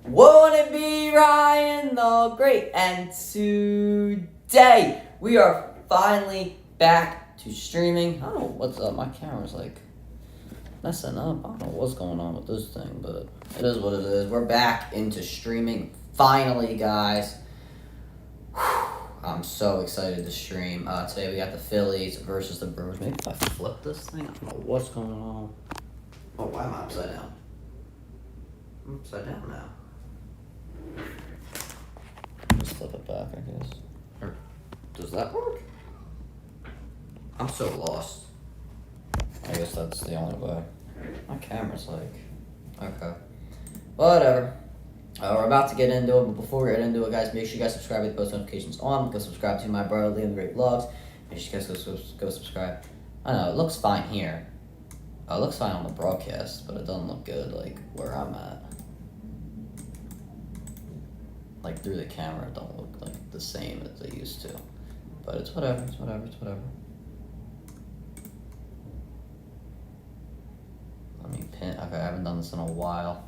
Won't it be Ryan the Great? And today we are finally back to streaming. I don't know what's up. My camera's like messing up. I don't know what's going on with this thing, but it is what it is. We're back into streaming finally, guys. I'm so excited to stream. Today we got the Phillies versus the Brewers. Maybe if I flip this thing, I don't know what's going on. Oh, why am I upside down? I'm upside down now. Just flip it back, I guess. Or does that work? I'm so lost. I guess that's the only way. My camera's like... Okay. Whatever. We're about to get into it, but before we get into it, guys, make sure you guys subscribe with post notifications on. Go subscribe to my brother, Liam the Great Vlogs. Make sure you guys go subscribe. I know, it looks fine here. It looks fine on the broadcast, but it doesn't look good, like, where I'm at. Like, through the camera, it don't look, like, the same as they used to. But it's whatever, it's whatever, it's whatever. Let me pin... Okay, I haven't done this in a while.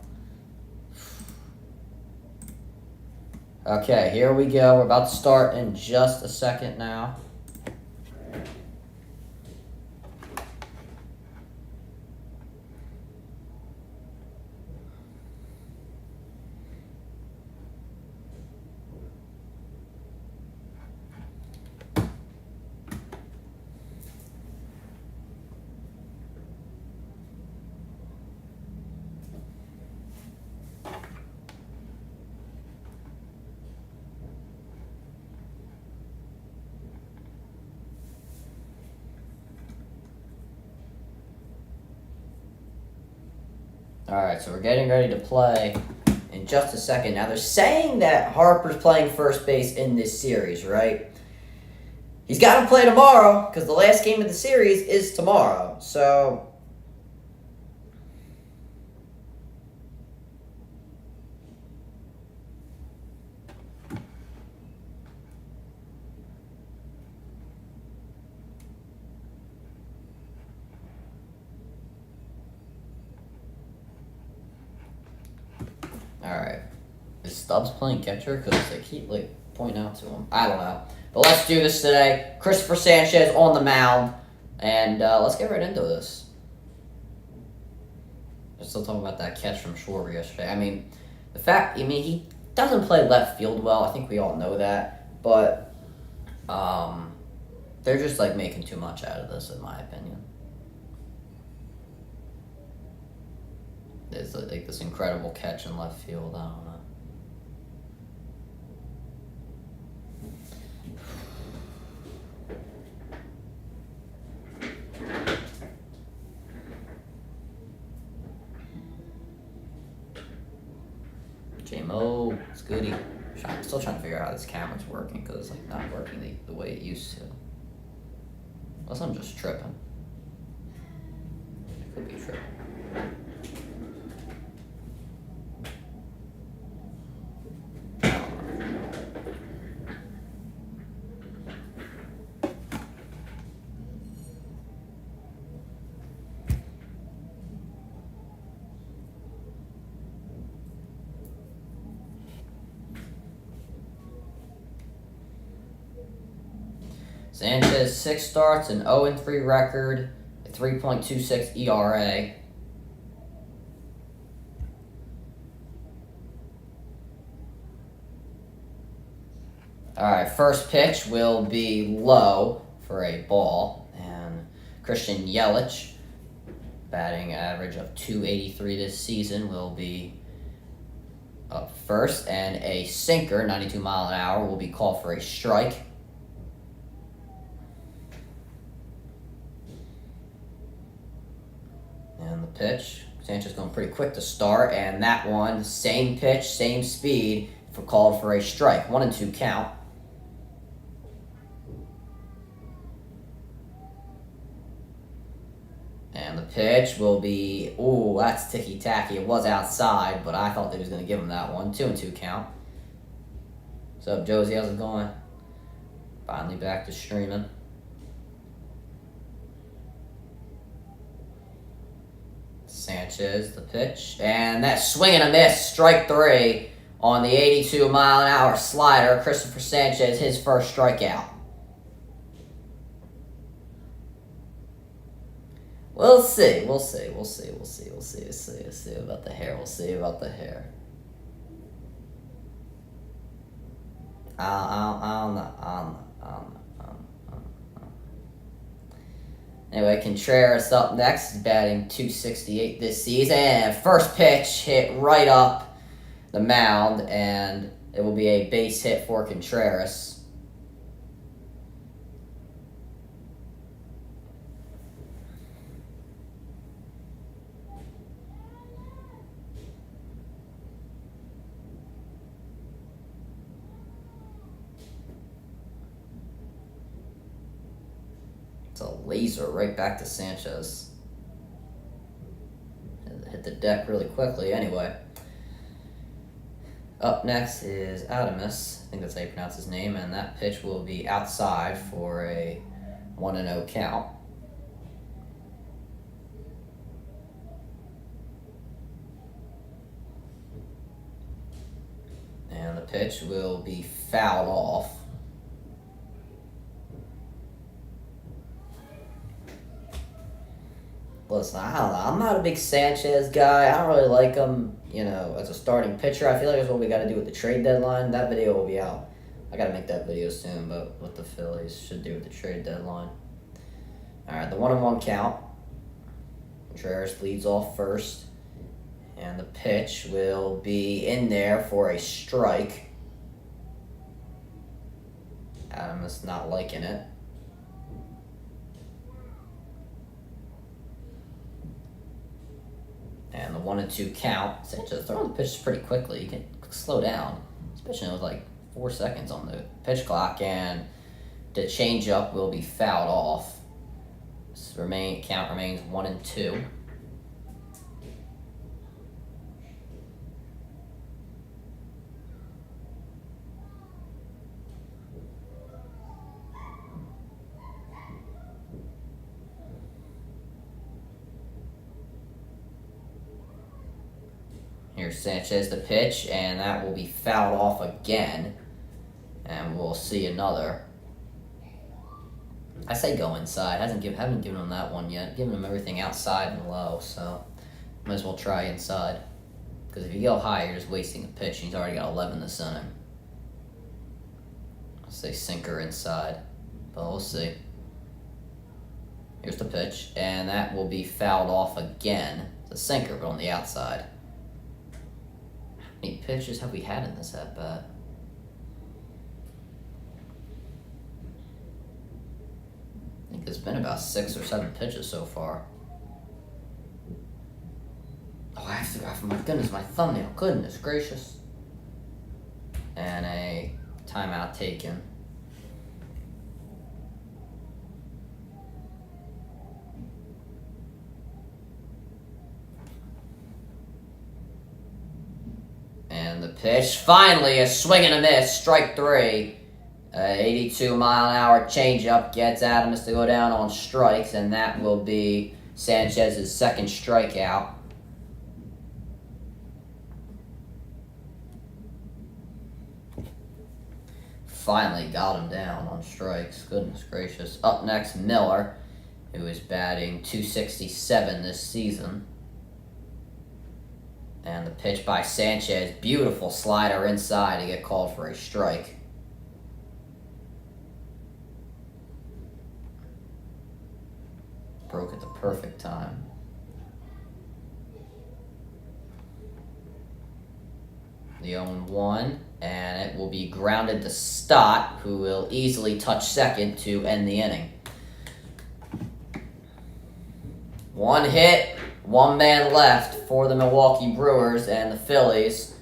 Okay, here we go. We're about to start in just a second now. Alright, so we're getting ready to play in just a second. Now, they're saying that Harper's playing first base in this series, right? He's got to play tomorrow, because the last game of the series is tomorrow. So... Alright. Is Stubbs playing catcher? Because they keep, like, pointing out to him. I don't know. But let's do this today. Christopher Sanchez on the mound. And let's get right into this. We're still talking about that catch from Schwarber yesterday. I mean, he doesn't play left field well. I think we all know that. But they're just, like, making too much out of this, in my opinion. There's like this incredible catch in left field. I don't know. J-Mo, it's goody. I'm still trying to figure out how this camera's working because it's like not working the way it used to. Unless I'm just tripping. I could be tripping. Sanchez, 6 starts, an 0-3 record, a 3.26 ERA. Alright, first pitch will be low for a ball. And Christian Yelich, batting average of .283 this season, will be up first. And a sinker, 92 mile an hour, will be called for a strike. And the pitch, Sanchez going pretty quick to start, and that one, same pitch, same speed, called for a strike. 1-2 count. And the pitch will be, ooh, that's ticky-tacky. It was outside, but I thought they was going to give him that one. 2-2 count. What's up, Josie? How's it going? Finally back to streaming. Sanchez, the pitch, and that swing and a miss, strike 3 on the 82-mile-an-hour slider. Christopher Sanchez, his first strikeout. We'll see about the hair. We'll see about the hair. I don't know. Anyway, Contreras up next. He's batting .268 this season. And first pitch hit right up the mound, and it will be a base hit for Contreras. It's a laser right back to Sanchez. Hit the deck really quickly anyway. Up next is Adamus. I think that's how you pronounce his name. And that pitch will be outside for a 1-0 count. And the pitch will be fouled off. Listen, I don't know. I'm not a big Sanchez guy. I don't really like him, as a starting pitcher. I feel like that's what we got to do with the trade deadline. That video will be out. I got to make that video soon, but what the Phillies should do with the trade deadline. All right, the 1-1 count. Contreras leads off first. And the pitch will be in there for a strike. Adamus not liking it. And the 1-2 count. Sanchez throwing the pitches pretty quickly. You can slow down, especially with like 4 seconds on the pitch clock. And the changeup will be fouled off. Count remains 1-2. Here's Sanchez the pitch, and that will be fouled off again. And we'll see another. I say go inside. Haven't given him that one yet. Giving him everything outside and low, so might as well try inside. Because if you go high, you're just wasting a pitch. He's already got 11 to send him. I'll say sinker inside, but we'll see. Here's the pitch, and that will be fouled off again. It's a sinker, but on the outside. How many pitches have we had in this at-bat? I think there's been about 6 or 7 pitches so far. Oh, I have to go for my goodness, my thumbnail. Goodness gracious. And a timeout taken. And the pitch, finally, a swing and a miss, strike 3. 82-mile-an-hour changeup gets Adamus to go down on strikes, and that will be Sanchez's second strikeout. Finally got him down on strikes. Goodness gracious. Up next, Miller, who is batting .267 this season. And the pitch by Sanchez, beautiful slider inside to get called for a strike. Broke at the perfect time. The 0-1, and it will be grounded to Stott, who will easily touch second to end the inning. 1 hit, 1 man left for the Milwaukee Brewers, and the Phillies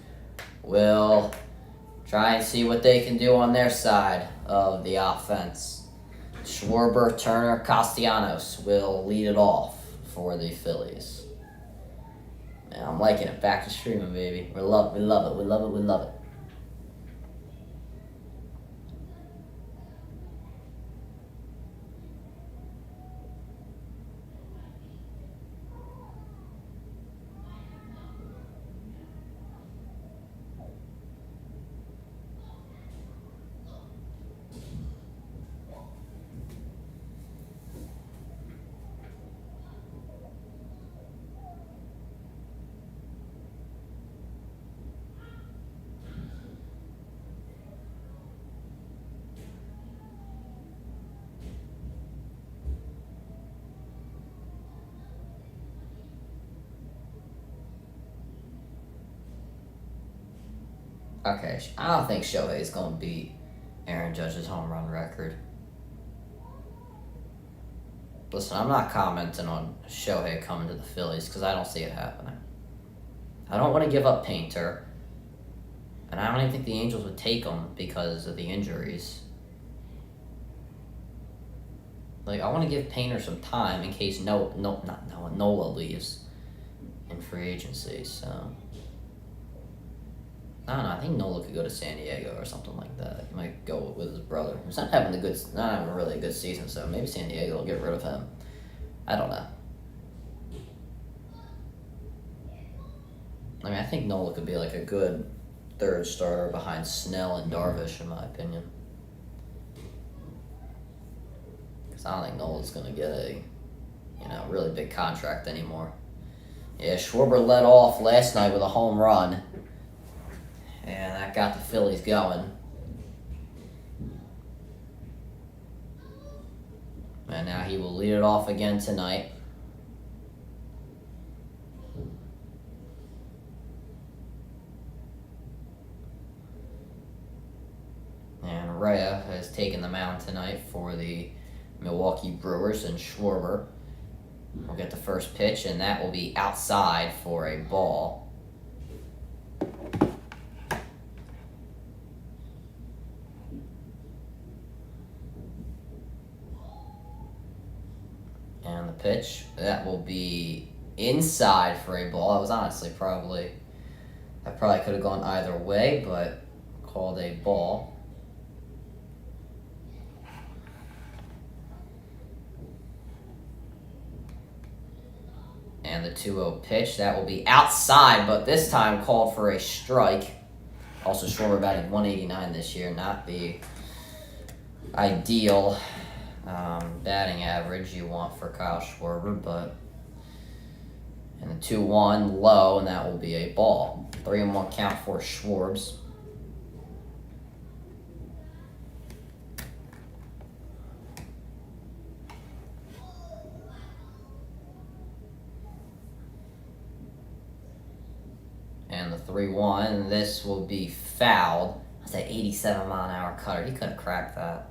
will try and see what they can do on their side of the offense. Schwarber, Turner, Castellanos will lead it off for the Phillies. Man, I'm liking it. Back to streaming, baby. We love it. Okay, I don't think Shohei's going to beat Aaron Judge's home run record. Listen, I'm not commenting on Shohei coming to the Phillies because I don't see it happening. I don't want to give up Painter, and I don't even think the Angels would take him because of the injuries. Like, I want to give Painter some time in case Nola leaves in free agency. So I don't know. I think Nola could go to San Diego or something like that. He might go with his brother. He's not having a really good season. So maybe San Diego will get rid of him. I don't know. I mean, I think Nola could be like a good third starter behind Snell and Darvish, in my opinion. Because I don't think Nola's going to get a, really big contract anymore. Yeah, Schwarber led off last night with a home run. And that got the Phillies going. And now he will lead it off again tonight. And Rea has taken the mound tonight for the Milwaukee Brewers, and Schwarber will get the first pitch, and that will be outside for a ball. And the pitch, that will be inside for a ball. It was honestly that probably could have gone either way, but called a ball. And the 2-0 pitch, that will be outside, but this time called for a strike. Also, Schwarber batted .189 this year, not the ideal batting average you want for Kyle Schwarber, but and the 2-1 low, and that will be a ball. 3-1 count for Schwarbs. And the 3-1, this will be fouled. That's an 87-mile-an-hour cutter. He could have cracked that.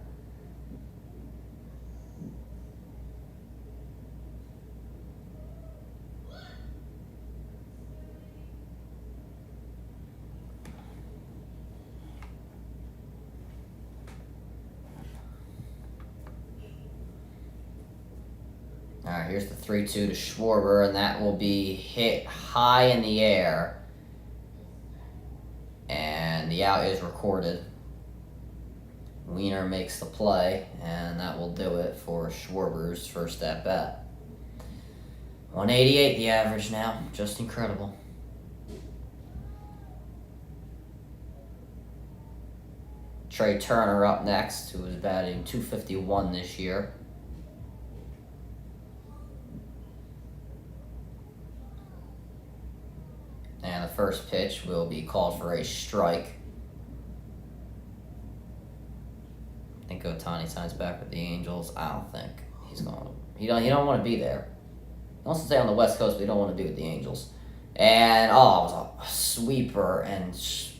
All right, here's the 3-2 to Schwarber, and that will be hit high in the air. And the out is recorded. Wiener makes the play, and that will do it for Schwarber's first at-bat. 188 the average now. Just incredible. Trey Turner up next, who is batting .251 this year. And the first pitch will be called for a strike. I think Ohtani signs back with the Angels. I don't think he's going to. He don't want to be there. He wants to stay on the West Coast, but he don't want to be with the Angels. And, it was a sweeper, and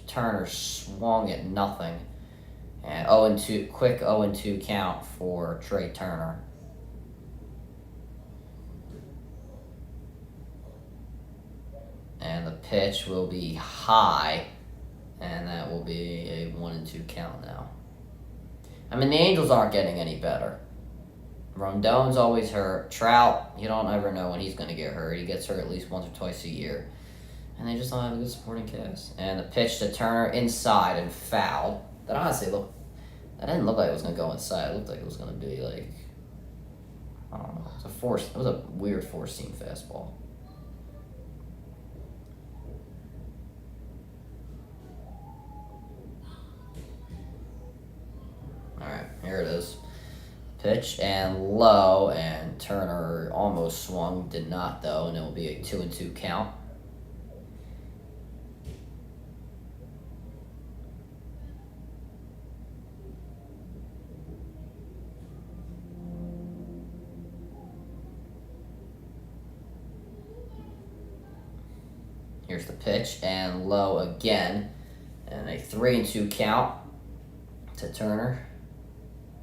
Turner swung at nothing. And 0-2, quick 0-2 count for Trey Turner. And the pitch will be high, and that will be a 1-2 count now. I mean, the Angels aren't getting any better. Rondon's always hurt. Trout, you don't ever know when he's going to get hurt. He gets hurt at least once or twice a year. And they just don't have a good supporting cast. And the pitch to Turner inside and fouled. That honestly that didn't look like it was going to go inside. It looked like it was going to be like, I don't know. It was a weird four-seam fastball. Alright, here it is. Pitch and low, and Turner almost swung, did not though, and it will be a 2-2 count. Here's the pitch and low again, And a 3-2 count to Turner.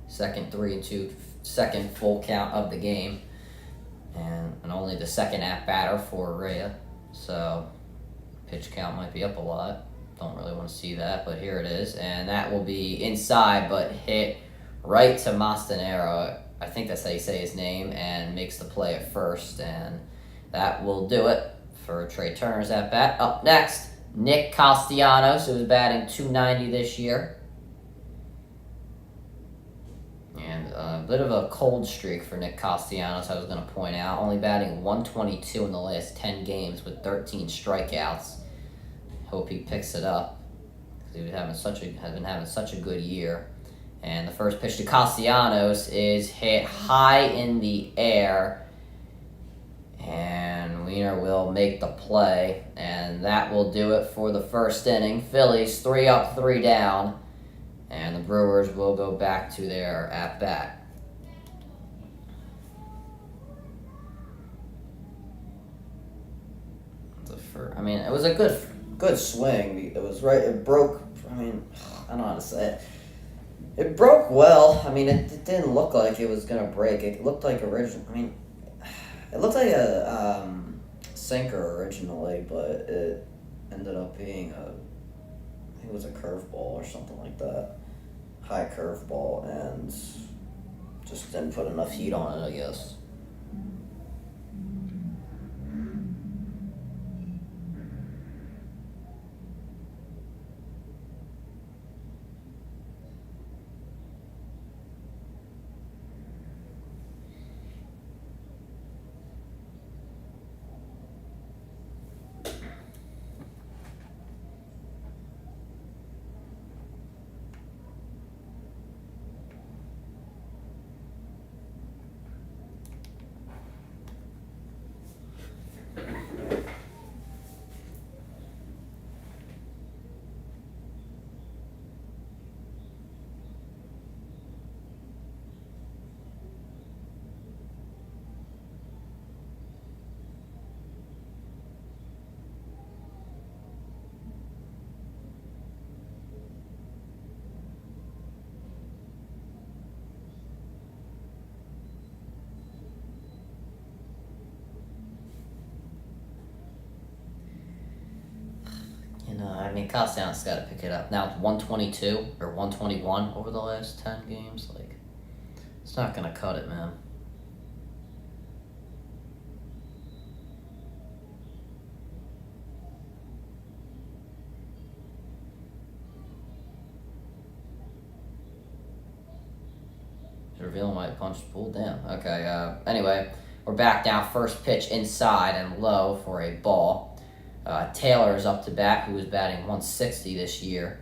Second 3-2, second full count of the game. And only the second at-batter for Rea. So pitch count might be up a lot. Don't really want to see that, but here it is. And that will be inside, but hit right to Mastanero. I think that's how you say his name, and makes the play at first. And that will do it for Trey Turner's at-bat. Up next, Nick Castellanos, who is batting .290 this year. And a bit of a cold streak for Nick Castellanos, I was going to point out. Only batting .122 in the last 10 games with 13 strikeouts. Hope he picks it up, because he has been having such a good year. And the first pitch to Castellanos is hit high in the air. And Wiener will make the play. And that will do it for the first inning. Phillies 3 up, 3 down. And the Brewers will go back to their at-bat. It was a good swing. It was right. It broke. I don't know how to say it. It broke well. It didn't look like it was gonna break. It looked like it looked like a sinker originally, but it ended up being I think it was a curveball or something like that. High curveball, and just didn't put enough heat on it, I guess. Castellanos got to pick it up. Now it's 122 or 121 over the last 10 games. It's not going to cut it, man. He's revealing why he punched the pool. Damn. Okay, anyway, we're back now. First pitch inside and low for a ball. Taylor is up to bat, who is batting 160 this year.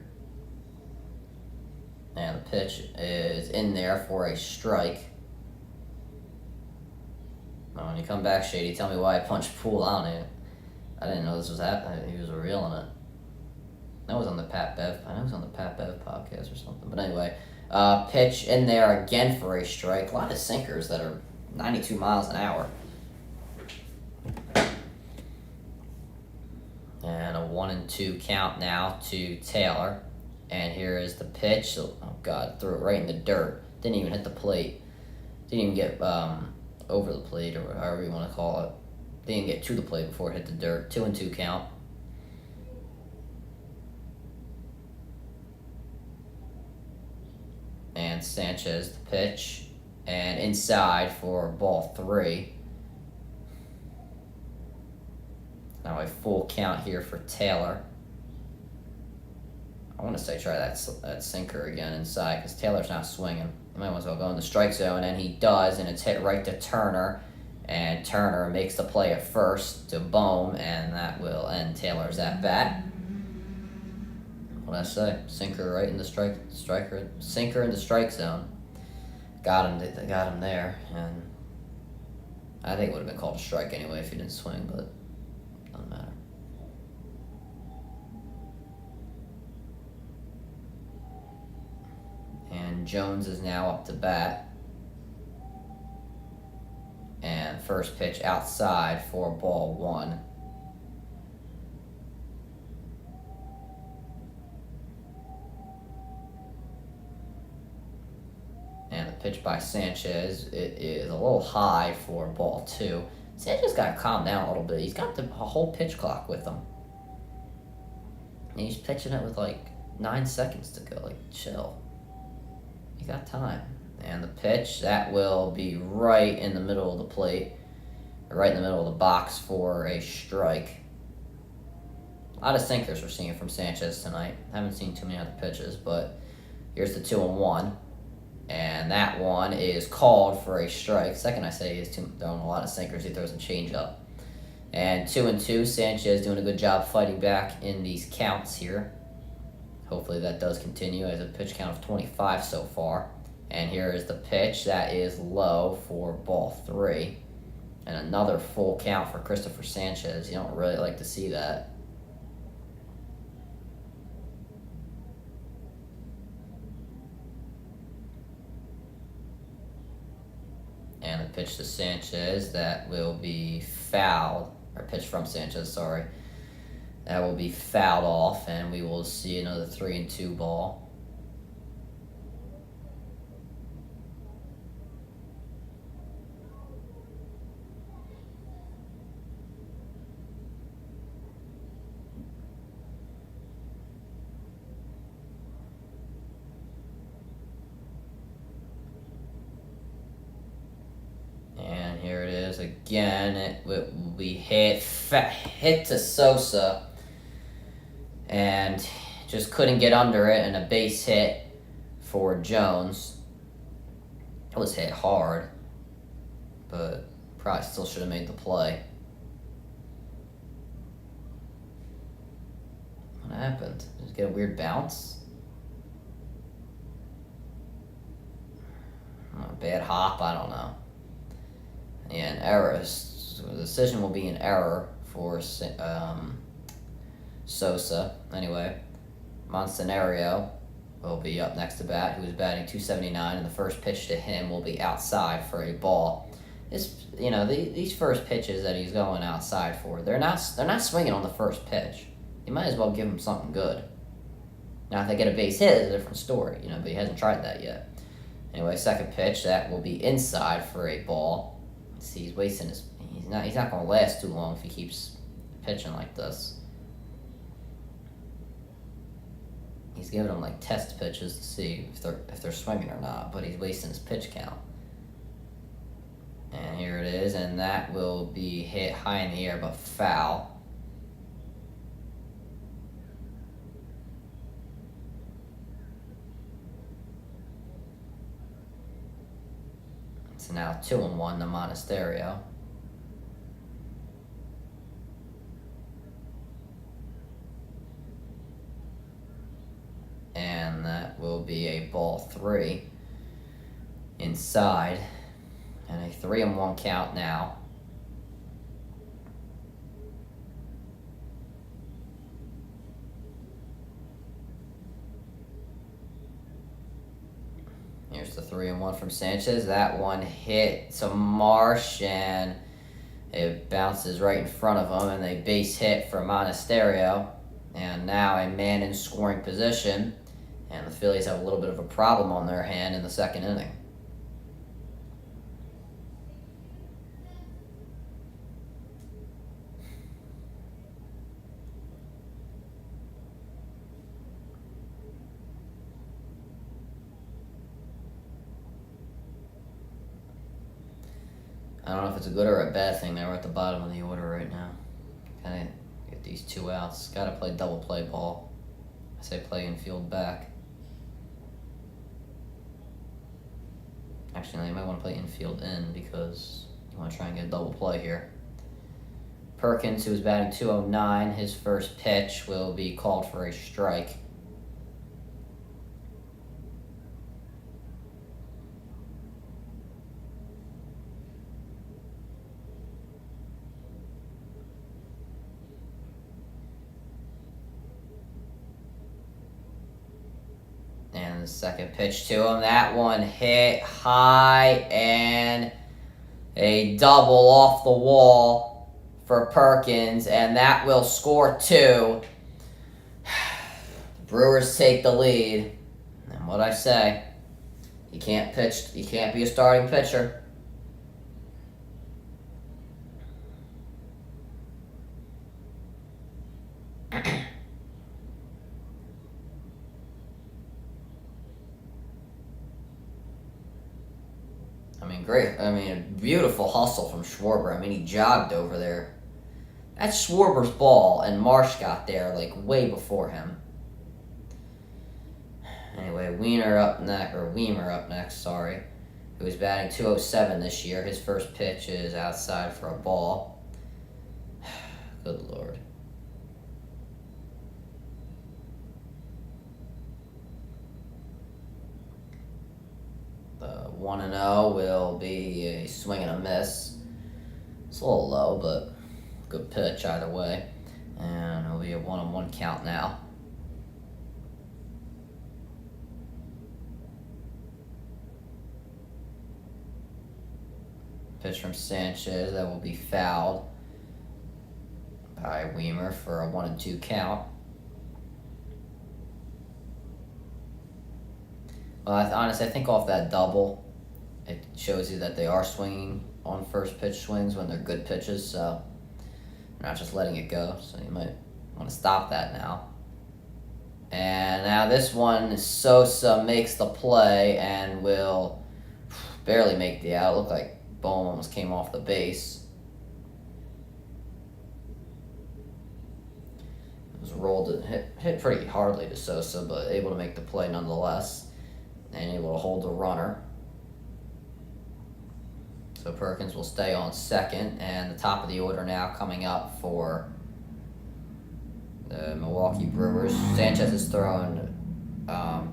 And the pitch is in there for a strike. Now, when you come back, Shady, tell me why I punched Poole. I didn't know this was happening. He was revealing it. That was on the Pat Bev. I know it was on the Pat Bev podcast or something. But anyway, pitch in there again for a strike. A lot of sinkers that are 92 miles an hour. And a 1-2 count now to Taylor. And here is the pitch. Oh, God, threw it right in the dirt. Didn't even hit the plate. Didn't even get over the plate, or however you want to call it. Didn't get to the plate before it hit the dirt. 2-2 count. And Sanchez, the pitch. And inside for ball 3. Now a full count here for Taylor. I want to say try that sinker again inside, because Taylor's not swinging. He might as well go in the strike zone, and he does, and it's hit right to Turner. And Turner makes the play at first to Bohm, and that will end Taylor's at-bat. What'd I say? Sinker right in the sinker in the strike zone. Got him there, and I think it would have been called a strike anyway if he didn't swing, but doesn't matter. And Jones is now up to bat. And first pitch outside for ball 1. pitch by Sanchez. It is a little high for ball 2. Sanchez got to calm down a little bit. He's got a whole pitch clock with him. And he's pitching it with like 9 seconds to go. Like, chill. You got time. And the pitch, that will be right in the middle of the plate. Right in the middle of the box for a strike. A lot of sinkers we're seeing from Sanchez tonight. Haven't seen too many other pitches, but here's the 2-1. And that one is called for a strike. Second, I say he's throwing a lot of sinkers. He throws a changeup. And 2-2. Sanchez doing a good job fighting back in these counts here. Hopefully that does continue as a pitch count of 25 so far. And here is the pitch. That is low for ball 3. And another full count for Christopher Sanchez. You don't really like to see that. And the pitch to Sanchez, that will be fouled. Or pitch from Sanchez, sorry. That will be fouled off, and we will see another 3-2 ball. Here it is again. It will be hit to Sosa, and just couldn't get under it, and a base hit for Jones. It was hit hard, but probably still should have made the play. What happened? Did it get a weird bounce? A bad hop? I don't know. Yeah, an error. The decision will be an error for Sosa. Anyway, Montenario will be up next to bat, who is batting .279, and the first pitch to him will be outside for a ball. These first pitches that he's going outside for, they're not swinging on the first pitch. You might as well give him something good. Now, if they get a base hit, it's a different story, but he hasn't tried that yet. Anyway, second pitch, that will be inside for a ball. See, he's wasting his. He's not going to last too long if he keeps pitching like this. He's giving them like test pitches to see if they're swinging or not, but he's wasting his pitch count. And here it is, and that will be hit high in the air, but foul. So now 2-1 to Monasterio. And that will be a ball 3 inside. And a 3-1 count now. Here's the 3-1 from Sanchez. That one hit to Marsh, and it bounces right in front of him, and a base hit for Monasterio. And now a man in scoring position, and the Phillies have a little bit of a problem on their hand in the second inning. I don't know if it's a good or a bad thing that we're at the bottom of the order right now. Kind of get these 2 outs. Got to play double play ball. I say play infield back. Actually, no, you might want to play infield in because you want to try and get a double play here. Perkins, who is batting .209, his first pitch will be called for a strike. And the second pitch to him, that one hit high and a double off the wall for Perkins, and that will score 2. The Brewers take the lead. And what I say, You can't pitch. You can't be a starting pitcher. I mean, great. I mean, beautiful hustle from Schwarber. I mean, he jogged over there. That's Schwarber's ball, and Marsh got there like way before him. Anyway, Weimer up next, sorry. Who is batting .207 this year. His first pitch is outside for a ball. Good Lord. The 1-0 will be a swing and a miss. It's a little low, but good pitch either way. And it'll be a 1-1 count now. Pitch from Sanchez that will be fouled by Weimer for a 1-2 count. Well, honestly, I think off that double, it shows you that they are swinging on first pitch swings when they're good pitches, so they're not just letting it go. So you might want to stop that now. And now this one, Sosa makes the play and will barely make the out. It looked like Bowman almost came off the base. It was rolled and hit pretty hardly to Sosa, but able to make the play nonetheless. And able to hold the runner. So Perkins will stay on second, and the top of the order now coming up for the Milwaukee Brewers. Sanchez has thrown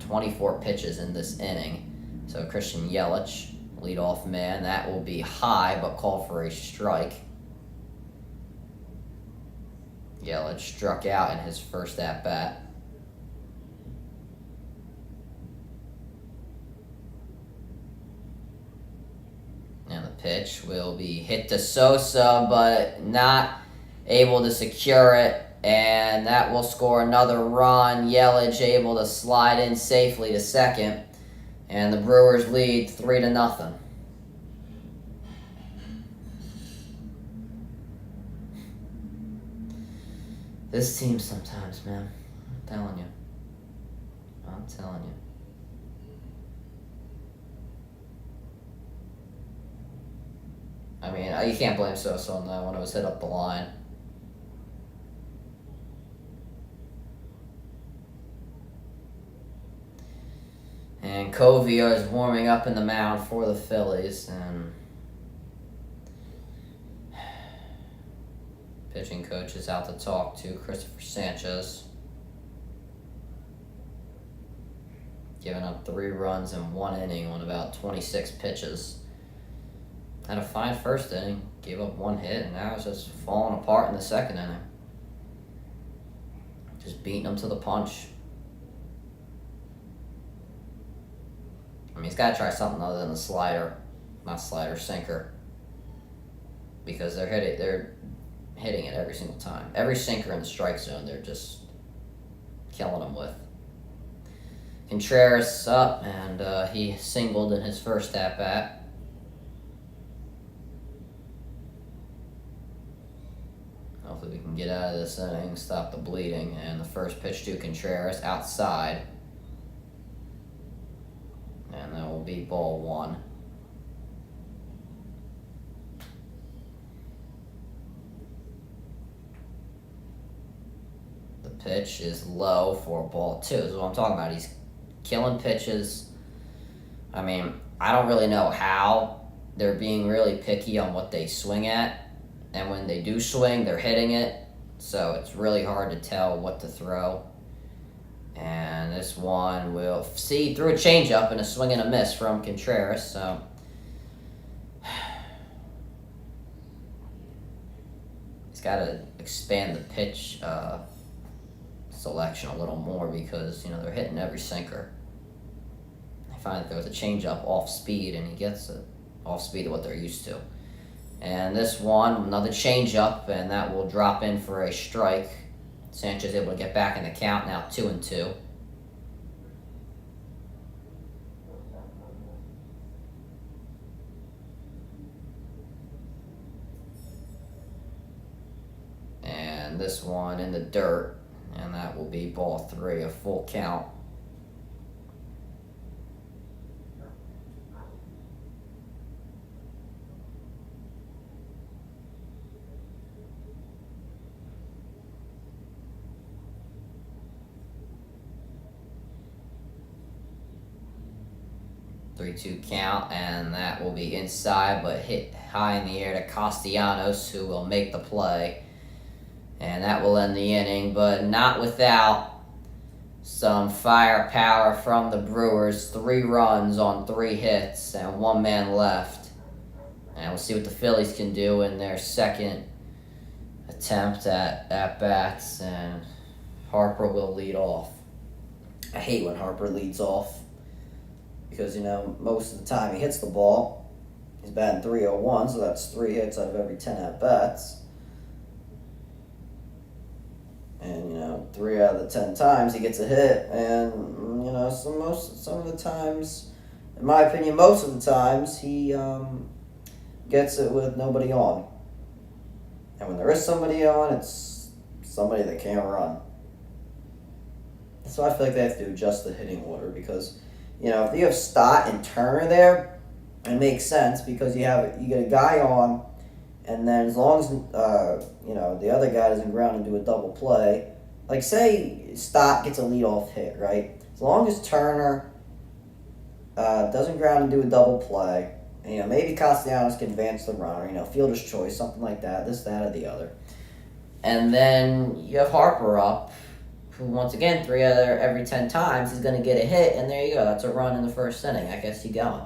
24 pitches in this inning. So Christian Yelich, leadoff man, that will be high but called for a strike. Yelich struck out in his first at-bat. And the pitch will be hit to Sosa, but not able to secure it. And that will score another run. Yelich able to slide in safely to second. And the Brewers lead 3-0. This team sometimes, man. I'm telling you. I mean, you can't blame Sosa on that one. It was hit up the line. And Covia is warming up in the mound for the Phillies. And pitching coach is out to talk to Christopher Sanchez. Giving up 3 runs in 1 inning on about 26 pitches. Had a fine first inning, gave up 1 hit, and now it's just falling apart in the second inning. Just beating them to the punch. I mean, he's got to try something other than the slider. Not slider, sinker. Because they're hitting it every single time. Every sinker in the strike zone, they're just killing them with. Contreras up, and he singled in his first at-bat. Hopefully we can get out of this inning, stop the bleeding. And the first pitch to Contreras outside. And that will be ball 1. The pitch is low for ball 2. This is what I'm talking about. He's killing pitches. I mean, I don't really know how they're being really picky on what they swing at. And when they do swing, they're hitting it. So it's really hard to tell what to throw. And this one will see through a changeup and a swing and a miss from Contreras. So he's got to expand the pitch selection a little more because, they're hitting every sinker. I find that there was a changeup off speed, and he gets it off speed to what they're used to. And this one, another changeup, and that will drop in for a strike. Sanchez able to get back in the count, now 2-2. this one in the dirt, and that will be ball 3, a full count. Three-two count, and that will be inside, but hit high in the air to Castellanos, who will make the play. And that will end the inning, but not without some firepower from the Brewers. 3 runs on 3 hits and 1 man left. And we'll see what the Phillies can do in their second attempt at bats, and Harper will lead off. I hate when Harper leads off because, most of the time he hits the ball. He's batting .301, so that's 3 hits out of every 10 at-bats. And, 3 out of the 10 times he gets a hit. And, some of the times, in my opinion, most of the times, he gets it with nobody on. And when there is somebody on, it's somebody that can't run. So I feel like they have to adjust the hitting order because, if you have Stott and Turner there, it makes sense because you get a guy on, and then as long as the other guy doesn't ground and do a double play, like say Stott gets a leadoff hit, right? As long as Turner doesn't ground and do a double play, and, maybe Castellanos can advance the runner, fielder's choice, something like that, this, that, or the other. And then you have Harper up, who once again, 3 out of every 10 times, is going to get a hit, and there you go. That's a run in the first inning. I guess you going.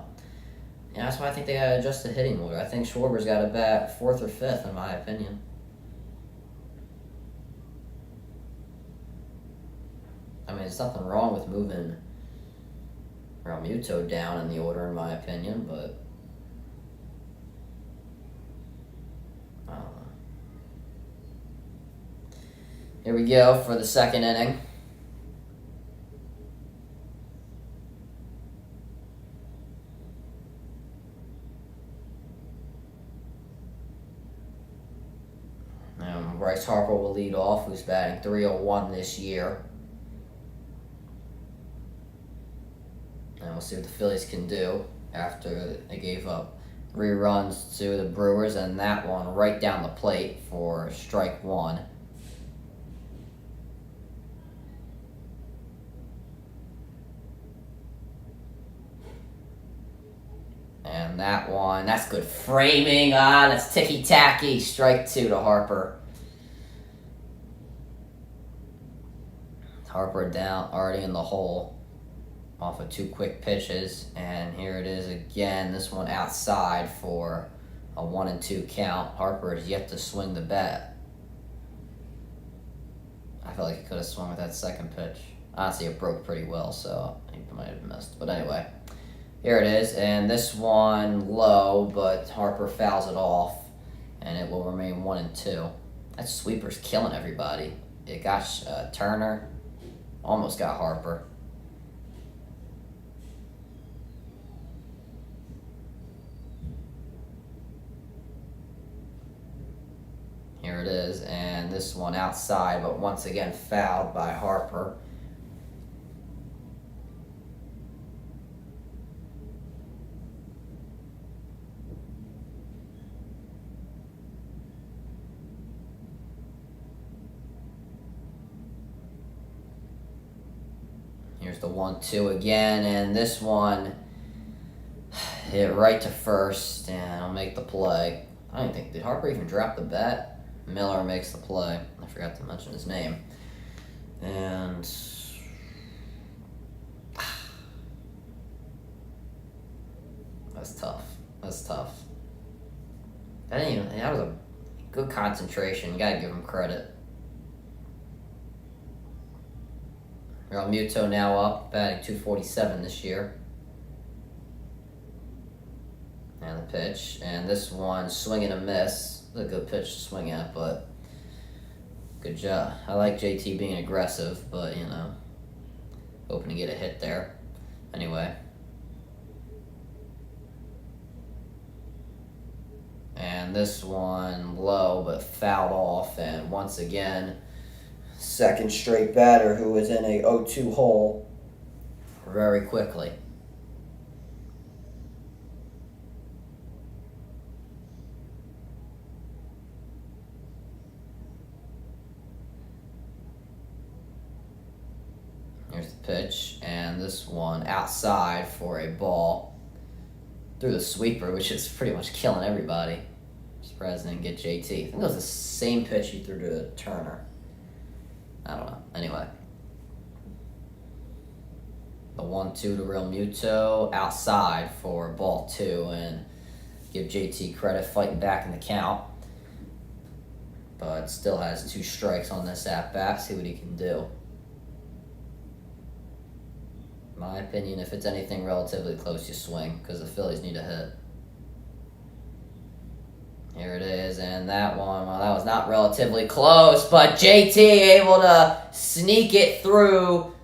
And that's why I think they got to adjust the hitting order. I think Schwarber's got to bat 4th or 5th, in my opinion. I mean, there's nothing wrong with moving Realmuto down in the order, in my opinion, but I don't know. Here we go for the second inning. Bryce Harper will lead off, who's batting .301 this year. And we'll see what the Phillies can do after they gave up 3 runs to the Brewers, and that one right down the plate for strike 1. And that one, that's good framing. That's ticky-tacky. Strike 2 to Harper. Harper down, already in the hole off of 2 quick pitches. And here it is again. This one outside for a 1-2 count. Harper is yet to swing the bat. I feel like he could have swung with that second pitch. Honestly, it broke pretty well, so he might have missed. But anyway. Here it is, and this one low, but Harper fouls it off, and it will remain 1-2. That sweeper's killing everybody. It got Turner, almost got Harper. Here it is, and this one outside, but once again fouled by Harper. Here's the 1-2 again, and this one hit right to first, and I'll make the play. I don't think, did Harper even drop the bat? Miller makes the play. I forgot to mention his name. And that's tough. That's tough. That was a good concentration. You gotta give him credit. Realmuto now up, batting .247 this year. And the pitch. And this one, swing and a miss. It's a good pitch to swing at, but good job. I like JT being aggressive, but, hoping to get a hit there. Anyway. And and this one low but fouled off. And once again, second straight batter who was in a 0-2 hole very quickly. Here's the pitch, and this one outside for a ball. Through the sweeper, which is pretty much killing everybody. Surprised didn't get JT. I think it was the same pitch he threw to Turner. I don't know. Anyway. The 1-2 to Real Muto outside for ball 2, and give JT credit fighting back in the count. But still has 2 strikes on this at-bat. See what he can do. In my opinion, if it's anything relatively close, you swing, because the Phillies need a hit. Here it is, and that one, well, that was not relatively close, but JT able to sneak it through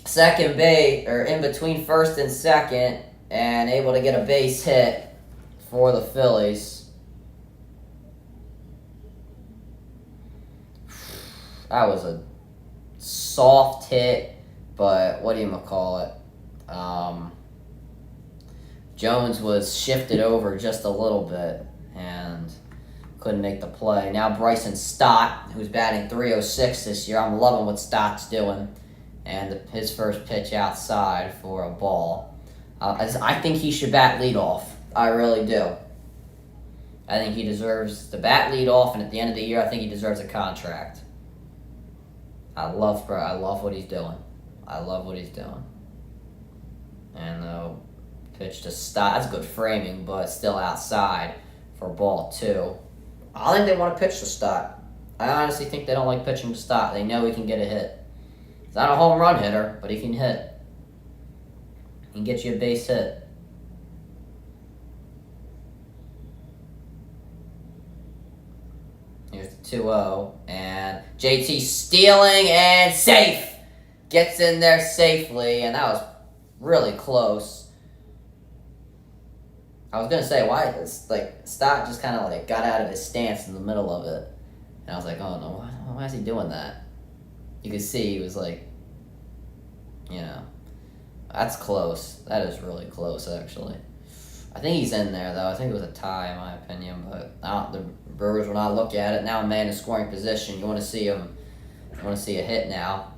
second base, or in between first and second, and able to get a base hit for the Phillies. That was a soft hit. But what do you call it? Jones was shifted over just a little bit and couldn't make the play. Now Bryson Stott, who's batting .306 this year. I'm loving what Stott's doing. And his first pitch outside for a ball. I think he should bat leadoff. I really do. I think he deserves to bat leadoff, and at the end of the year, I think he deserves a contract. I love what he's doing. I love what he's doing. And the pitch to Stott. That's good framing, but still outside for ball 2. I think they want to pitch to Stott. I honestly think they don't like pitching to Stott. They know he can get a hit. He's not a home run hitter, but he can hit. He can get you a base hit. Here's the 2-0. And JT stealing and safe. Gets in there safely, and that was really close. I was going to say, why? It's like, Stott just kind of like got out of his stance in the middle of it. And I was like, oh no, why is he doing that? You could see he was like, that's close. That is really close, actually. I think he's in there, though. I think it was a tie, in my opinion, but the Brewers will not look at it. Now a man in scoring position. You want to see him. You want to see a hit now.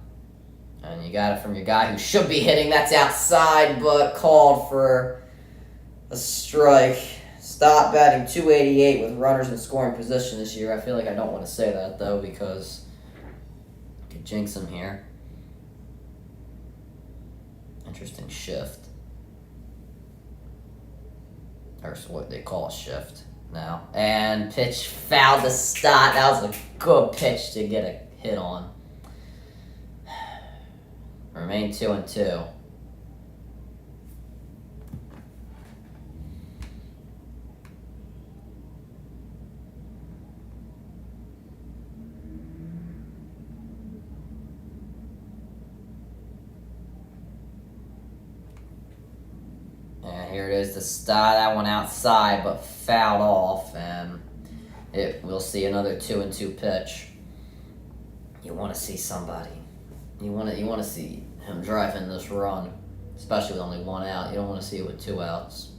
And you got it from your guy who should be hitting. That's outside, but called for a strike. Stott batting .288 with runners in scoring position this year. I feel like I don't want to say that, though, because I could jinx him here. Interesting shift. Or what they call a shift now. And pitch fouled to Stott. That was a good pitch to get a hit on. Remain 2-2. And here it is, the Stott. That one outside, but fouled off, and we'll see another 2-2 pitch. You want to see somebody. You want to see him driving this run, especially with only 1 out. You don't want to see it with 2 outs.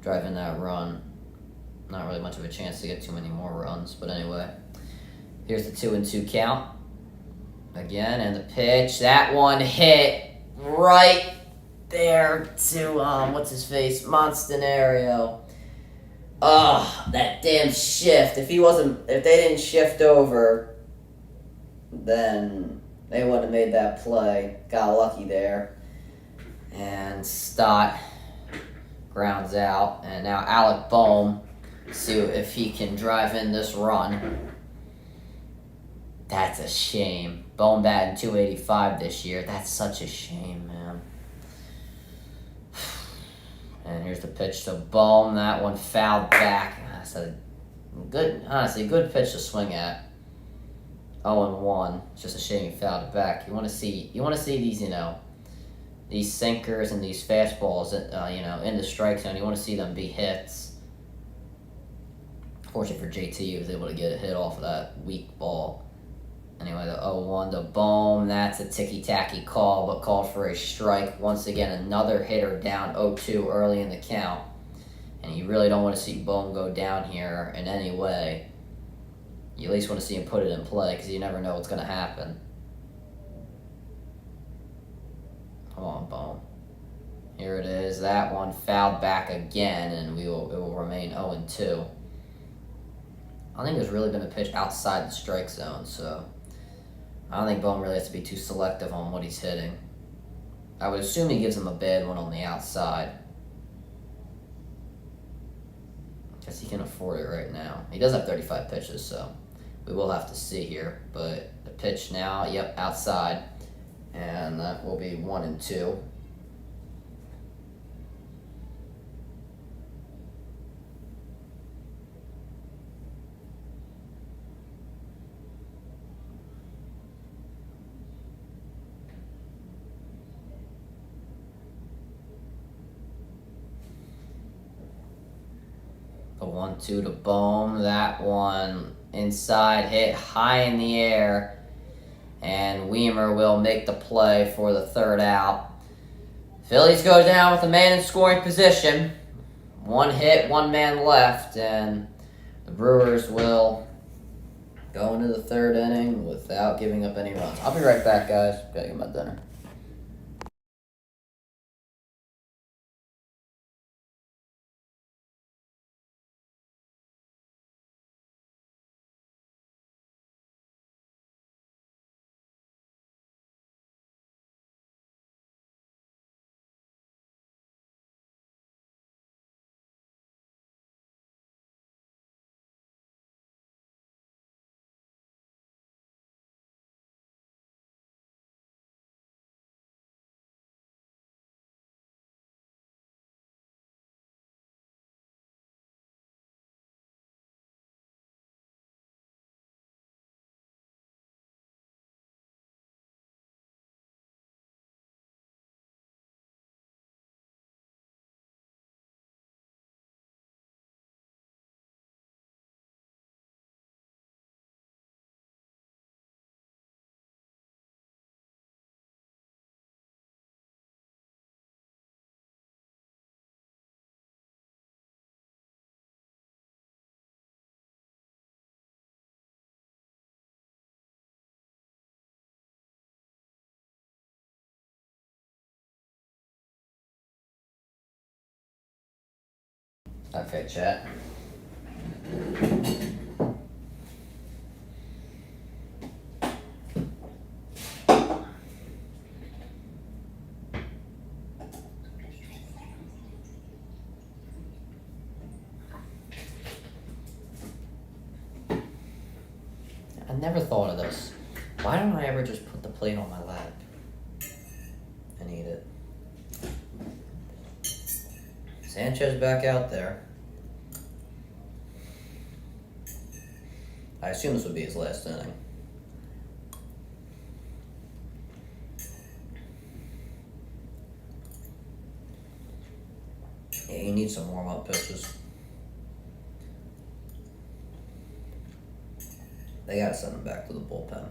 Driving that run, not really much of a chance to get too many more runs. But anyway, here's the 2-2 count again, and the pitch. That one hit right there to what's his face, Monstenario. That damn shift. If they didn't shift over, then they wouldn't have made that play. Got lucky there. And Stott grounds out. And now Alec Bohm, see if he can drive in this run. That's a shame. Bohm batting .285 this year. That's such a shame, man. And here's the pitch to Bohm. That one fouled back. That's a good pitch to swing at. 0-1. It's just a shame he fouled it back. You want to see these, these sinkers and these fastballs, in the strike zone. You want to see them be hits. Fortunately for JT, he was able to get a hit off of that weak ball. Anyway, the 0-1 to Bohm, that's a ticky-tacky call, but called for a strike. Once again, another hitter down 0-2 early in the count. And you really don't want to see Bohm go down here in any way. You at least want to see him put it in play, because you never know what's going to happen. Come on, Bohm. Here it is. That one fouled back again, and it will remain 0-2. I don't think there's really been a pitch outside the strike zone, so I don't think Bohm really has to be too selective on what he's hitting. I would assume he gives him a bad one on the outside. Guess he can afford it right now. He does have 35 pitches, so we will have to see here. But the pitch now, yep, outside. And that will be 1-2. A 1-2 to Bohm. That one inside, hit high in the air. And Weimer will make the play for the third out. Phillies go down with a man in scoring position. One hit, one man left. And the Brewers will go into the third inning without giving up any runs. I'll be right back, guys. Gotta get my dinner. Okay, chat. I never thought of this. Why don't I ever just put the plate on my lap and eat it? Sanchez back out there. I assume this would be his last inning. Yeah, he needs some warm-up pitches. They gotta send him back to the bullpen.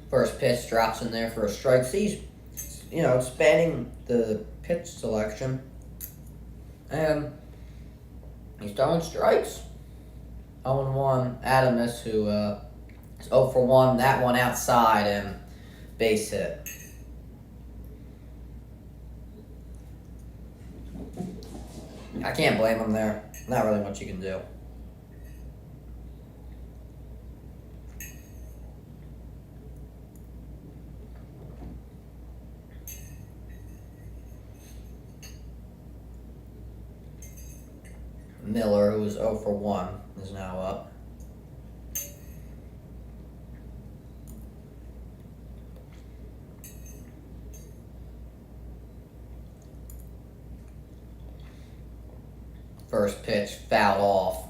First pitch drops in there for a strike. See, he's, expanding the pitch selection. And he's throwing strikes. 0-1. Adamus, who is 0 for 1. That one outside and base hit. I can't blame him there. Not really much you can do. Miller, who was 0 for 1, is now up. First pitch fouled off.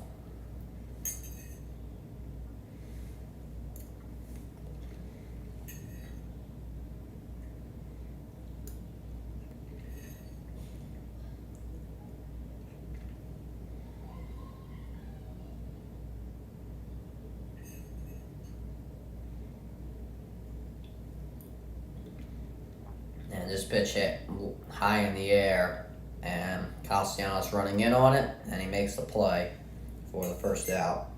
And this pitch hit high in the air, and Castellanos running in on it, and he makes the play for the first out.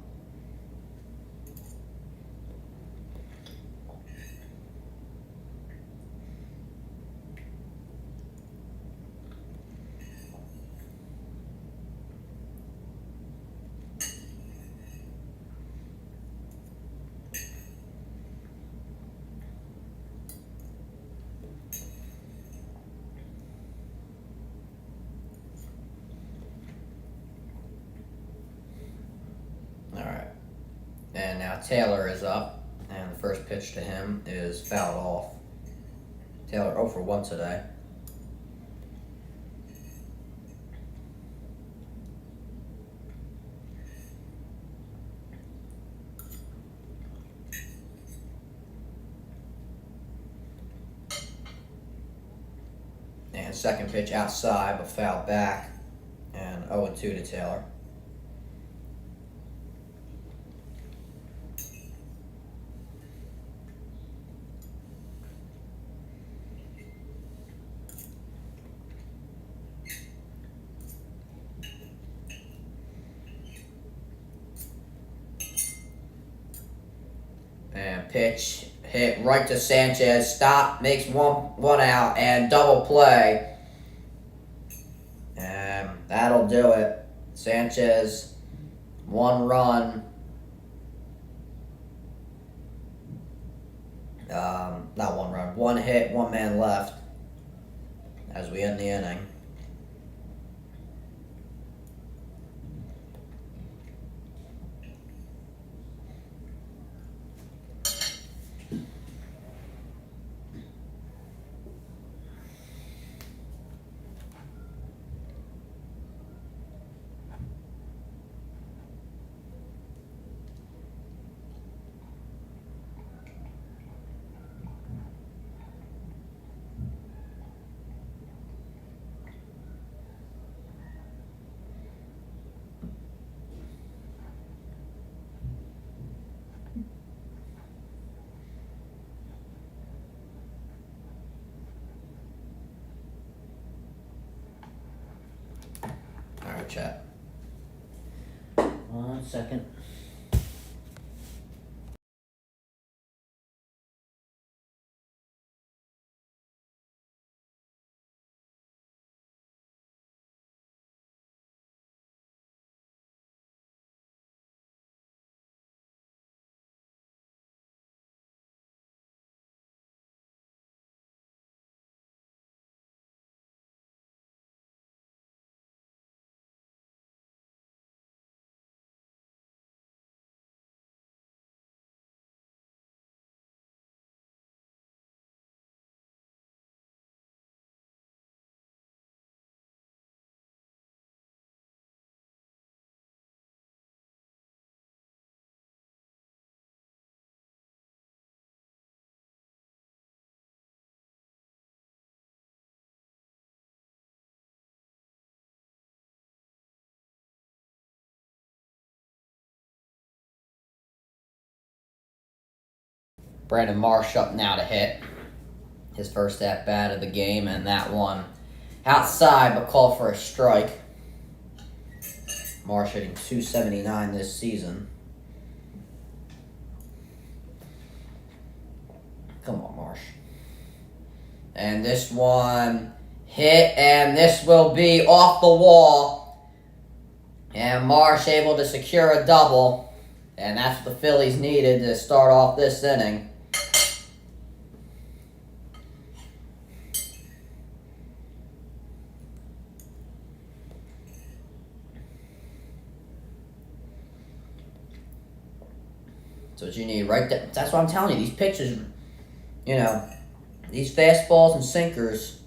Alright. And now Taylor is up, and the first pitch to him is fouled off. Taylor 0 for 1 today. And second pitch outside, but fouled back, and 0-2 to Taylor. And pitch hit right to Sanchez. Stop, makes one out, and double play. And that'll do it. Sanchez, 1 run. Not 1 run. 1 hit, 1 man left as we end the inning. Alright, chat. 1 second. Brandon Marsh up now to hit his first at-bat of the game, and that one outside but called for a strike. Marsh hitting .279 this season. Come on, Marsh. And this one hit, and this will be off the wall. And Marsh able to secure a double, and that's what the Phillies needed to start off this inning. That's what you need right there. That's what I'm telling you. These pitches, these fastballs and sinkers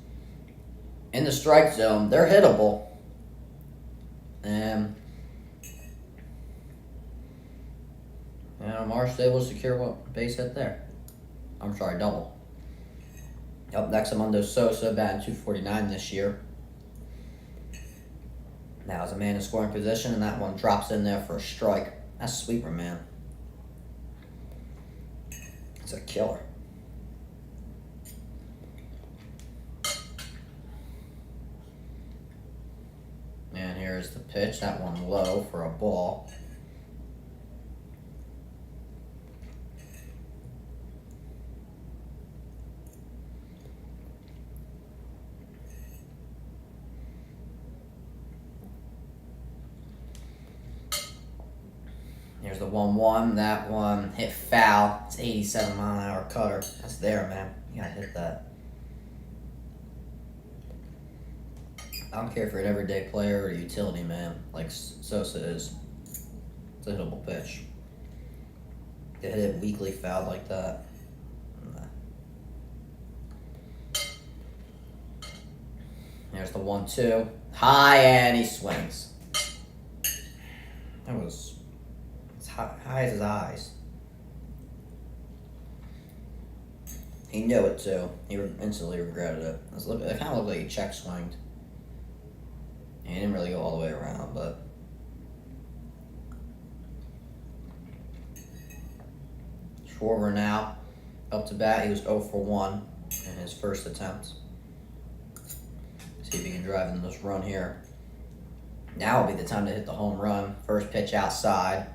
in the strike zone, they're hittable. And And Marsh able to secure one base hit there. I'm sorry, double. Up next, Amundo Sosa, batting .249 this year. Now as a man in scoring position, and that one drops in there for a strike. That's a sweeper, man. It's a killer. And here's the pitch. That one low for a ball. Here's the 1-1. That one hit foul. It's 87-mile-an-hour cutter. That's there, man. You gotta hit that. I don't care if you're an everyday player or a utility man, like Sosa is. It's a hittable pitch. To hit it weakly fouled like that. Nah. There's the 1-2. High, and he swings. That was as high as his eyes. He knew it too. He instantly regretted it. It kind of looked like he check swinged. He didn't really go all the way around, but Schwarber now up to bat. He was 0 for 1 in his first attempt. See if he can drive in this run here. Now will be the time to hit the home run. First pitch outside.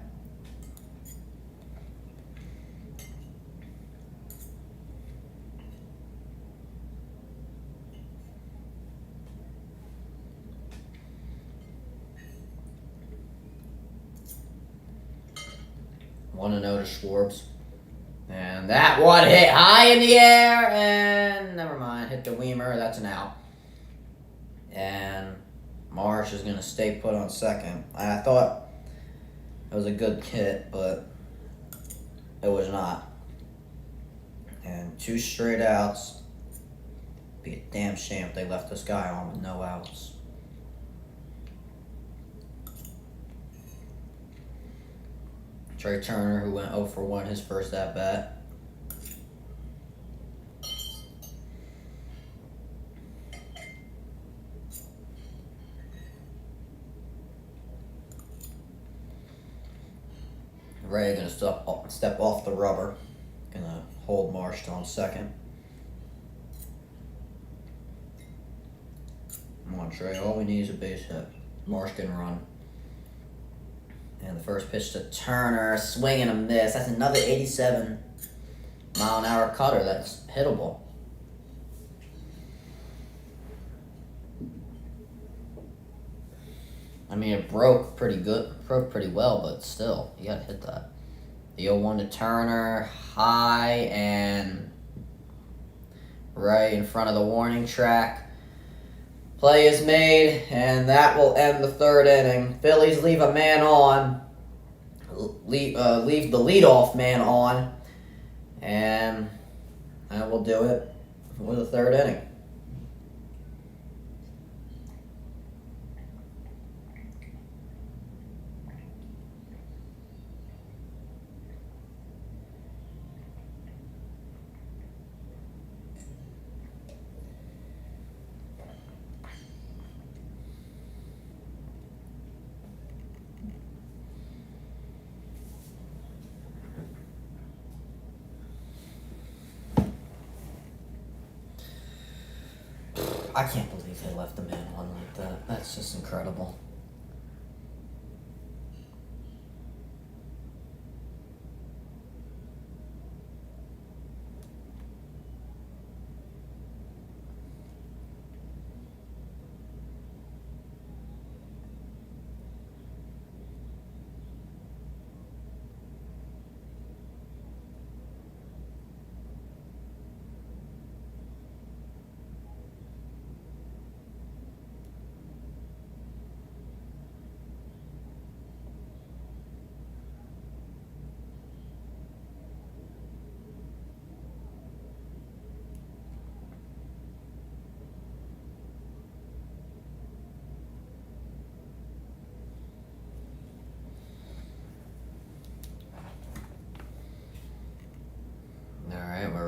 One to no to Schwartz. And that one hit high in the air, and never mind, hit the Weimer. That's an out. And Marsh is going to stay put on second. I thought it was a good hit, but it was not. And 2 straight outs. Be a damn shame if they left this guy on with no outs. Trey Turner, who went 0 for 1 his first at-bat. Rea going to step off the rubber. Going to hold Marsh on second. Come on, Trey. All we need is a base hit. Marsh can run. And the first pitch to Turner, swing and a miss. That's another 87-mile-an-hour cutter that's hittable. I mean, it broke pretty well, but still, you gotta hit that. The 0-1 to Turner, high and right in front of the warning track. Play is made, and that will end the third inning. Phillies leave a man on, leave the leadoff man on, and that will do it for the third inning. I can't believe they left the man on like that. That's just incredible.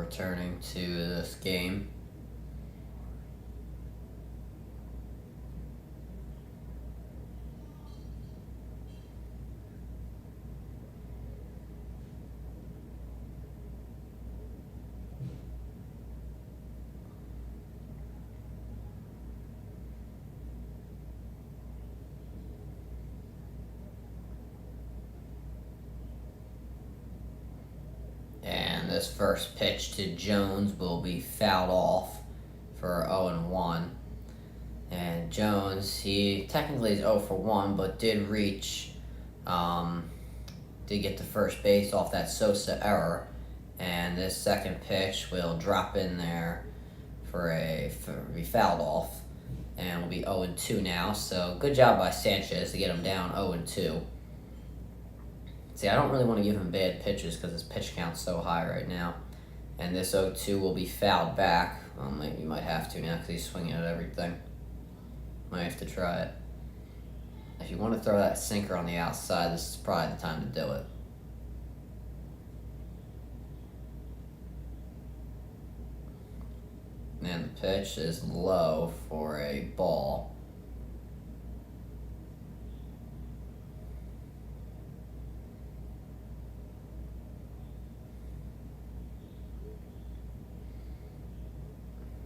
returning to this game. And this first pitch to Jones will be fouled off for 0-1. And Jones, he technically is 0 for 1, but did reach, did get the first base off that Sosa error. And this second pitch will drop in there for be fouled off. And will be 0-2 now. So good job by Sanchez to get him down 0-2. See, I don't really want to give him bad pitches because his pitch count's so high right now. And this 0-2 will be fouled back. Well, maybe you might have to now because he's swinging at everything. Might have to try it. If you want to throw that sinker on the outside, this is probably the time to do it. And the pitch is low for a ball.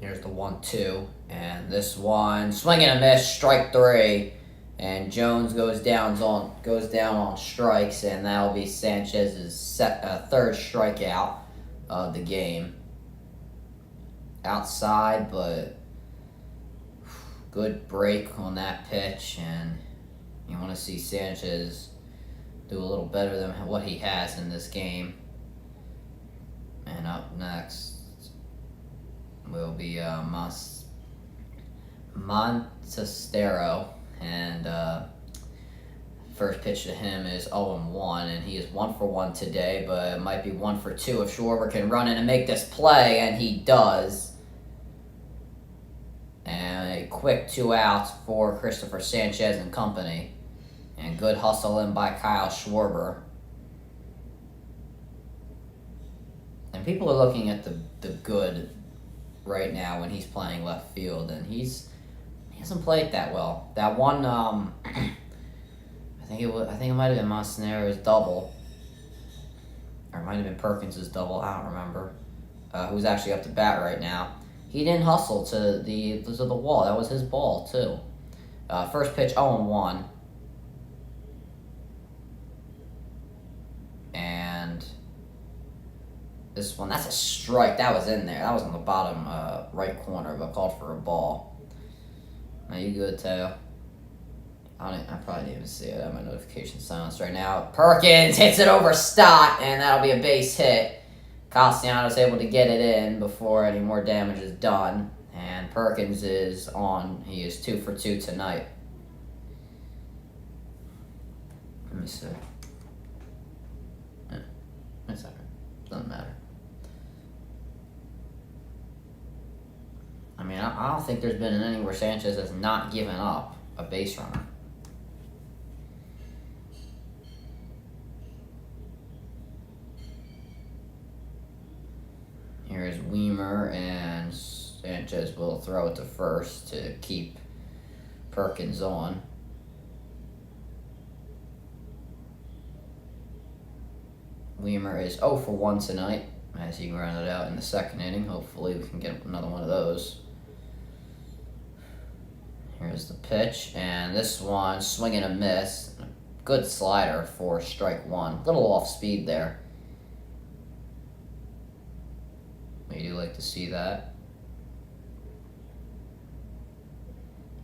Here's the 1-2, and this one, swing and a miss, strike 3, and Jones goes down on strikes, and that'll be Sanchez's third strikeout of the game. Outside, but good break on that pitch, and you want to see Sanchez do a little better than what he has in this game. And up next will be Montestero, and first pitch to him is 0-1, and he is 1 for 1 today, but it might be 1 for 2 if Schwarber can run in and make this play, and he does. And a quick 2 outs for Christopher Sanchez and company, and good hustle in by Kyle Schwarber. And people are looking at the good right now when he's playing left field, and he hasn't played that well. That one, I think it might have been Montanero's double, or it might have been Perkins' double. I don't remember. Who's actually up to bat right now? He didn't hustle to the wall. That was his ball too. First pitch 0-1, and this one, that's a strike. That was in there. That was on the bottom right corner, but called for a ball. Are you good, Teo? I probably didn't even see it. I have my notification silenced right now. Perkins hits it over Stott, and that'll be a base hit. Castellanos able to get it in before any more damage is done. And Perkins is on. He is 2 for 2 tonight. Let me see. Wait a second. Doesn't matter. I mean, I don't think there's been an inning where Sanchez has not given up a base runner. Here's Weimer, and Sanchez will throw it to first to keep Perkins on. Weimer is 0 for 1 tonight, as he grounded out in the second inning. Hopefully we can get another one of those. Here's the pitch, and this one, swing and a miss. Good slider for strike 1. Little off speed there. You do like to see that.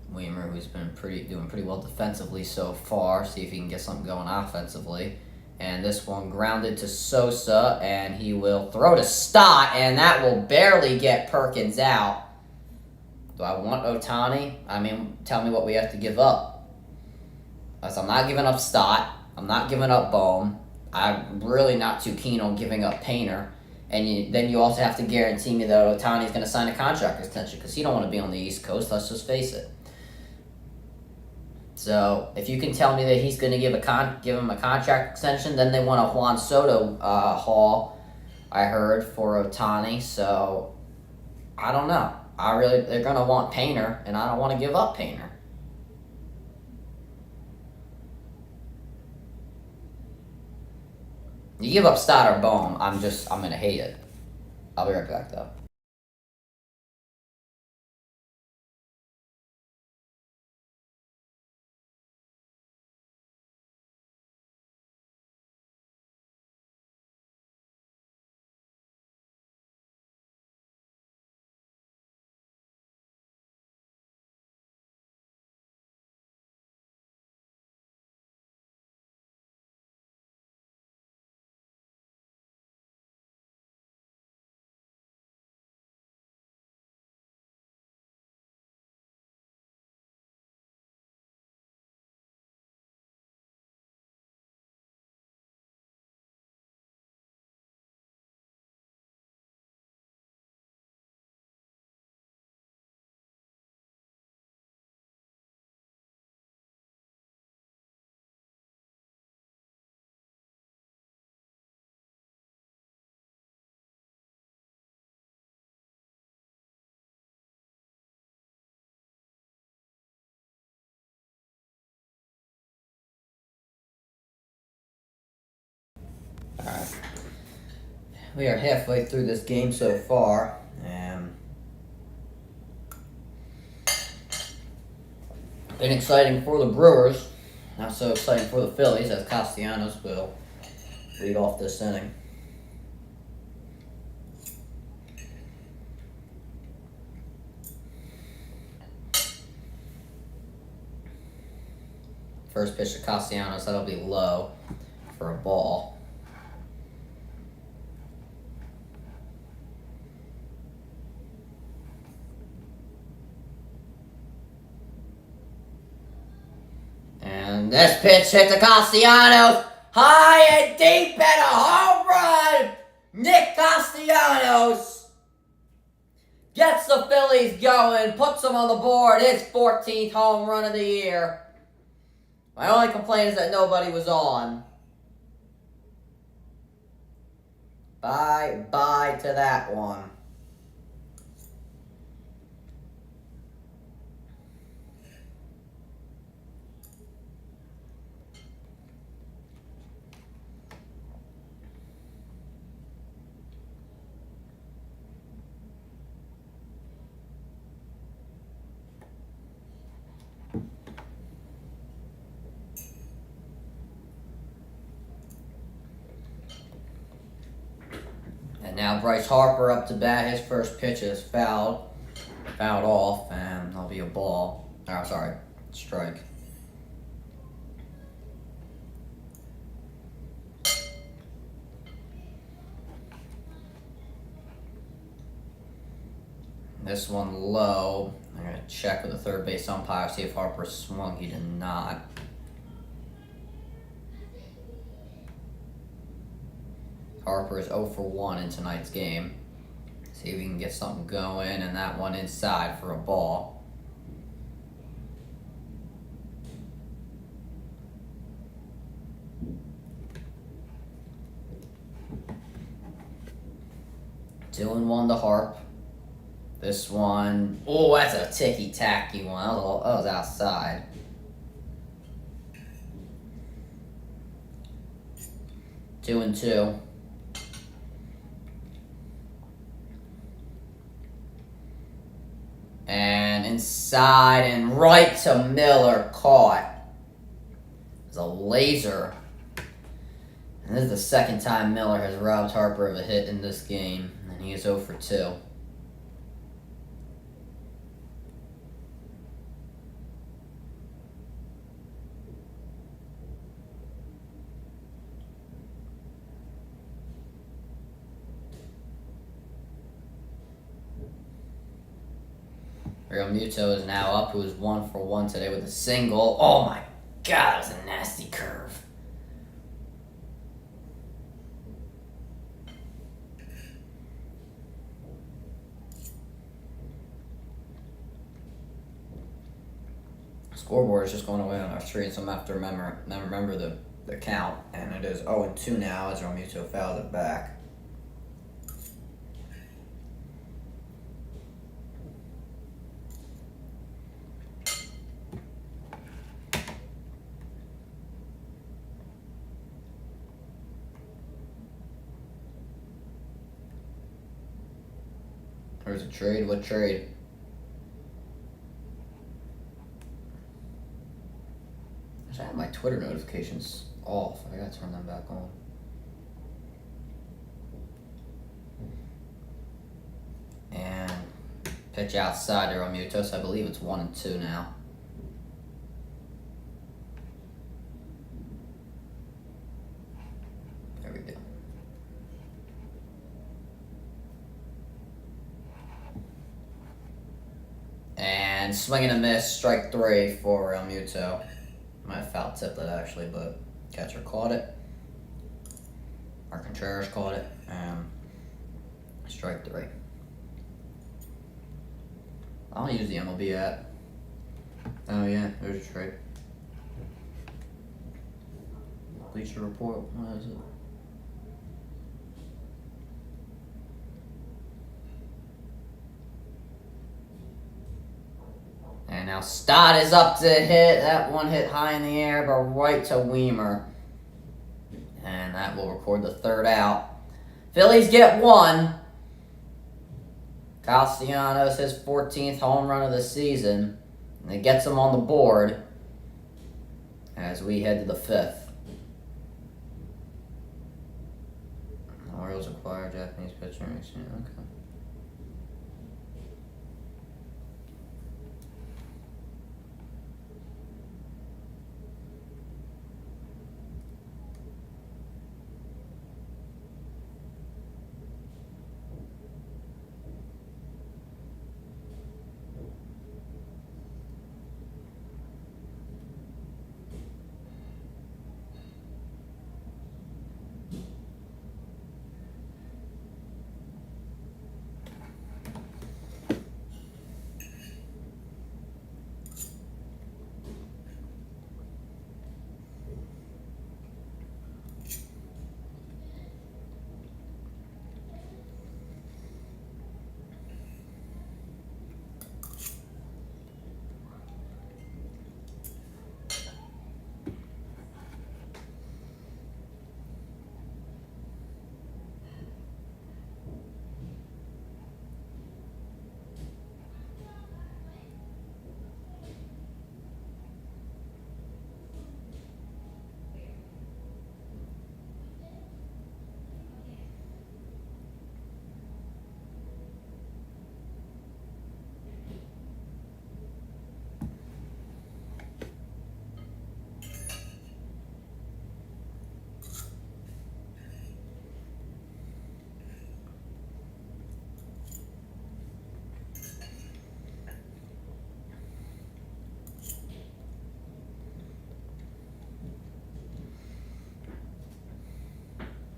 Weimer, who's been doing pretty well defensively so far. See if he can get something going offensively. And this one grounded to Sosa, and he will throw to Stott, and that will barely get Perkins out. Do I want Ohtani? I mean, tell me what we have to give up. So I'm not giving up Stott. I'm not giving up Bohm. I'm really not too keen on giving up Painter. And then you also have to guarantee me that Ohtani's going to sign a contract extension because he don't want to be on the East Coast. Let's just face it. So if you can tell me that he's going to give him a contract extension, then they want a Juan Soto haul I heard, for Ohtani, so I don't know. They're going to want Painter, and I don't want to give up Painter. You give up Stott or Bohm, I'm going to hate it. I'll be right back, though. Alright. We are halfway through this game so far, and been exciting for the Brewers. Not so exciting for the Phillies, as Castellanos will lead off this inning. First pitch to Castellanos, that'll be low for a ball. And this pitch hit to Castellanos, high and deep, and a home run! Nick Castellanos gets the Phillies going, puts them on the board, his 14th home run of the year. My only complaint is that nobody was on. Bye to that one. And now Bryce Harper up to bat. His first pitch is fouled off, and that'll be a ball. Oh, sorry, strike. This one low. I'm going to check with the third base umpire, see if Harper swung. He did not. Harper is 0 for 1 in tonight's game. See if we can get something going, and that one inside for a ball. Two and one to Harp. This one, oh, that's a ticky-tacky one. That was outside. 2 and 2. And inside and right to Miller, caught. It's a laser. And this is the second time Miller has robbed Harper of a hit in this game, and he is 0 for 2. Realmuto is now up, who is 1 for 1 today with a single. Oh my god, that was a nasty curve. Scoreboard is just going away on our screen, so I'm going to have to remember the count. And it is 0 and 2 now as Realmuto fouled it back. There's a trade. What trade? I have my Twitter notifications off. I gotta turn them back on. And pitch outside to Realmuto. I believe it's 1-2 now. There we go. And swing and a miss, strike 3 for Realmuto. Might have foul tipped it actually, but catcher caught it. Or Contreras caught it. Strike 3. I'll use the MLB app. Oh yeah, there's a trade. Bleacher Report, what is it? And now Stott is up to hit. That one hit high in the air, but right to Weimer. And that will record the 3rd out. Phillies get 1. Castellanos, his 14th home run of the season. And it gets him on the board as we head to the 5th. Orioles acquire Japanese pitcher. Okay.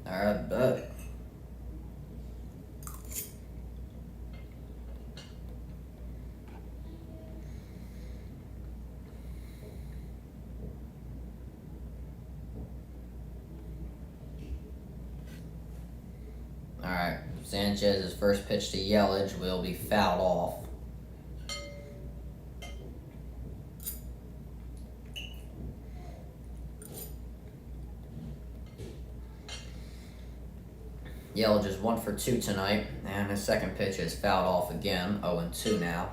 Alright, bet. Alright, Sanchez's first pitch to Yelich will be fouled off. Yelich is 1 for 2 tonight, and his second pitch is fouled off again, 0-2 now.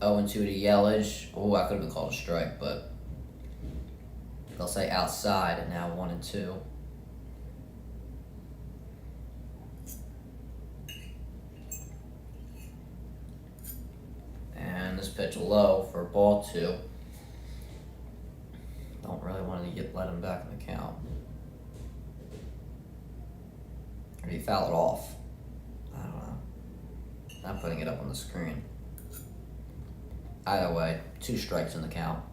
Oh, and 2 to Yelich. Oh, I could have been called a strike, but they'll say outside, and now 1-2. And this pitch low for ball 2. Don't really want to let him back in the count. Or do you foul it off? I don't know. Not putting it up on the screen. Either way, 2 strikes in the count.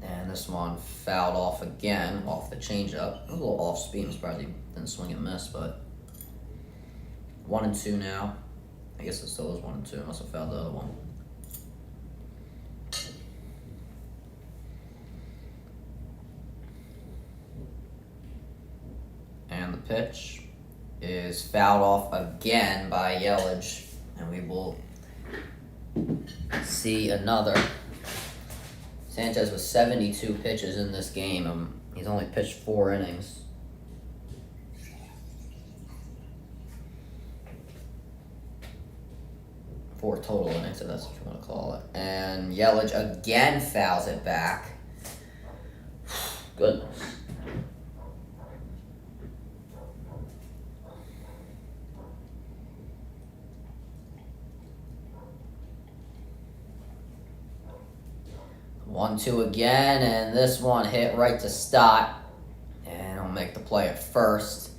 And this one fouled off again, off the changeup. A little off speed, was probably didn't swing and miss, but 1-2 now. I guess it still is 1-2. I must have fouled the other one. And the pitch is fouled off again by Yelich, and we will see another. Sanchez with 72 pitches in this game. He's only pitched 4 innings. Four total innings, if that's what you want to call it. And Yelich again fouls it back. Goodness. One, two again, and this one hit right to Stott. And he'll make the play at first.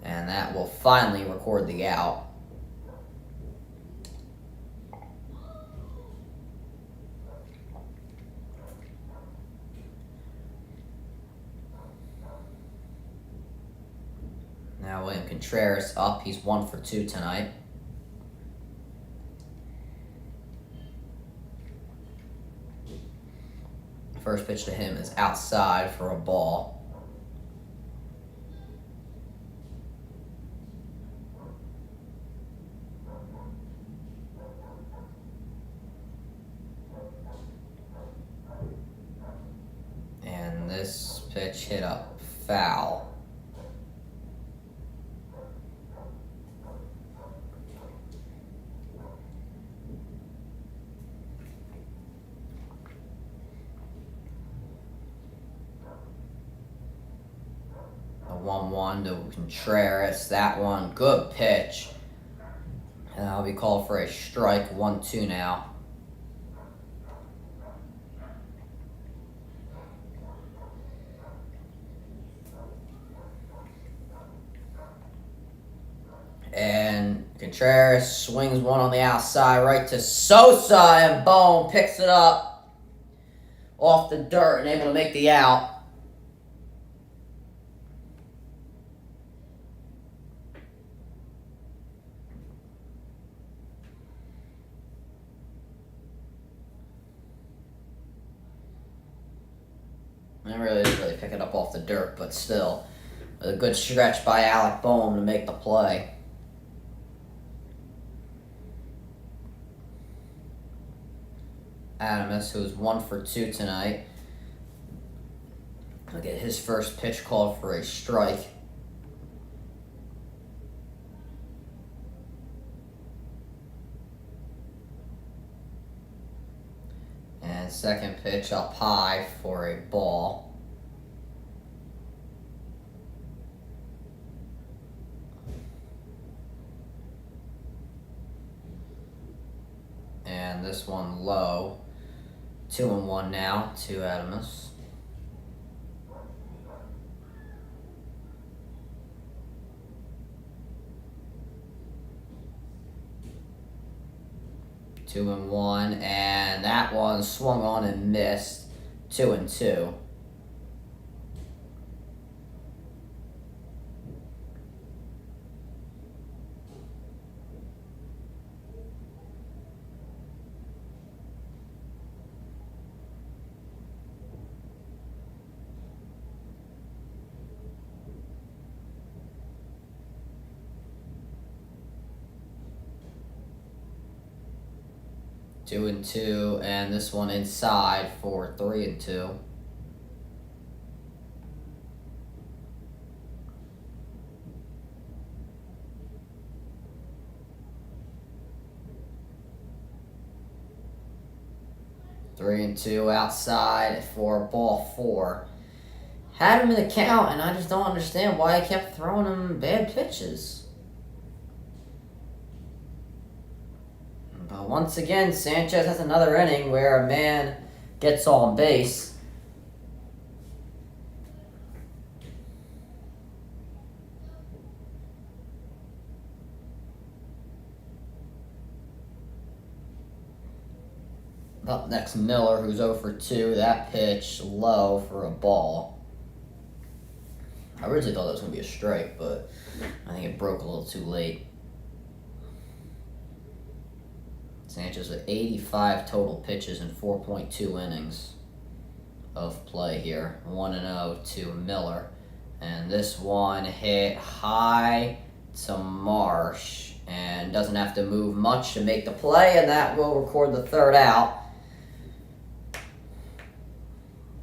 And that will finally record the out. Now William Contreras up. He's 1 for 2 tonight. First pitch to him is outside for a ball. And this pitch hit up foul. A 1-1 to Contreras. That one, good pitch. And that'll be called for a strike. 1-2 now. And Contreras swings one on the outside right to Sosa, and boom, picks it up off the dirt and able to make the out. I really didn't really pick it up off the dirt, but still, a good stretch by Alec Boehm to make the play. Adames, who is 1 for 2 tonight, will get his first pitch called for a strike. And second pitch up high for a ball. And this one low. 2-1 now to Adames. Two and one, and that one swung on and missed. 2-2. Two and two, and this one inside for 3-2. Three and two outside for ball 4. Had him in the count, and I just don't understand why he kept throwing him bad pitches. But once again, Sanchez has another inning where a man gets on base. Up next, Miller, who's 0 for 2. That pitch low for a ball. I originally thought that was going to be a strike, but I think it broke a little too late. Sanchez with 85 total pitches in 4.2 innings of play here. 1-0 to Miller. And this one hit high to Marsh. and doesn't have to move much to make the play, and that will record the third out.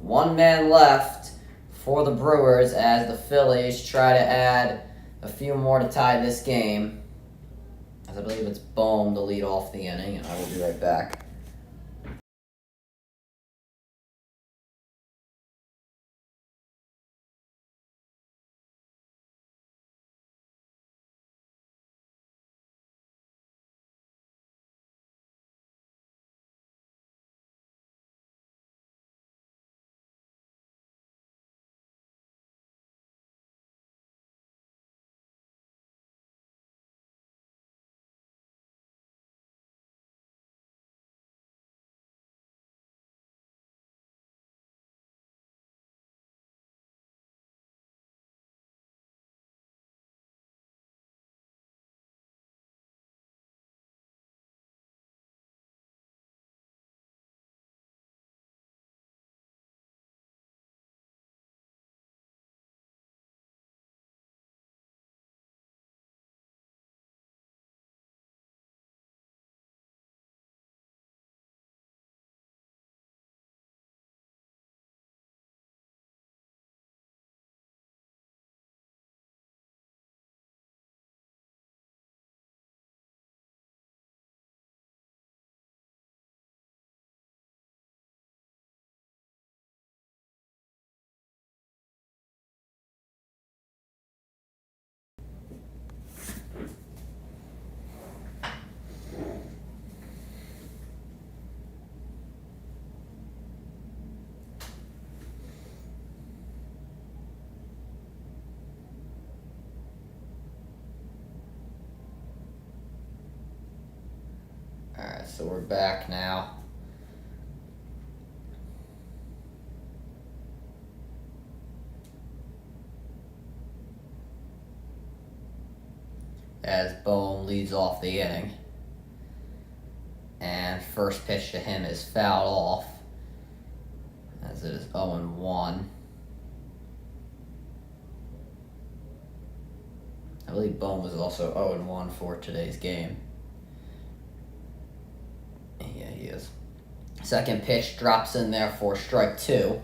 1 man left for the Brewers as the Phillies try to add a few more to tie this game. As I believe it's Bohm to lead off the inning, and I will be right back. Alright, so we're back now. As Bohm leads off the inning. And first pitch to him is fouled off. As it is 0-1. I believe Bohm was also 0-1 for today's game. Yeah, he is. Second pitch drops in there for strike 2.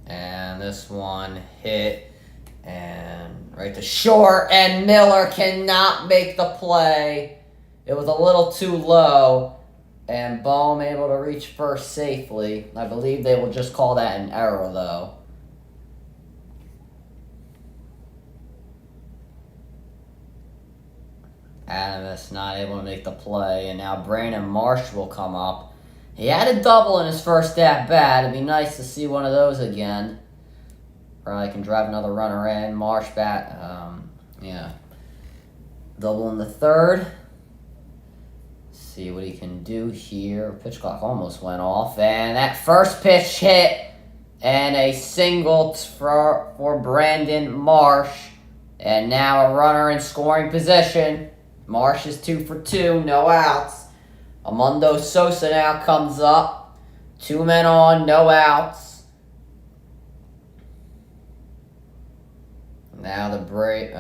And this one hit and right to short, and Miller cannot make the play. It was a little too low, and Bohm able to reach first safely. I believe they will just call that an error, though. Adams not able to make the play, and now Brandon Marsh will come up. He had a double in his first at-bat. It'd be nice to see one of those again. Probably can drive another runner in. Marsh double in the third. See what he can do here. Pitch clock almost went off, and that first pitch hit, and a single for Brandon Marsh, and now a runner in scoring position. Marsh is 2 for 2, no outs. Amundo Sosa now comes up, 2 men on, no outs. Now the Brewers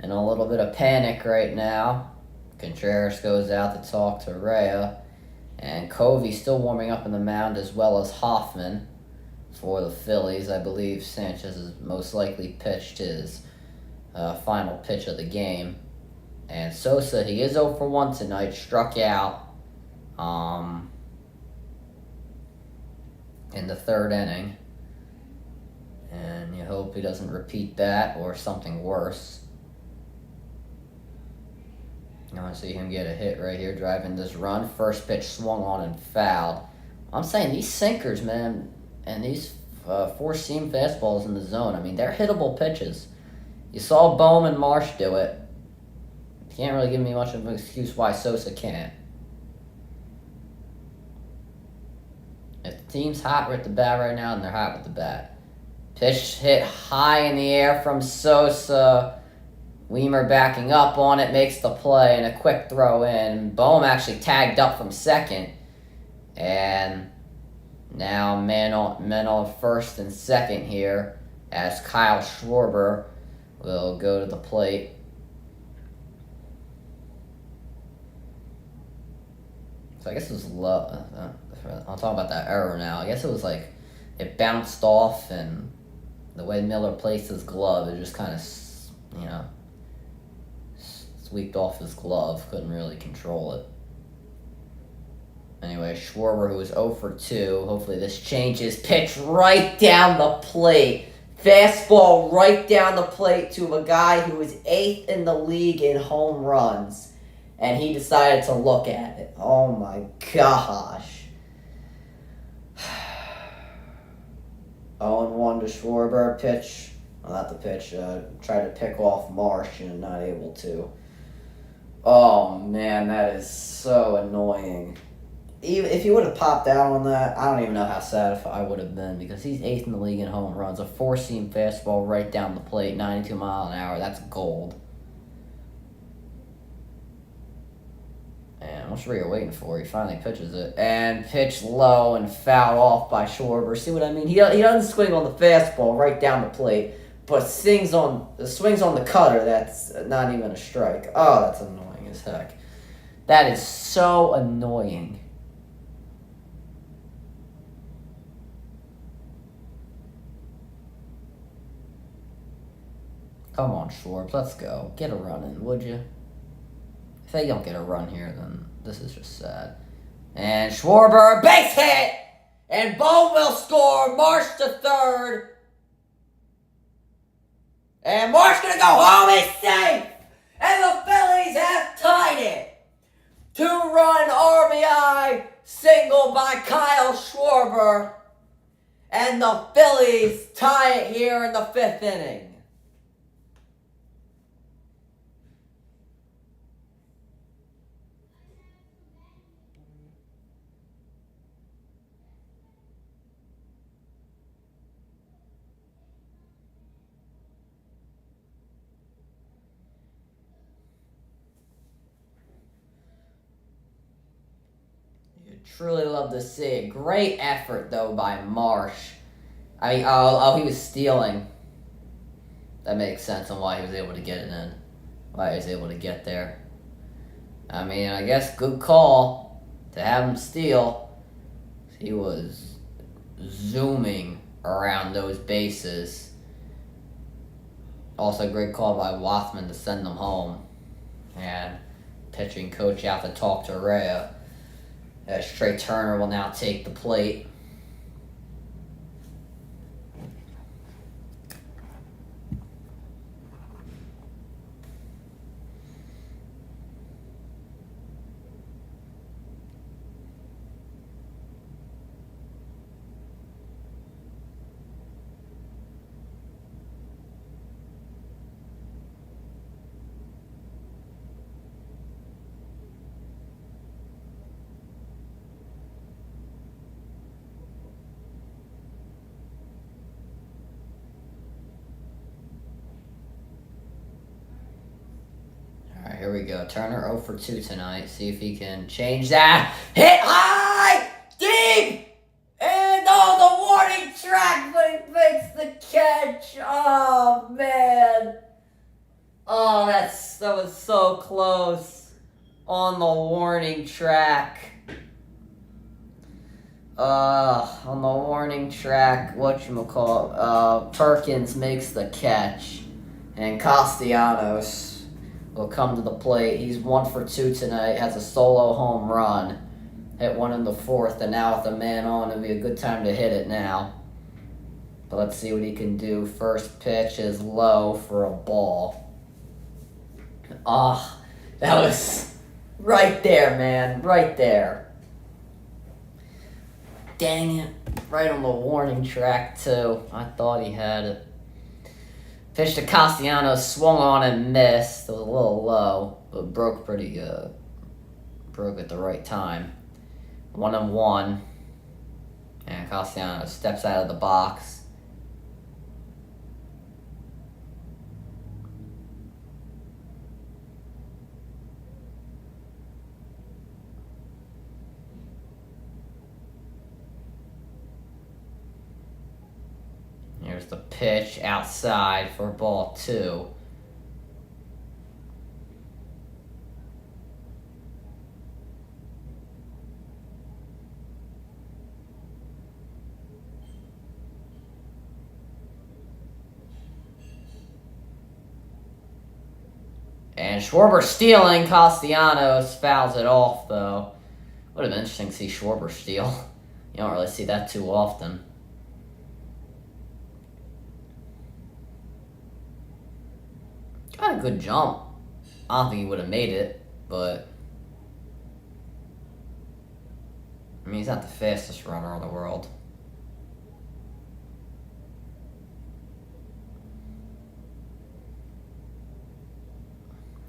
in a little bit of panic right now. Contreras goes out to talk to Rea, and Covey still warming up in the mound, as well as Hoffman for the Phillies. I believe Sanchez has most likely pitched his final pitch of the game. And Sosa, he is 0 for 1 tonight, struck out in the third inning. And you hope he doesn't repeat that or something worse. I want to see him get a hit right here, driving this run. First pitch swung on and fouled. I'm saying these sinkers, man, and these four-seam fastballs in the zone, I mean, they're hittable pitches. You saw Bohm and Marsh do it. Can't really give me much of an excuse why Sosa can't. If the team's hot with the bat right now, then they're hot with the bat. Pitch hit high in the air from Sosa. Weimer backing up on it, makes the play, and a quick throw in. Bohm actually tagged up from second. And now men on first and second here as Kyle Schwarber will go to the plate. So I guess it was low. I'll talk about that error now. I guess it was like it bounced off, and the way Miller placed his glove, it just kind of, sweeped off his glove. Couldn't really control it. Anyway, Schwarber, who was 0 for 2. Hopefully this changes. Pitch right down the plate. Fastball right down the plate to a guy who was 8th in the league in home runs. And he decided to look at it. Oh my gosh. 0-1 to Schwarber. Pitch. Well, not the pitch. Tried to pick off Marsh and not able to. Oh man, that is so annoying. Even if he would have popped out on that, I don't even know how sad I would have been, because he's 8th in the league in home runs. A 4-seam fastball right down the plate, 92 mile an hour. That's gold. And what's Rea waiting for? He finally pitches it. And pitched low and fouled off by Schwarber. See what I mean? He doesn't swing on the fastball right down the plate, but swings on the cutter. That's not even a strike. Oh, that's annoying as heck. That is so annoying. Come on, Schwarber, let's go. Get a run in, would you? If they don't get a run here, then this is just sad. And Schwarber, base hit! And Bohm will score. Marsh to third. And Marsh gonna go home. He's safe! And the Phillies have tied it. 2-run RBI single by Kyle Schwarber. And the Phillies tie it here in the 5th inning. Truly love to see it. Great effort, though, by Marsh. I mean, he was stealing. That makes sense on why he was able to get it in. Why he was able to get there. I mean, I guess good call to have him steal. He was zooming around those bases. Also, great call by Wathman to send them home. And pitching coach out to talk to Rea. As Trey Turner will now take the plate. Here we go. Turner 0 for 2 tonight. See if he can change that. Hit high! Deep! And the warning track, but he makes the catch. Oh, man. Oh, that was so close. On the warning track. On the warning track, whatchamacallit, Perkins makes the catch. And Castellanos will come to the plate. He's 1 for 2 tonight, has a solo home run. Hit one in the 4th, and now with a man on, it'll be a good time to hit it now. But let's see what he can do. First pitch is low for a ball. Ah, that was right there, man. Right there. Dang it. Right on the warning track, too. I thought he had it. Pitch to Castellanos, swung on and missed. It was a little low, but broke pretty good. Broke at the right time. 1-1. And Castellanos steps out of the box. There's the pitch outside for ball 2. And Schwarber stealing. Castellanos fouls it off, though. Would have been interesting to see Schwarber steal. You don't really see that too often. Got a good jump. I don't think he would have made it, but... I mean, he's not the fastest runner in the world.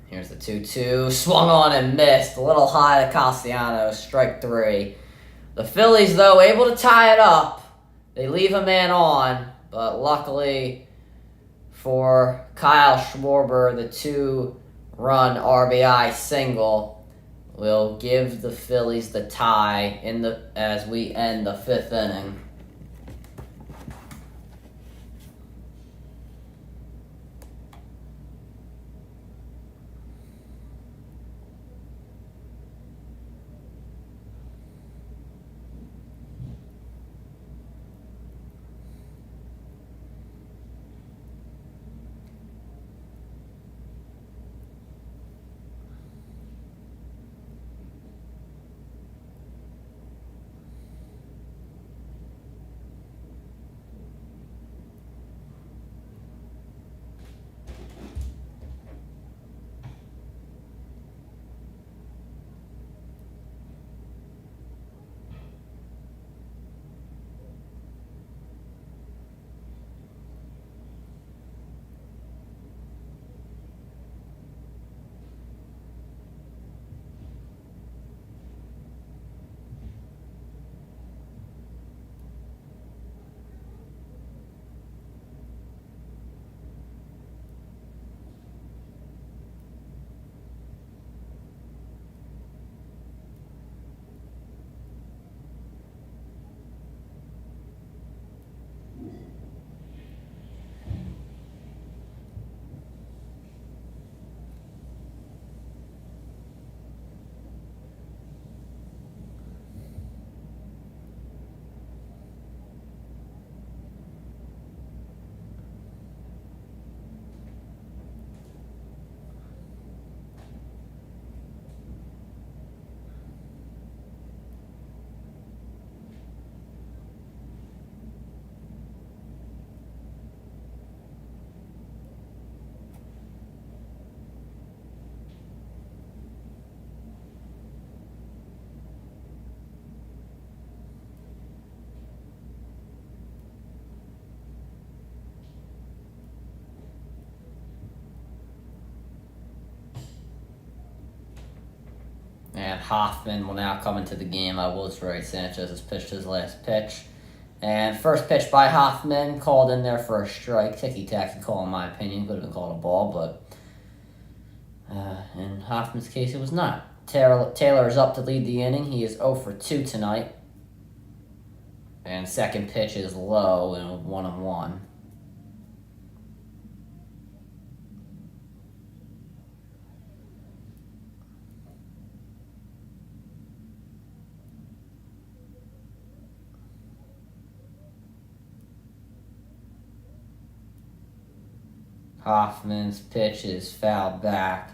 Here's the 2-2. Swung on and missed. A little high to Castellanos. Strike 3. The Phillies, though, able to tie it up. They leave a man on, but luckily for Kyle Schwarber, the 2-run RBI single will give the Phillies the tie as we end the 5th inning. And Hoffman will now come into the game. I was right. Sanchez has pitched his last pitch. And first pitch by Hoffman, called in there for a strike. Ticky-tacky call, in my opinion. Could have been called a ball, but in Hoffman's case, it was not. Taylor is up to lead the inning. He is 0 for 2 tonight. And second pitch is low and 1-1. Hoffman's pitch is fouled back.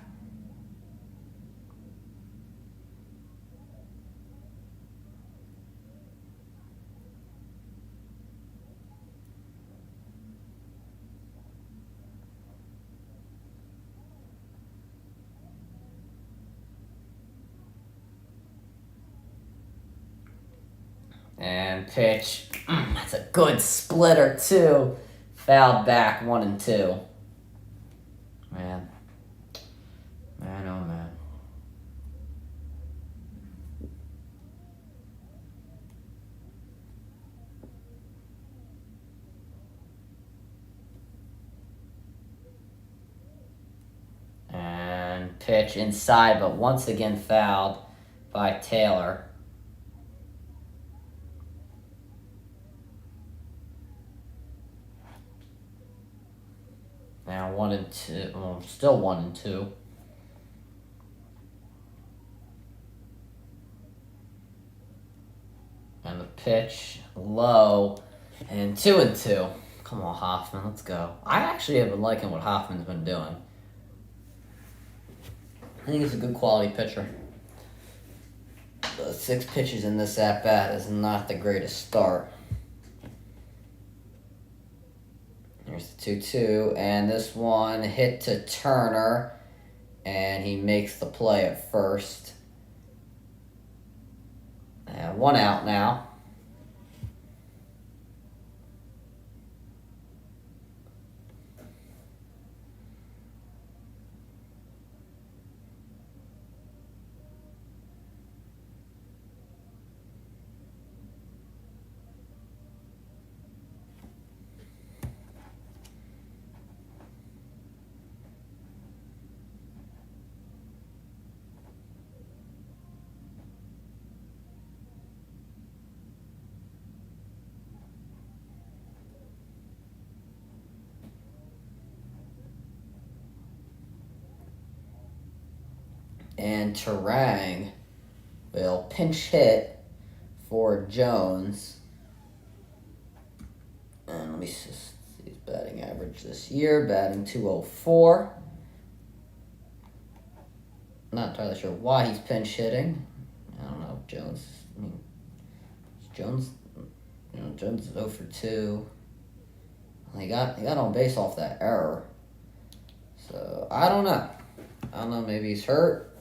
And pitch. That's a good splitter, too. Fouled back, 1-2. Man, oh man. And pitch inside, but once again fouled by Taylor. Now 1-2. Well, still 1-2. And the pitch low, and 2-2. Come on, Hoffman, let's go. I actually have been liking what Hoffman's been doing. I think he's a good quality pitcher. The 6 pitches in this at bat is not the greatest start. Here's the 2-2, and this one hit to Turner, and he makes the play at first. And 1 out now. And Terang will pinch hit for Jones. And let me just see his batting average this year. Batting .204. Not entirely sure why he's pinch hitting. I don't know. Jones is 0 for 2. He got on base off that error. So I don't know. Maybe he's hurt.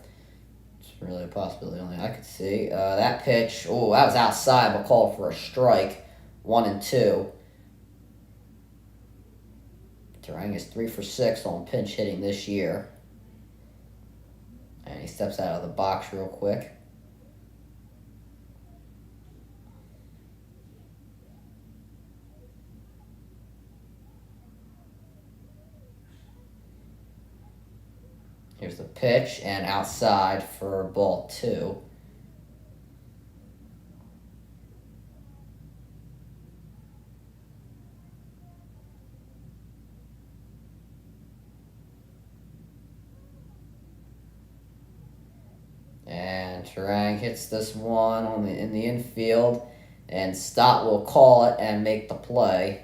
It's really a possibility only I could see. That pitch, that was outside, but called for a strike. 1-2. Terang is 3 for 6 on pinch hitting this year. And he steps out of the box real quick. Here's the pitch, and outside for ball 2. And Terang hits this one in the infield, and Stott will call it and make the play.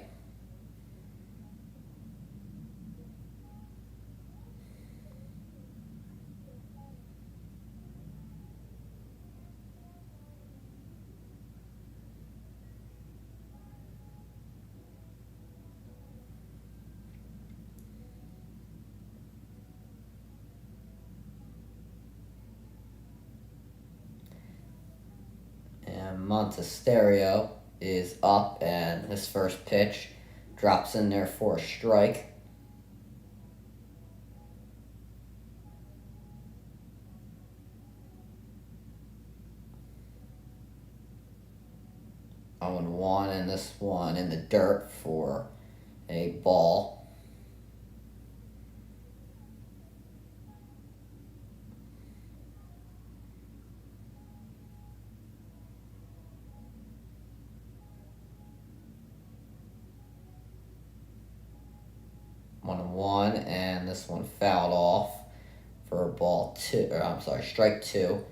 Montesterio is up, and his first pitch drops in there for a strike. Oh, and 1, and this one in the dirt for a ball. One, and this one fouled off for ball 2. Strike 2.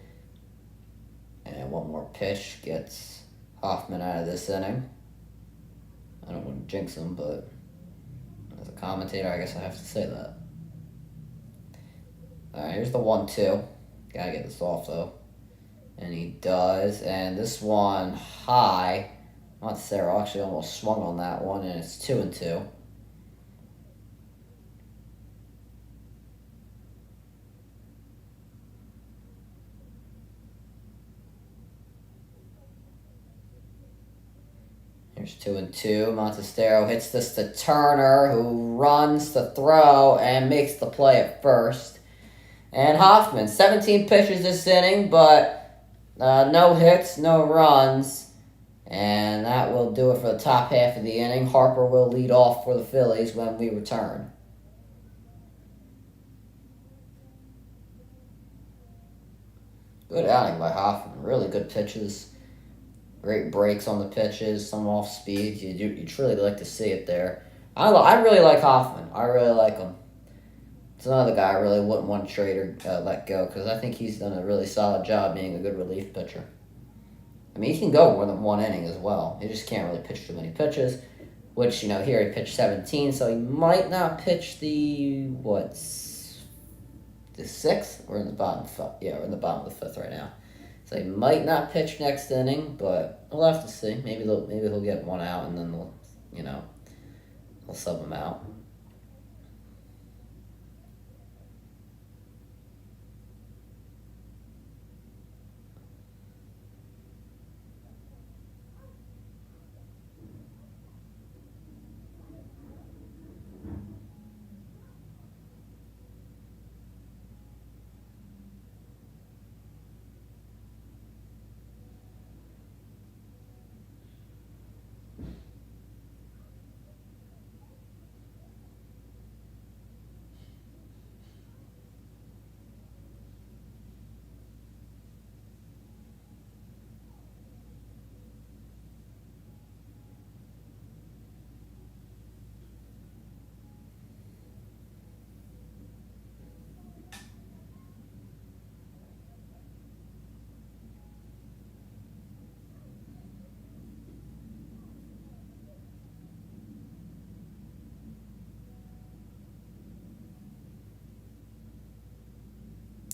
And one more pitch gets Hoffman out of this inning. I don't want to jinx him, but as a commentator, I guess I have to say that. Alright, here's the 1-2. Gotta get this off, though. And he does. And this one high. Montserrat actually almost swung on that one, and it's 2-2. Here's 2-2. Montestero hits this to Turner, who runs to throw and makes the play at first. And Hoffman, 17 pitches this inning, but no hits, no runs. And that will do it for the top half of the inning. Harper will lead off for the Phillies when we return. Good outing by Hoffman. Really good pitches. Great breaks on the pitches, some off speed. You truly like to see it there. I really like Hoffman. I really like him. It's another guy I really wouldn't want to trade or let go because I think he's done a really solid job being a good relief pitcher. I mean, he can go more than one inning as well. He just can't really pitch too many pitches, which, here he pitched 17, so he might not pitch the 6th? We're in the bottom. We're in the bottom of the 5th right now. So he might not pitch next inning, but we'll have to see. Maybe he'll get one out, and then we'll sub him out.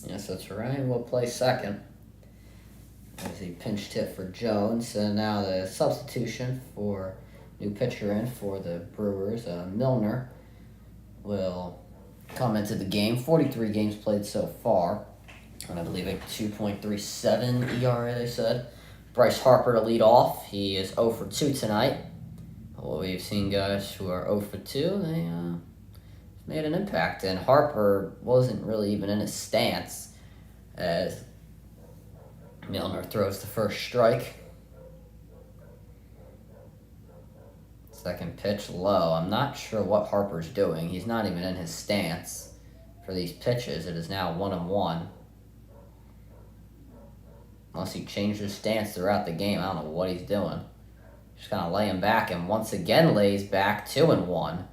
Yes, that's right. We'll play second. As he pinched hit for Jones. And now the substitution for new pitcher in for the Brewers, Milner, will come into the game. 43 games played so far. And I believe a 2.37 ERA, they said. Bryce Harper to lead off. He is 0 for 2 tonight. Well, we've seen guys who are 0 for 2. They made an impact. And Harper wasn't really even in his stance as Milner throws the first strike. Second pitch low. I'm not sure what Harper's doing. He's not even in his stance for these pitches. It is now 1-1. Unless he changed his stance throughout the game. I don't know what he's doing. Just kind of laying back, and once again lays back 2-1.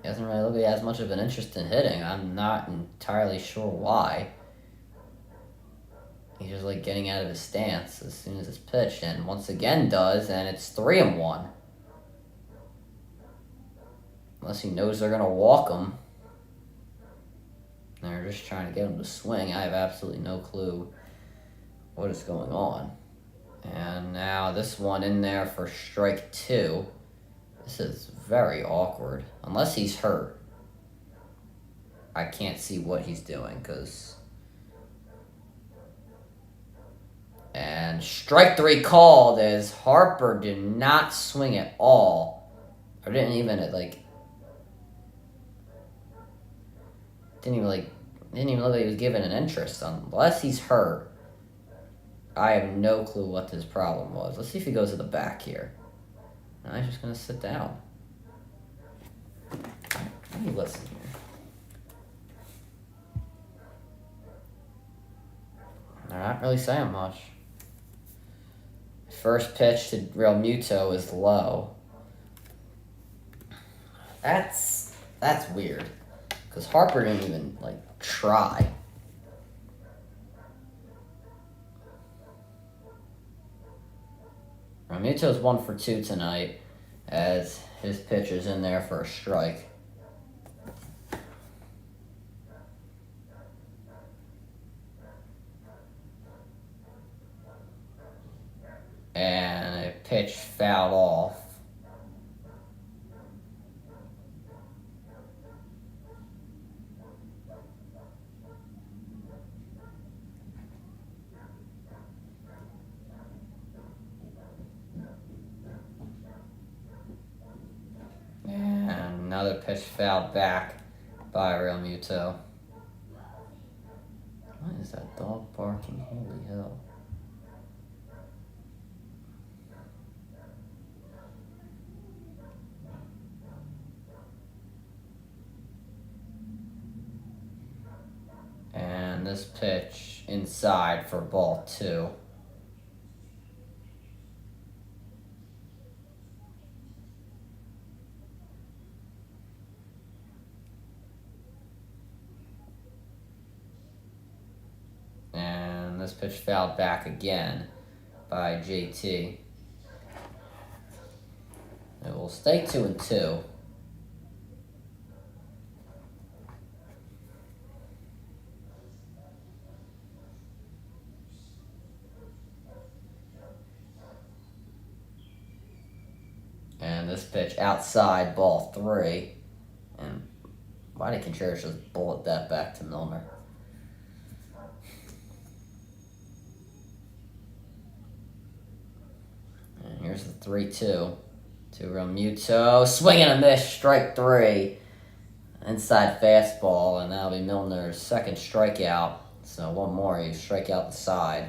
He doesn't really look like he has much of an interest in hitting. I'm not entirely sure why. He's just like getting out of his stance as soon as it's pitched, and once again does, and it's 3-1. Unless he knows they're going to walk him. They're just trying to get him to swing. I have absolutely no clue what is going on. And now this one in there for strike 2. This is very awkward. Unless he's hurt. I can't see what he's doing, because... And strike 3 called as Harper did not swing at all. Or didn't even look like he was given an interest. Unless he's hurt. I have no clue what his problem was. Let's see if he goes to the back here. No, he's just going to sit down. Let me listen here. They're not really saying much. First pitch to Real Muto is low. That's weird. Because Harper didn't even, try. Muto's 1 for 2 tonight as his pitch is in there for a strike. And a pitch fouled off. And another pitch fouled back by Real Muto. What is that dog barking? Holy hell. And this pitch inside for ball 2. And this pitch fouled back again by JT. It will stay 2-2. And this pitch outside, ball 3. And why did Contreras just bullet that back to Milner? And here's the 3-2 to Realmuto. Swing and a miss, strike 3. Inside fastball, and that'll be Milner's second strikeout. So one more, you strike out the side.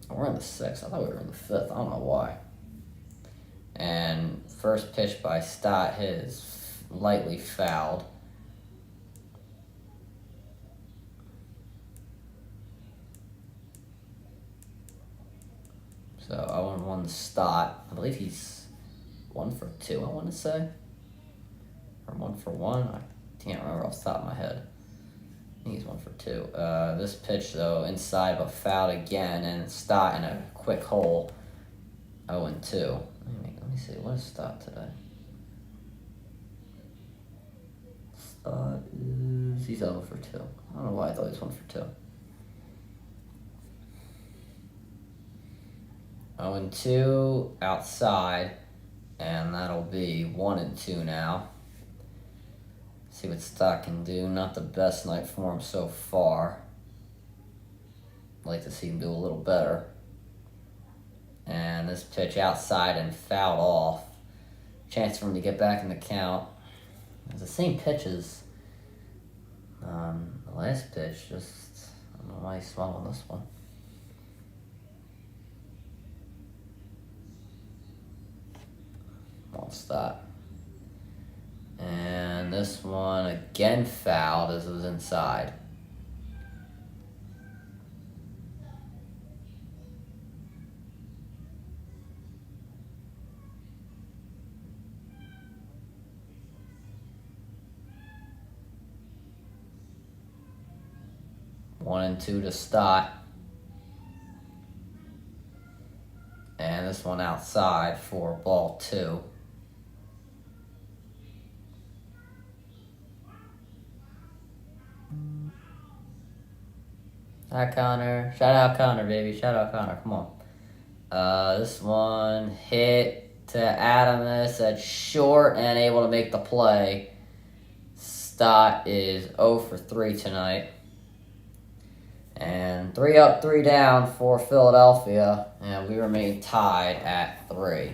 We're in the 6th. I thought we were in the 5th. I don't know why. And first pitch by Stott is lightly fouled. So 0-1 to Stott. I believe he's 1 for 2, I want to say. Or 1 for 1. I can't remember off the top of my head. I think he's 1 for 2. This pitch, though, inside but fouled again. And Stott in a quick hole. 0-2. Let me see. What is Stott today? Stott is... He's 0 for 2. I don't know why I thought he was 1 for 2. 0-2 outside, and that'll be 1-2 now. See what Stott can do. Not the best night for him so far. I'd like to see him do a little better. And this pitch outside and fouled off. Chance for him to get back in the count. It's the same pitch as the last pitch. Just I don't know why he's swung on this one. Stott. And this one again fouled as it was inside. One and two to Stott. And this one outside for ball 2. Hi, Connor. Shout out Connor, baby. Shout out Connor. Come on. This one hit to Adamus at short and able to make the play. Stott is 0 for 3 tonight. And 3 up, 3 down for Philadelphia. And we remain tied at 3.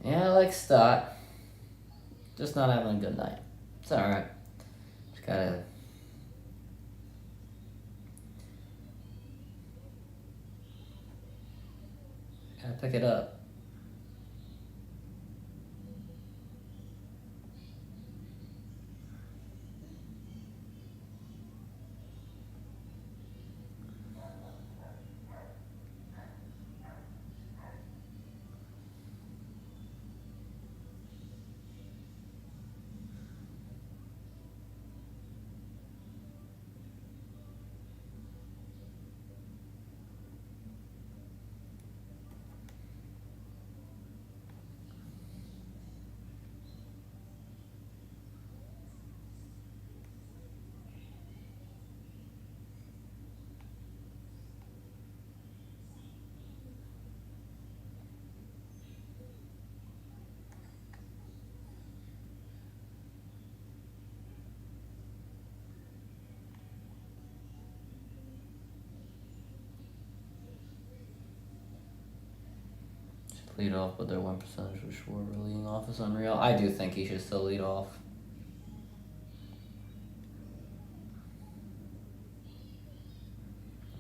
Yeah, I like Stott. Just not having a good night. It's alright. Just gotta pick it up. lead off, but their win percentage was Schwarber leading off is unreal. I do think he should still lead off.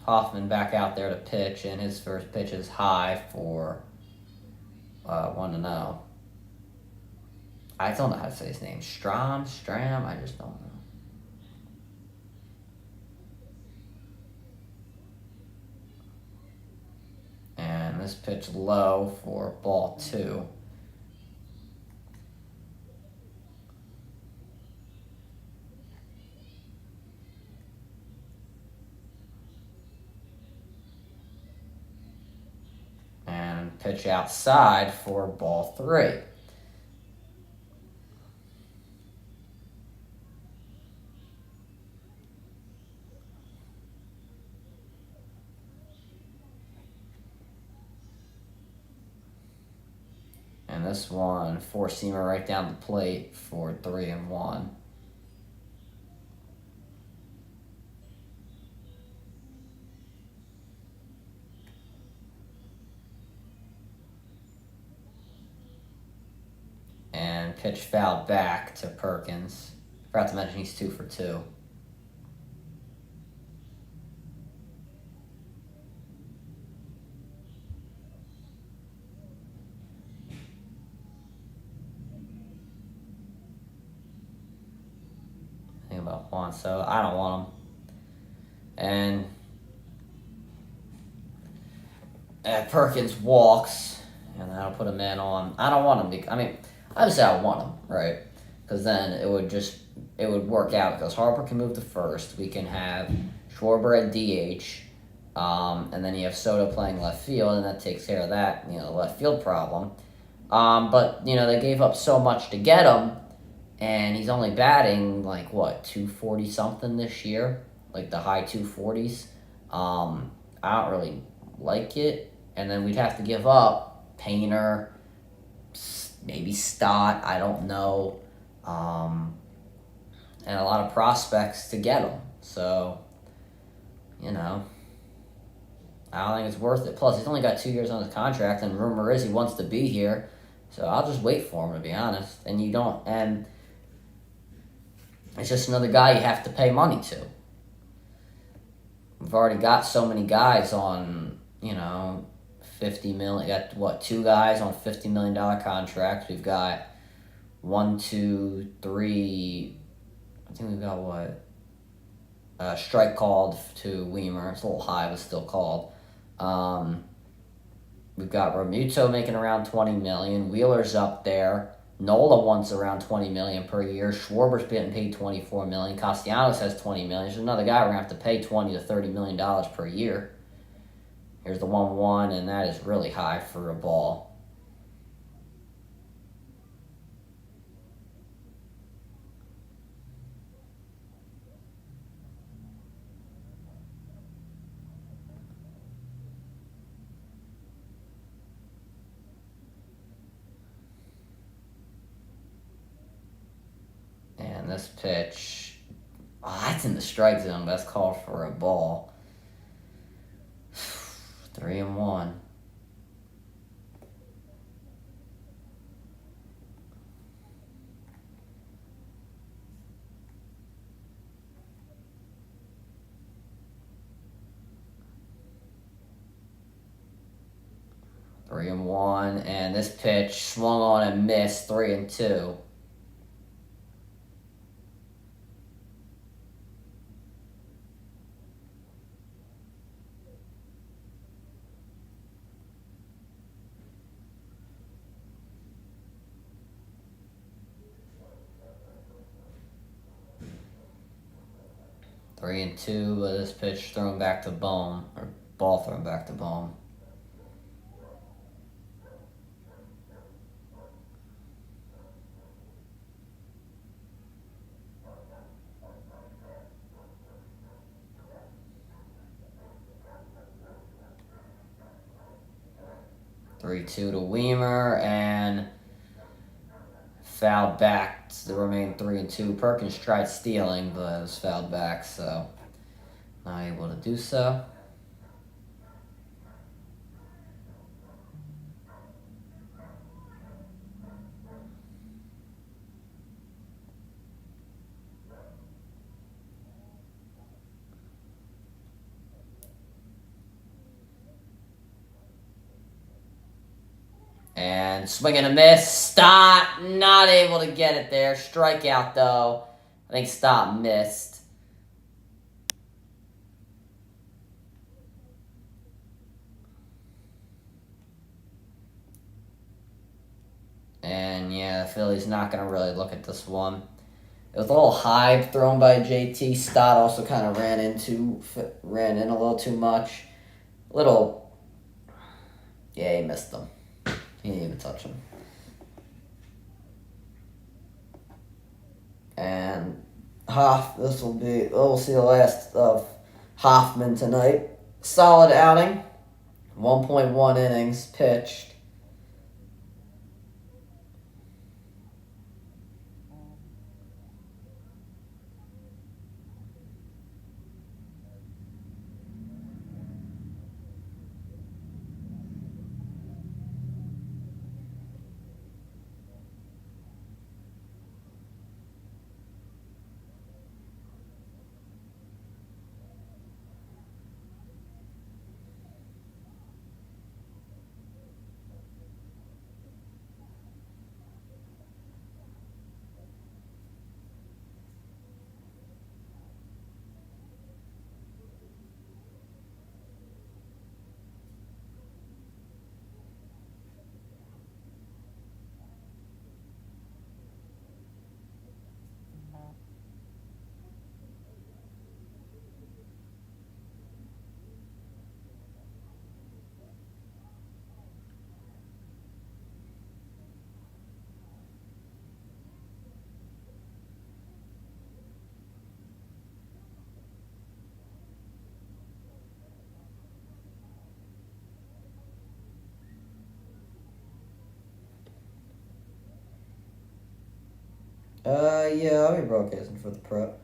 Hoffman back out there to pitch, and his first pitch is high for 1-0. I don't know how to say his name. Stram, I just don't know. And this pitch low for ball 2. And pitch outside for ball 3. And this one, 4-seamer right down the plate for 3-1. And pitch fouled back to Perkins. Forgot to mention he's 2 for 2. About Juan, so I don't want him. And Perkins walks, and that'll put a man on. I don't want him. Obviously I want him, right? Because then it would work out because Harper can move to first. We can have Schwarber at DH, and then you have Soto playing left field, and that takes care of that, left field problem. But they gave up so much to get him. And he's only batting, 240 something this year? Like the high 240s. I don't really like it. And then we'd have to give up Painter, maybe Stott, I don't know. And a lot of prospects to get him. So, I don't think it's worth it. Plus, he's only got 2 years on his contract, and rumor is he wants to be here. So I'll just wait for him, to be honest. And it's just another guy you have to pay money to. We've already got so many guys on, $50 million. Got, 2 guys on $50 million contracts. We've got 1, 2, 3. I think we've got strike called to Weimer. It's a little high, but still called. We've got Romuto making around $20 million. Wheeler's up there. Nola wants around $20 million per year. Schwarber's getting paid $24 million. Castellanos has $20 million. There's another guy we're going to have to pay $20 to $30 million per year. Here's the 1-1, and that is really high for a ball. And this pitch, that's in the strike zone, but that's called for a ball. 3-1. And this pitch swung on and missed. 3-2. Three and two, but this pitch thrown back to Bohm, or ball thrown back to Bohm. Three-two to Weimer, and fouled back to remain 3-2. Perkins tried stealing, but it was fouled back, so not able to do so. And swing and a miss. Stott not able to get it there. Strikeout, though. I think Stott missed. And, yeah, the Phillies not going to really look at this one. It was a little high thrown by JT. Stott also kind of ran in a little too much. Yeah, he missed them. He didn't even touch him. And we'll see the last of Hoffman tonight. Solid outing. 1.1 innings pitched. Yeah, I'll be broadcasting for the prep.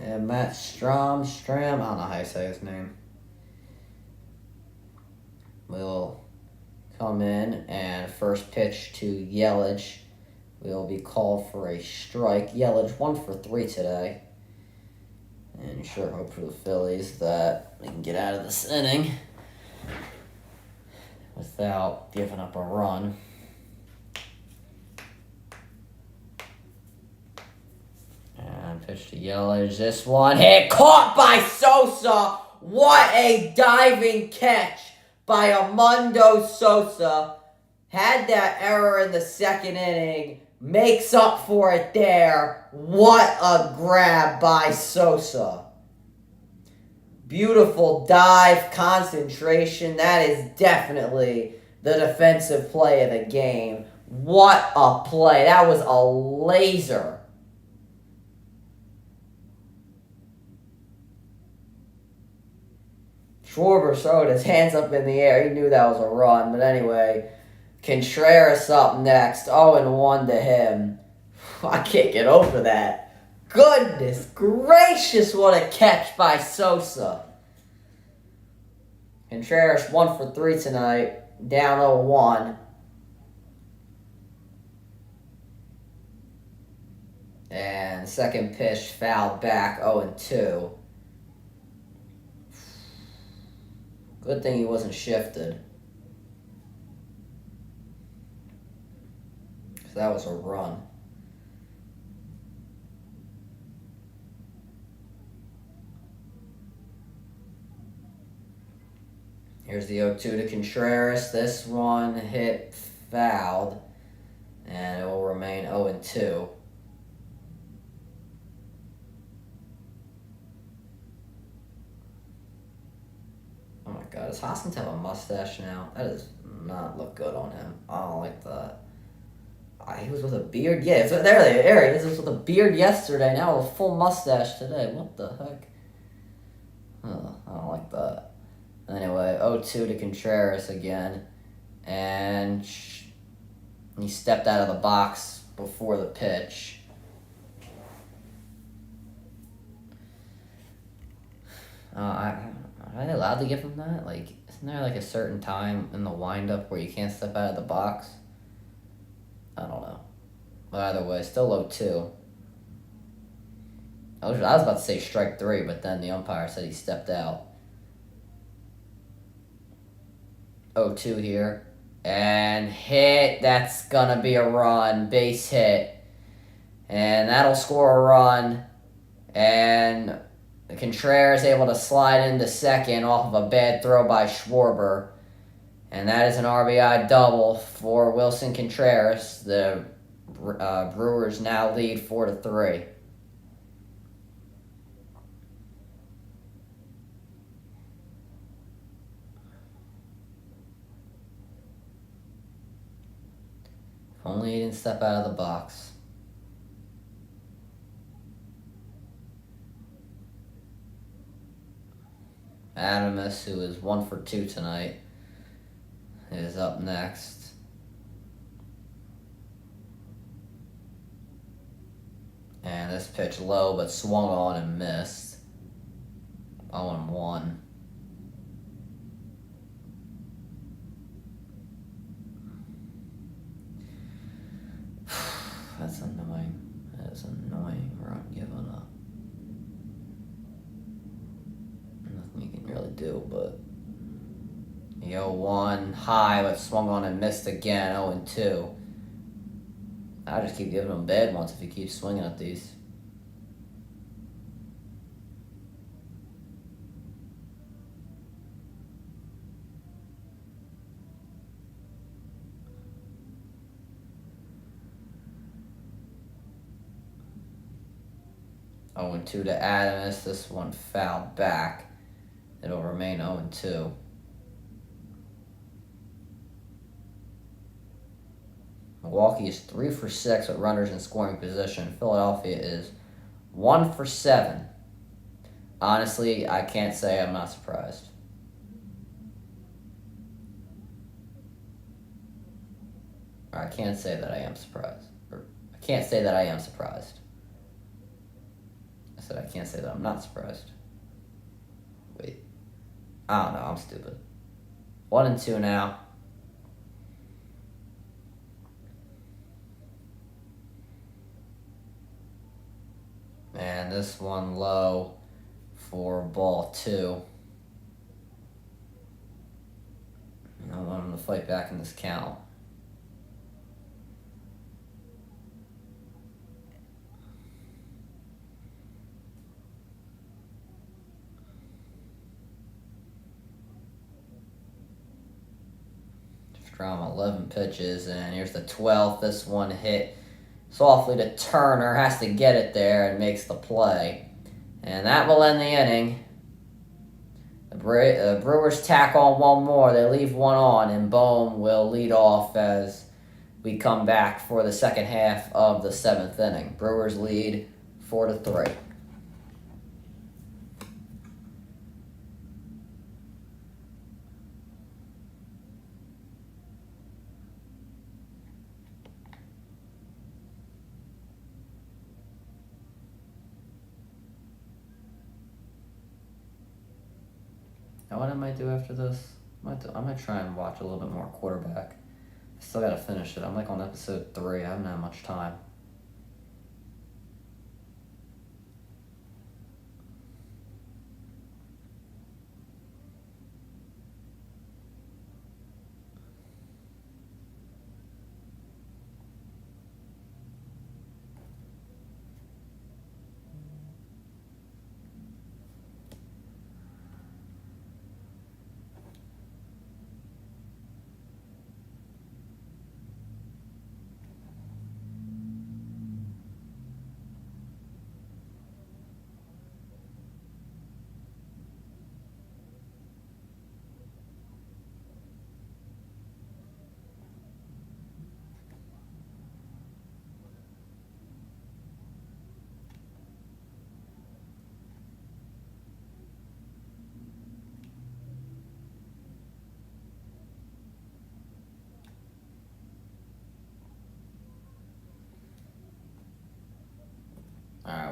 And Matt Stram, I don't know how you say his name, will come in, and first pitch to Yelich will be called for a strike. Yelich 1 for 3 today. And you sure hope for the Phillies that they can get out of this inning without giving up a run. And pitch to Yelich. This one hit, caught by Sosa. What a diving catch by Armando Sosa. Had that error in the second inning. Makes up for it there. What a grab by Sosa. Beautiful dive, concentration. That is definitely the defensive play of the game. What a play. That was a laser. Schwarber showed his hands up in the air. He knew that was a run. But anyway, Contreras up next. 0-1 to him. I can't get over that. Goodness gracious, what a catch by Sosa. Contreras 1 for 3 tonight. Down 0-1. And second pitch fouled back 0-2. Good thing he wasn't shifted. Because that was a run. Here's the 0-2 to Contreras. This one hit fouled. And it will remain 0-2. god, does Hoskins have a mustache now? That does not look good on him. I don't like that. He was with a beard. Yeah, there he is. He was with a beard yesterday. Now with a full mustache today. What the heck? I don't like that. Anyway, 0-2 to Contreras again. And he stepped out of the box before the pitch. Are they allowed to give him that? Like, isn't there like a certain time in the windup where you can't step out of the box? I don't know. But either way, still 0-2. I was about to say strike 3, but then the umpire said he stepped out. 0-2 here. And hit. That's going to be a run. Base hit. And that'll score a run. And Contreras able to slide into second off of a bad throw by Schwarber. And that is an RBI double for Wilson Contreras. The Brewers now lead 4-3. If only he didn't step out of the box. Adamus, who is 1 for 2 tonight, is up next. And this pitch low, but swung on and missed. 0-1. That's annoying. That is annoying. Run given up. Nothing you can really do, but 0-1 high, but swung on and missed again. 0-2. I just keep giving him bad ones if he keeps swinging at these. Oh, 0-2 to Adamus. This one fouled back. It'll remain 0-2. Milwaukee is 3 for 6 with runners in scoring position. Philadelphia is 1 for 7. Honestly, I can't say I'm not surprised. Or I can't say that I am surprised. Or I can't say that I am surprised. I said I can't say that I'm not surprised. Wait. I don't know. I'm stupid. 1-2 now. And this one low for ball 2. I want him to fight back in this count. From 11 pitches, and here's the 12th. This one hit softly to Turner, has to get it there and makes the play. And that will end the inning. The Brewers tack on one more. They leave one on, and Bohm will lead off as we come back for the second half of the 7th inning. Brewers lead 4-3. Now what I might do after this, I might try and watch a little bit more quarterback. I still gotta finish it. I'm like on episode 3. I haven't had much time.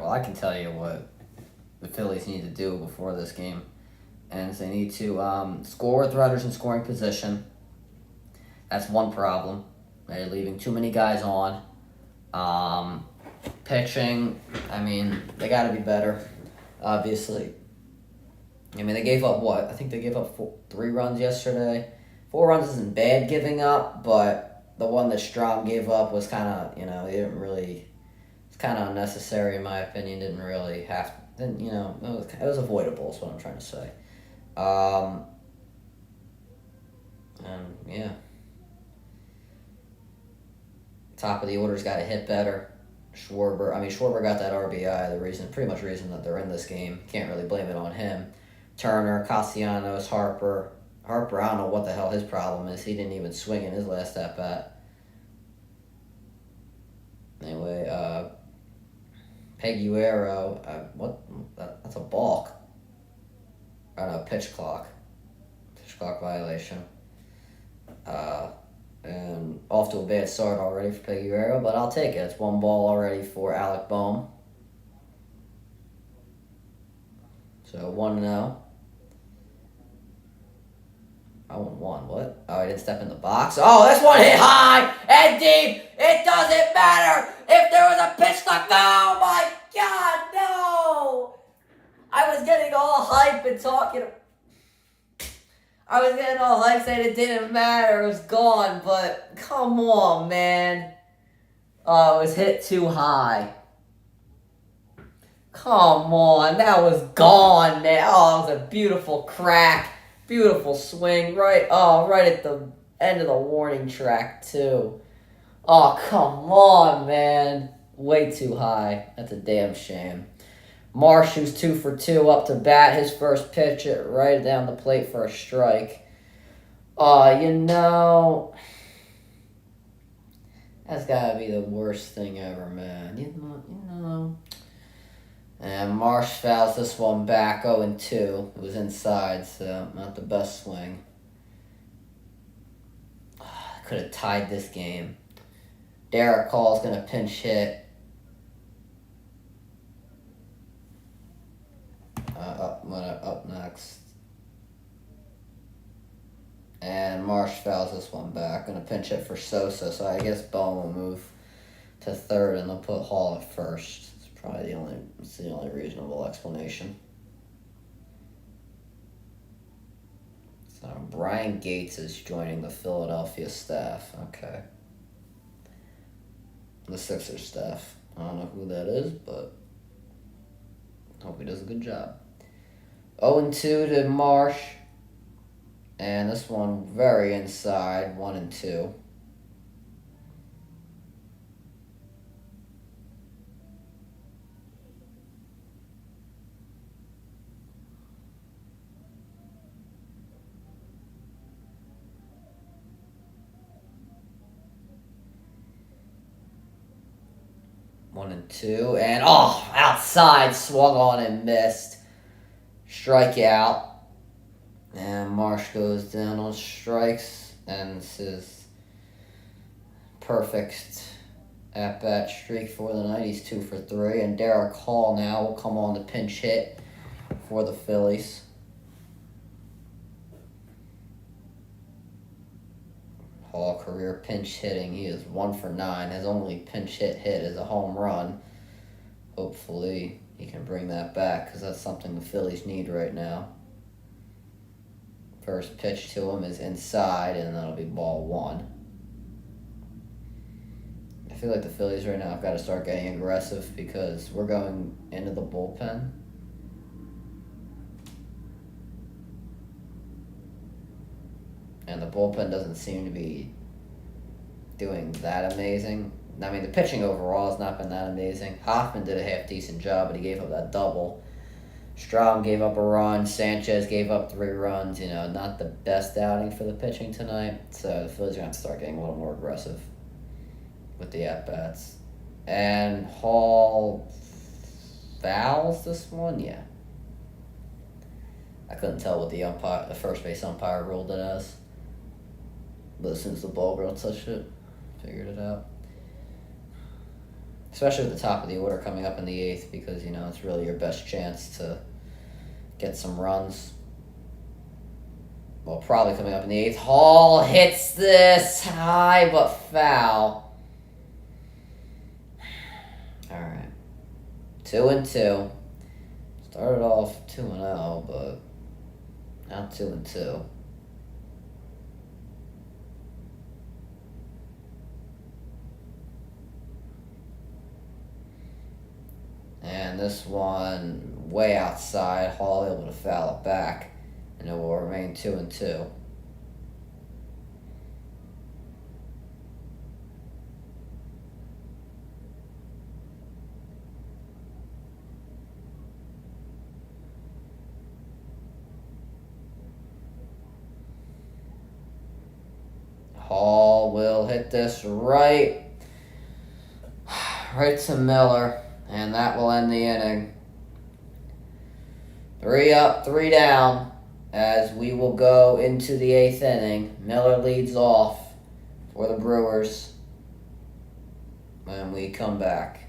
Well, I can tell you what the Phillies need to do before this game. And they need to score with runners in scoring position. That's one problem. They're leaving too many guys on. Pitching, I mean, they got to be better, obviously. I mean, they gave up what? I think they gave up 3 runs yesterday. 4 runs isn't bad giving up, but the one that Strom gave up was kind of, he didn't really, it's kind of unnecessary in my opinion. Didn't really have, it was avoidable is what I'm trying to say. And yeah. Top of the order's got to hit better. Schwarber got that RBI, pretty much reason that they're in this game. Can't really blame it on him. Turner, Castellanos, Harper. Harper, I don't know what the hell his problem is. He didn't even swing in his last at-bat. Anyway, Peguero, that's a balk. I don't know, pitch clock. Pitch clock violation. And off to a bad start already for Peguero, but I'll take it. It's 1 ball already for Alec Boehm. So 1-0. 0-1, what? Oh, he didn't step in the box. Oh, this one hit high and deep. It doesn't matter if there was a pitch clock. Oh my God, no! I was getting all hype and talking. I was getting all hype saying it didn't matter, it was gone, but come on, man. Oh, it was hit too high. Come on, that was gone, man. Oh, it was a beautiful crack. Beautiful swing, right at the end of the warning track, too. Oh, come on, man. Way too high. That's a damn shame. Marsh, who's 2 for 2 up to bat, his first pitch right down the plate for a strike. That's gotta be the worst thing ever, man. And Marsh fouls this one back 0-2. It was inside, so not the best swing. Could have tied this game. Derek Hall's gonna pinch hit. Up next. And Marsh fouls this one back. Gonna pinch hit for Sosa, so I guess Bohm will move to third and they'll put Hall at first. It's probably the only reasonable explanation. So Brian Gates is joining the Philadelphia staff. Okay. The Sixers staff. I don't know who that is, but hope he does a good job. 0-2 to Marsh. And this one very inside, 1-2. And outside, swung on and missed. Strikeout. And Marsh goes down on strikes, and this is perfect at-bat streak for the night. He's 2 for 3, and Derek Hall now will come on to pinch hit for the Phillies. Hall career pinch hitting. He is 1 for 9. His only pinch hit is a home run. Hopefully he can bring that back because that's something the Phillies need right now. First pitch to him is inside, and that'll be ball 1. I feel like the Phillies right now have got to start getting aggressive because we're going into the bullpen. And the bullpen doesn't seem to be doing that amazing. I mean, the pitching overall has not been that amazing. Hoffman did a half-decent job, but he gave up that double. Strom gave up a run. Sanchez gave up 3 runs. Not the best outing for the pitching tonight. So the Phillies are going to start getting a little more aggressive with the at-bats. And Hall fouls this one? Yeah. I couldn't tell what the first base umpire ruled it as. But as soon as the ball girl touched it, figured it out. Especially at the top of the order coming up in the 8th because, it's really your best chance to get some runs. Well, probably coming up in the 8th. Hall hits this high but foul. All right. 2-2. Started off 2-0, but now 2-2. And this one way outside. Hall able to foul it back, and it will remain 2-2. Hall will hit this right to Miller, and that will end the inning. 3 up, 3 down, as we will go into the 8th inning. Miller leads off for the Brewers when we come back.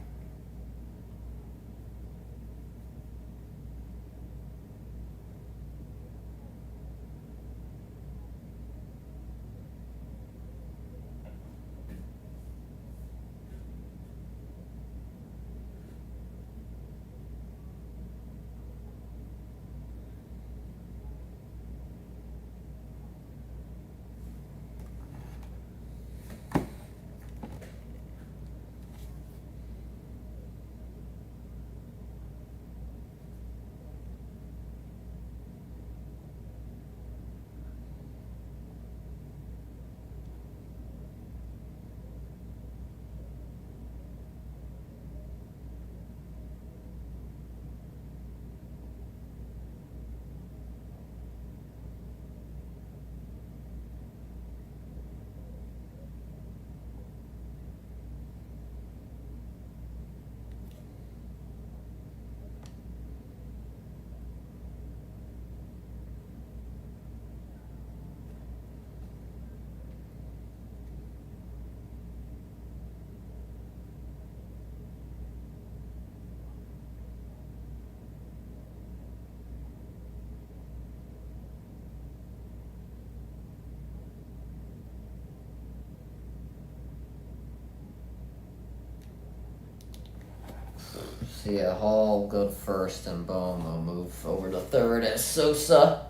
So yeah, Hall go first, and Bohm will move over to third as Sosa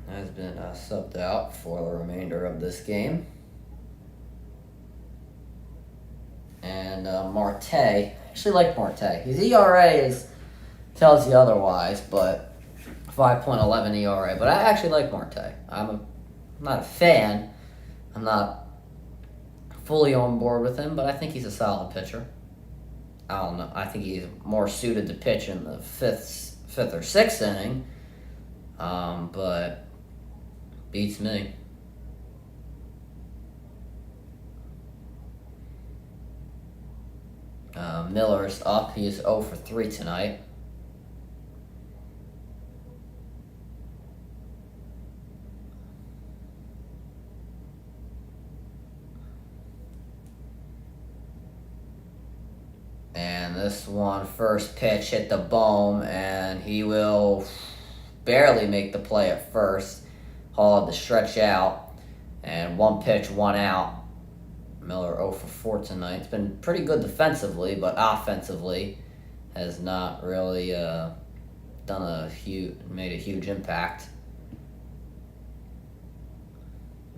has been subbed out for the remainder of this game. And Marte, I actually like Marte. His ERA tells you otherwise, but 5.11 ERA. But I actually like Marte. I'm not a fan. I'm not fully on board with him, but I think he's a solid pitcher. I don't know. I think he's more suited to pitch in the fifth or sixth inning, but beats me. Miller's up. He is 0 for 3 tonight. And this one, first pitch, hit the Bohm, and he will barely make the play at first. Hall had to stretch out, and 1 pitch, 1 out. Miller 0 for 4 tonight. It's been pretty good defensively, but offensively has not really made a huge impact.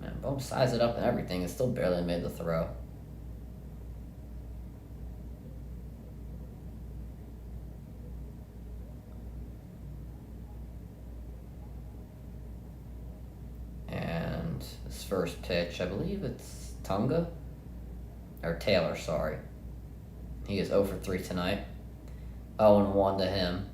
Man, Bohm sized it up and everything, and still barely made the throw. And his first pitch, I believe it's Taylor, sorry. He is 0 for 3 tonight. 0-1 to him.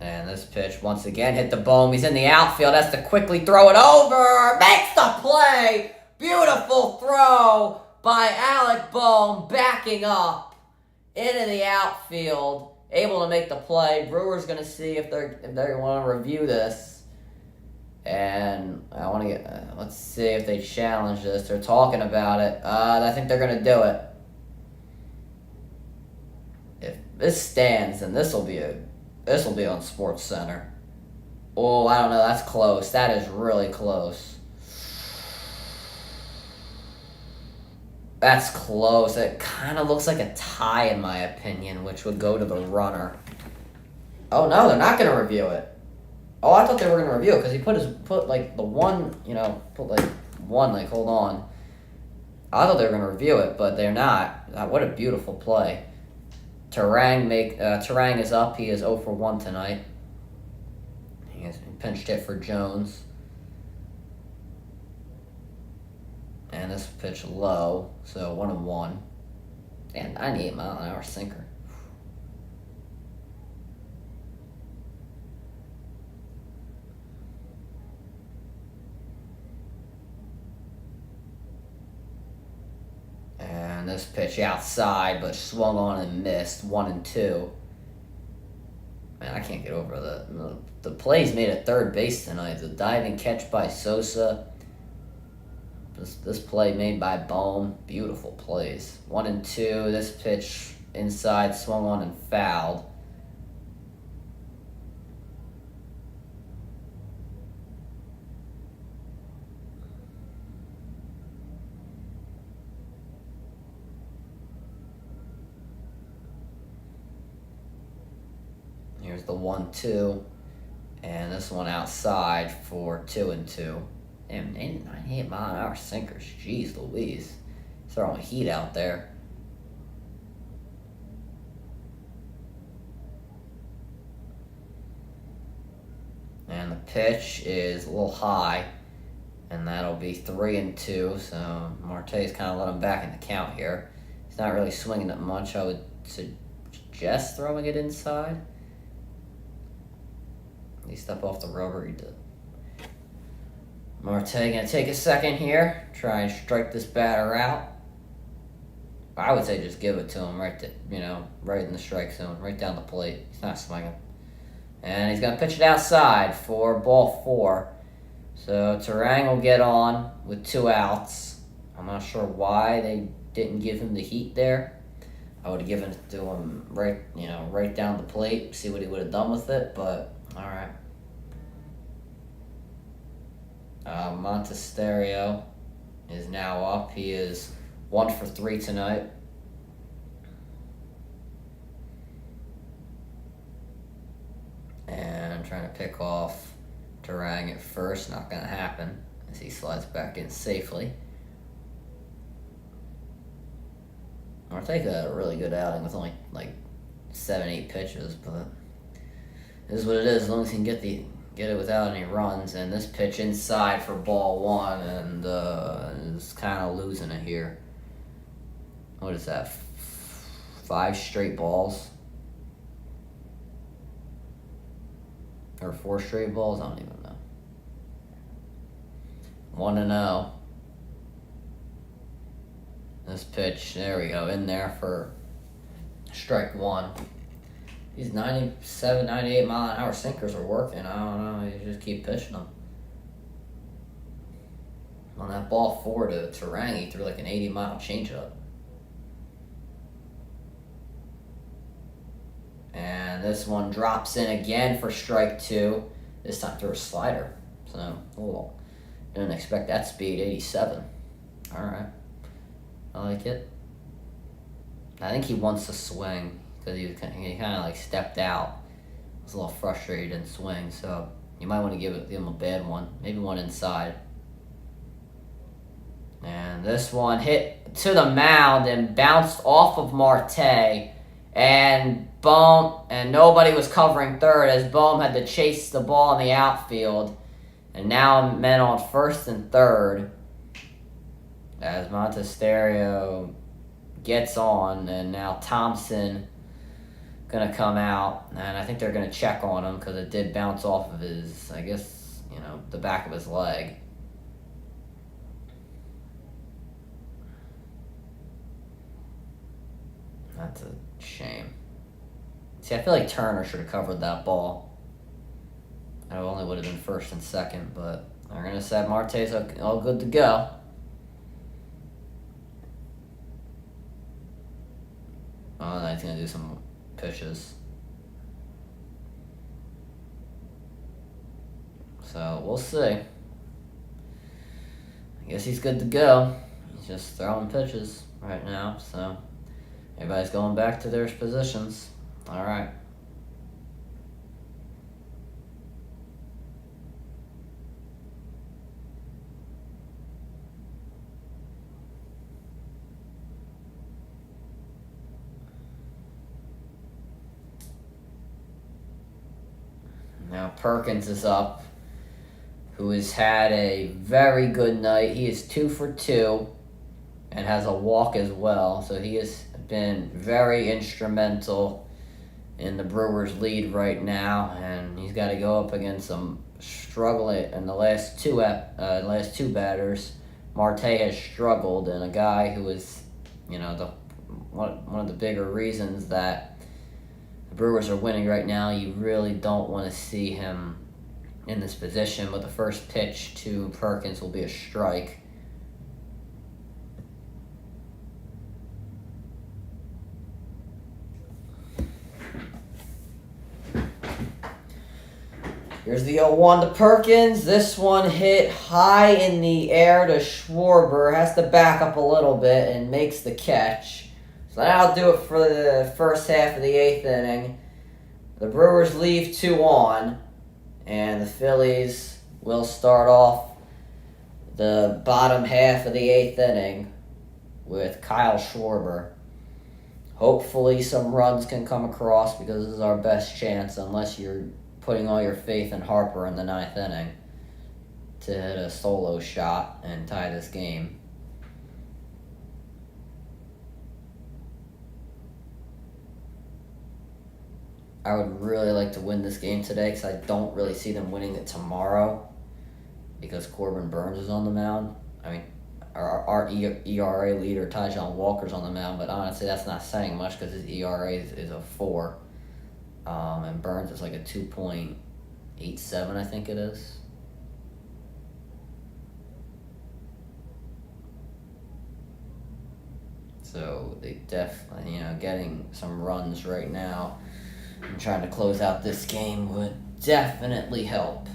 And this pitch, once again, hit the Bohm. He's in the outfield, has to quickly throw it over. Makes the play! Beautiful throw by Alec Bohm, backing up into the outfield. Able to make the play. Brewers going to see if they want to review this. And I want to get, let's see if they challenge this. They're talking about it. I think they're going to do it. If this stands, then this will be on Sports Center. Oh, I don't know. That's close. That is really close. That's close. It kind of looks like a tie, in my opinion, which would go to the runner. Oh, no, they're not going to review it. Oh, I thought they were going to review it because he put the one, hold on. I thought they were going to review it, but they're not. What a beautiful play. Terang is up. He is 0 for 1 tonight. He has pinched hit for Jones. And this pitch low, so 1-1. And 98 mile an hour sinker. And this pitch outside, but swung on and missed. 1-2. Man, I can't get over the plays made at third base tonight. The diving catch by Sosa. This play made by Bohm. Beautiful plays. 1-2. This pitch inside, swung on and fouled. Here's the 1-2. And this one outside for 2-2. Damn, 98 mile an hour sinkers. Jeez Louise. Throwing heat out there. And the pitch is a little high. And that'll be 3-2. So Marte's kind of let him back in the count here. He's not really swinging it much. I would suggest throwing it inside. He stepped off the rubber. He did. Marte gonna take a second here, try and strike this batter out. I would say just give it to him right in the strike zone, right down the plate. He's not swinging. And he's gonna pitch it outside for ball 4. So Terang will get on with 2 outs. I'm not sure why they didn't give him the heat there. I would have given it to him right down the plate, see what he would have done with it, but alright. Montesterio is now up. He is 1 for 3 tonight. And trying to pick off Terang at first. Not going to happen as he slides back in safely. Marte had a really good outing with only 7-8 pitches, but it is what it is as long as he can get it without any runs. And this pitch inside for ball 1 and is kind of losing it here. What is that? 5 straight balls? Or 4 straight balls? I don't even know. 1-0. This pitch, there we go, in there for strike 1. These 97, 98 mile an hour sinkers are working. I don't know. You just keep pitching them. On that ball 4 to Terang, he threw like an 80-mile changeup. And this one drops in again for strike 2. This time through a slider. So, didn't expect that speed. 87. All right. I like it. I think he wants to swing. Because he kind of stepped out. Was a little frustrated and swing, so you might want to give him a bad one. Maybe one inside. And this one hit to the mound and bounced off of Marte. And Bohm, and nobody was covering third as Bohm had to chase the ball in the outfield. And now men on first and third. As Montesterio gets on, and now Thompson gonna come out, and I think they're gonna check on him because it did bounce off of his, I guess, the back of his leg. That's a shame. See, I feel like Turner should have covered that ball. I only would have been first and second, but they're going to say Marte's all good to go. Oh, now he's going to do some pitches. So, we'll see. I guess he's good to go. He's just throwing pitches right now, so everybody's going back to their positions. All right. Now Perkins is up, who has had a very good night. He is 2 for 2 and has a walk as well. So he has been very instrumental in the Brewers' lead right now, and he's got to go up against some struggling in the last two batters. Marte has struggled, and a guy who is, one of the bigger reasons that the Brewers are winning right now. You really don't want to see him in this position, but the first pitch to Perkins will be a strike. Here's the 0-1 to Perkins. This one hit high in the air to Schwarber. Has to back up a little bit and makes the catch. So that'll do it for the first half of the 8th inning. The Brewers leave 2 on, and the Phillies will start off the bottom half of the 8th inning with Kyle Schwarber. Hopefully some runs can come across, because this is our best chance, unless you're putting all your faith in Harper in the 9th inning to hit a solo shot and tie this game. I would really like to win this game today, because I don't really see them winning it tomorrow, because Corbin Burns is on the mound. I mean, our ERA leader, Tyjon Walker's on the mound, but honestly, that's not saying much, because his ERA is a 4. And Burns is like a 2.87, I think it is. So they definitely, getting some runs right now and trying to close out this game would definitely help.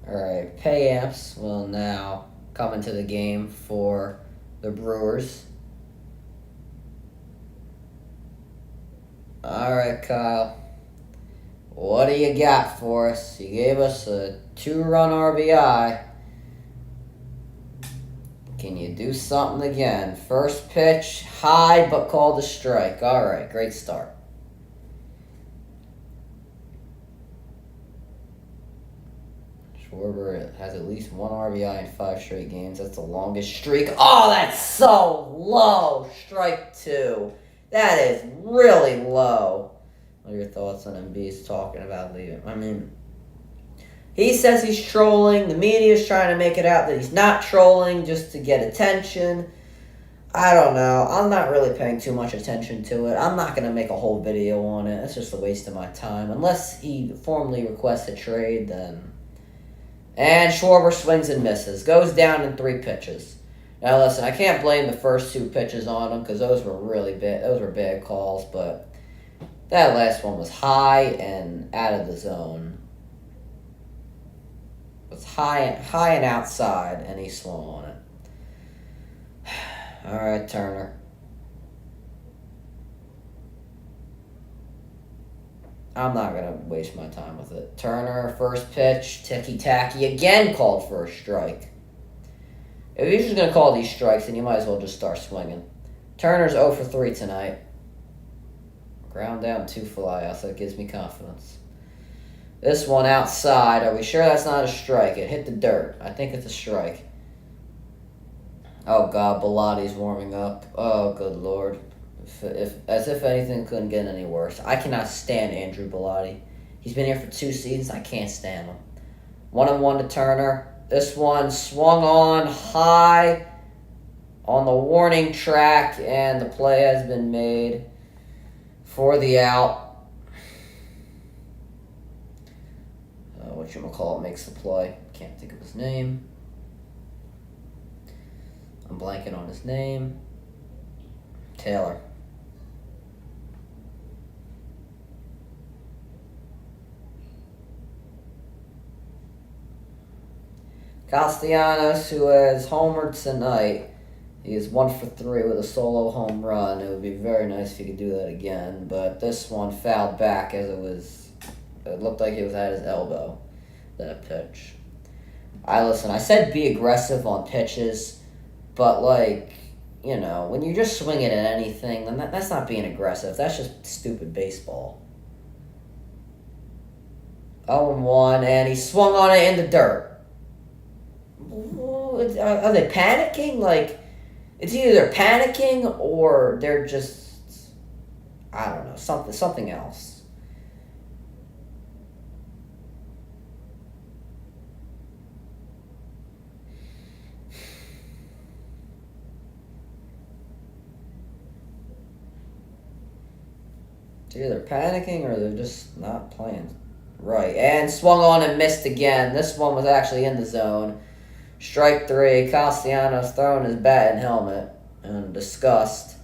Alright, pay amps will now come into the game for the Brewers. Alright, Kyle. What do you got for us? You gave us a 2-run RBI. Can you do something again? First pitch, high, but called a strike. Alright, great start. Schwarber has at least 1 RBI in 5 straight games. That's the longest streak. Oh, that's so low. Strike 2. That is really low. What are your thoughts on Embiid's talking about leaving? I mean, he says he's trolling. The media is trying to make it out that he's not trolling just to get attention. I don't know. I'm not really paying too much attention to it. I'm not going to make a whole video on it. It's just a waste of my time. Unless he formally requests a trade, then... And Schwarber swings and misses. Goes down in 3 pitches. Now, listen, I can't blame the first 2 pitches on him because those were really bad. Those were bad calls, but that last one was high and out of the zone. It was high and outside, and he swung on it. All right, Turner. I'm not going to waste my time with it. Turner, first pitch, ticky-tacky, again called for a strike. If you're just going to call these strikes, then you might as well just start swinging. Turner's 0 for 3 tonight. Ground down 2 flyouts. That gives me confidence. This one outside. Are we sure that's not a strike? It hit the dirt. I think it's a strike. Oh, God, Bellatti's warming up. Oh, good Lord. As if anything couldn't get any worse. I cannot stand Andrew Bellatti. He's been here for 2 seasons. I can't stand him. 1-1 to Turner. This one swung on high on the warning track, and the play has been made for the out. Whatchamacallit makes the play. Can't think of his name. I'm blanking on his name. Taylor. Castellanos, who has homered tonight, he is 1 for 3 with a solo home run. It would be very nice if he could do that again, but this one fouled back as it looked like it was at his elbow, that pitch. I said be aggressive on pitches, but when you just swing it at anything, then that's not being aggressive. That's just stupid baseball. 0-1, and he swung on it in the dirt. Are they panicking? It's either they're panicking or they're just, I don't know, something else. It's either panicking or they're just not playing right. And swung on and missed again. This one was actually in the zone. Strike 3. Castellanos throwing his bat and helmet in disgust.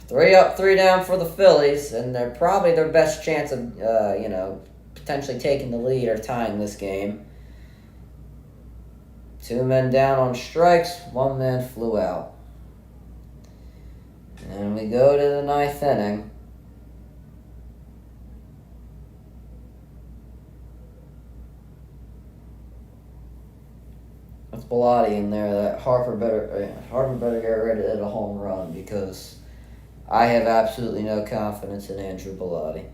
3 up, 3 down for the Phillies, and they're probably their best chance of, potentially taking the lead or tying this game. 2 men down on strikes, 1 man flew out. And we go to the 9th inning. With Bellotti in there, that Harper better get ready to hit a home run because I have absolutely no confidence in Andrew Bellotti.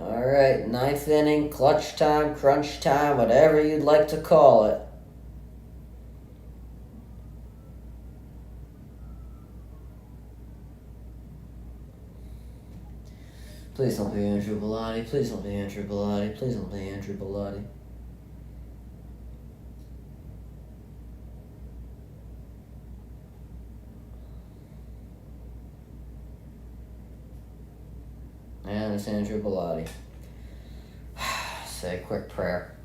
Alright, 9th inning, clutch time, crunch time, whatever you'd like to call it. Please don't be Andrew Bellotti. Please don't be Andrew Bellotti. Please don't be Andrew Bellotti. And it's Andrew Bellotti. Say a quick prayer.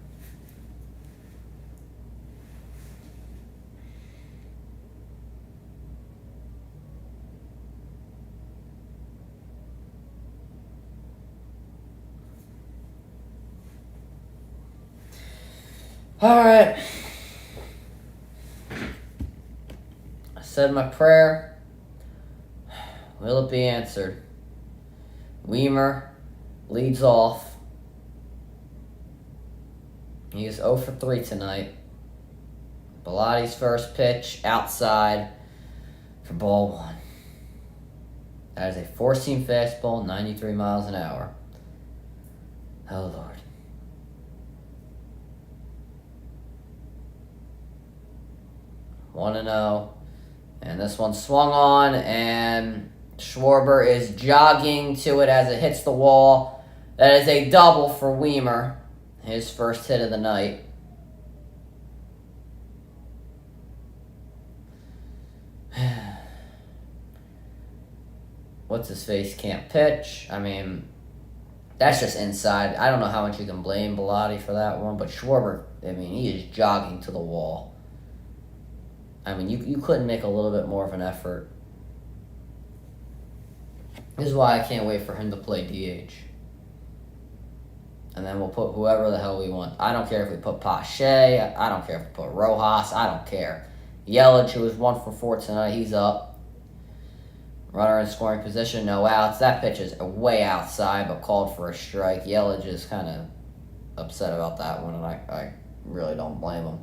Alright. I said my prayer. Will it be answered? Weimer leads off. He is 0 for 3 tonight. Bellatti's first pitch outside for ball 1. That is a 4-seam fastball, 93 miles an hour. Oh, Lord. One and 0. And this one swung on, and Schwarber is jogging to it as it hits the wall. That is a double for Weimer. His first hit of the night. What's his face can't pitch. I mean, that's just inside. I don't know how much you can blame Bellatti for that one, but Schwarber, I mean, he is jogging to the wall. I mean, you couldn't make a little bit more of an effort. This is why I can't wait for him to play DH. And then we'll put whoever the hell we want. I don't care if we put Pache. I don't care if we put Rojas. I don't care. Yelich, who was 1 for 4 tonight, he's up. Runner in scoring position, no outs. That pitch is way outside, but called for a strike. Yelich is kind of upset about that one, and I really don't blame him.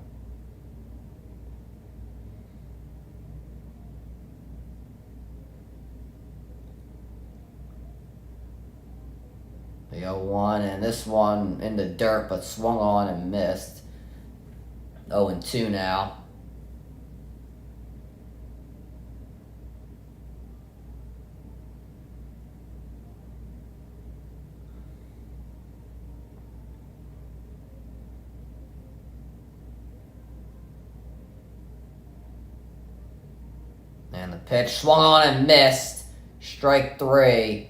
The 0-1, and this one in the dirt, but swung on and missed. 0-2 now. And the pitch swung on and missed. Strike 3.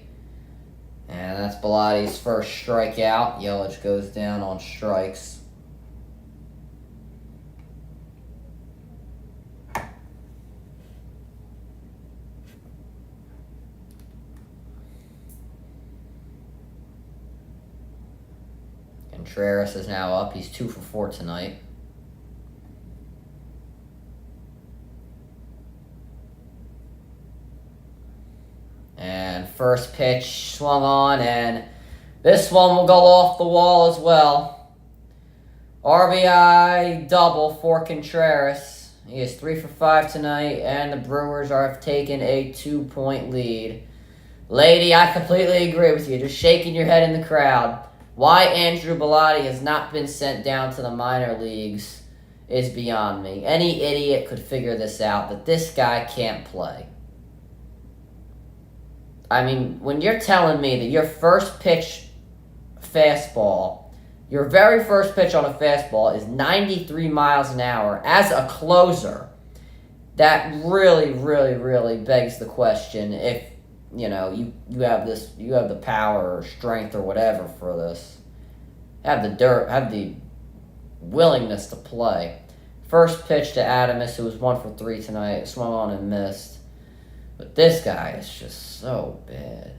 And that's Bellatti's first strikeout. Yelich goes down on strikes. Contreras is now up. He's 2 for 4 tonight. And first pitch swung on, and this one will go off the wall as well. RBI double for Contreras. He is 3 for 5 tonight, and the Brewers have taken a 2-point lead. Lady, I completely agree with you. Just shaking your head in the crowd. Why Andrew Bellatti has not been sent down to the minor leagues is beyond me. Any idiot could figure this out, that this guy can't play. I mean, when you're telling me that your first pitch fastball, your very first pitch on a fastball is 93 miles an hour as a closer, that really, really, really begs the question if, you know, you have the power or strength or whatever for this. Have the willingness to play. First pitch to Adames, who was 1 for 3 tonight, swung on and missed. But this guy is just so bad.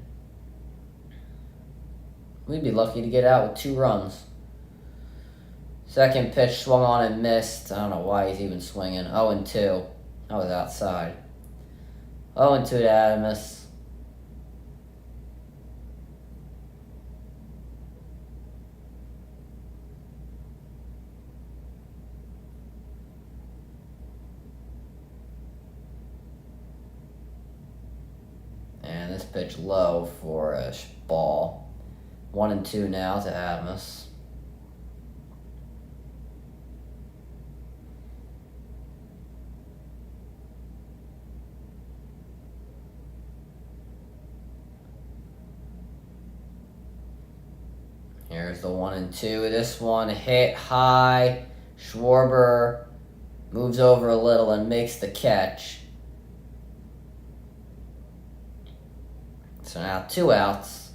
We'd be lucky to get out with 2 runs. Second pitch swung on and missed. I don't know why he's even swinging. 0-2. That was outside. 0-2 to Adames. And this pitch low for a ball. 1-2 now to Adames. Here's the 1-2. This one hit high. Schwarber moves over a little and makes the catch. So now 2 outs.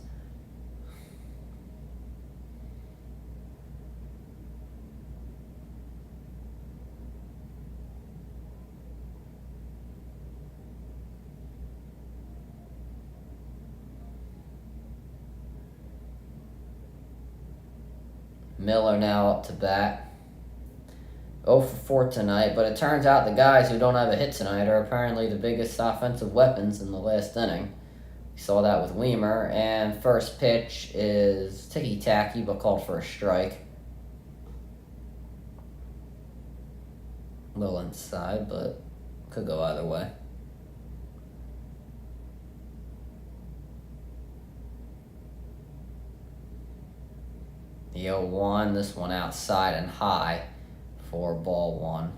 Miller now up to bat. 0 for 4 tonight, but it turns out the guys who don't have a hit tonight are apparently the biggest offensive weapons in the last inning. We saw that with Weimer, and first pitch is ticky-tacky but called for a strike. A little inside, but could go either way. The 0-1, this one outside and high for ball one.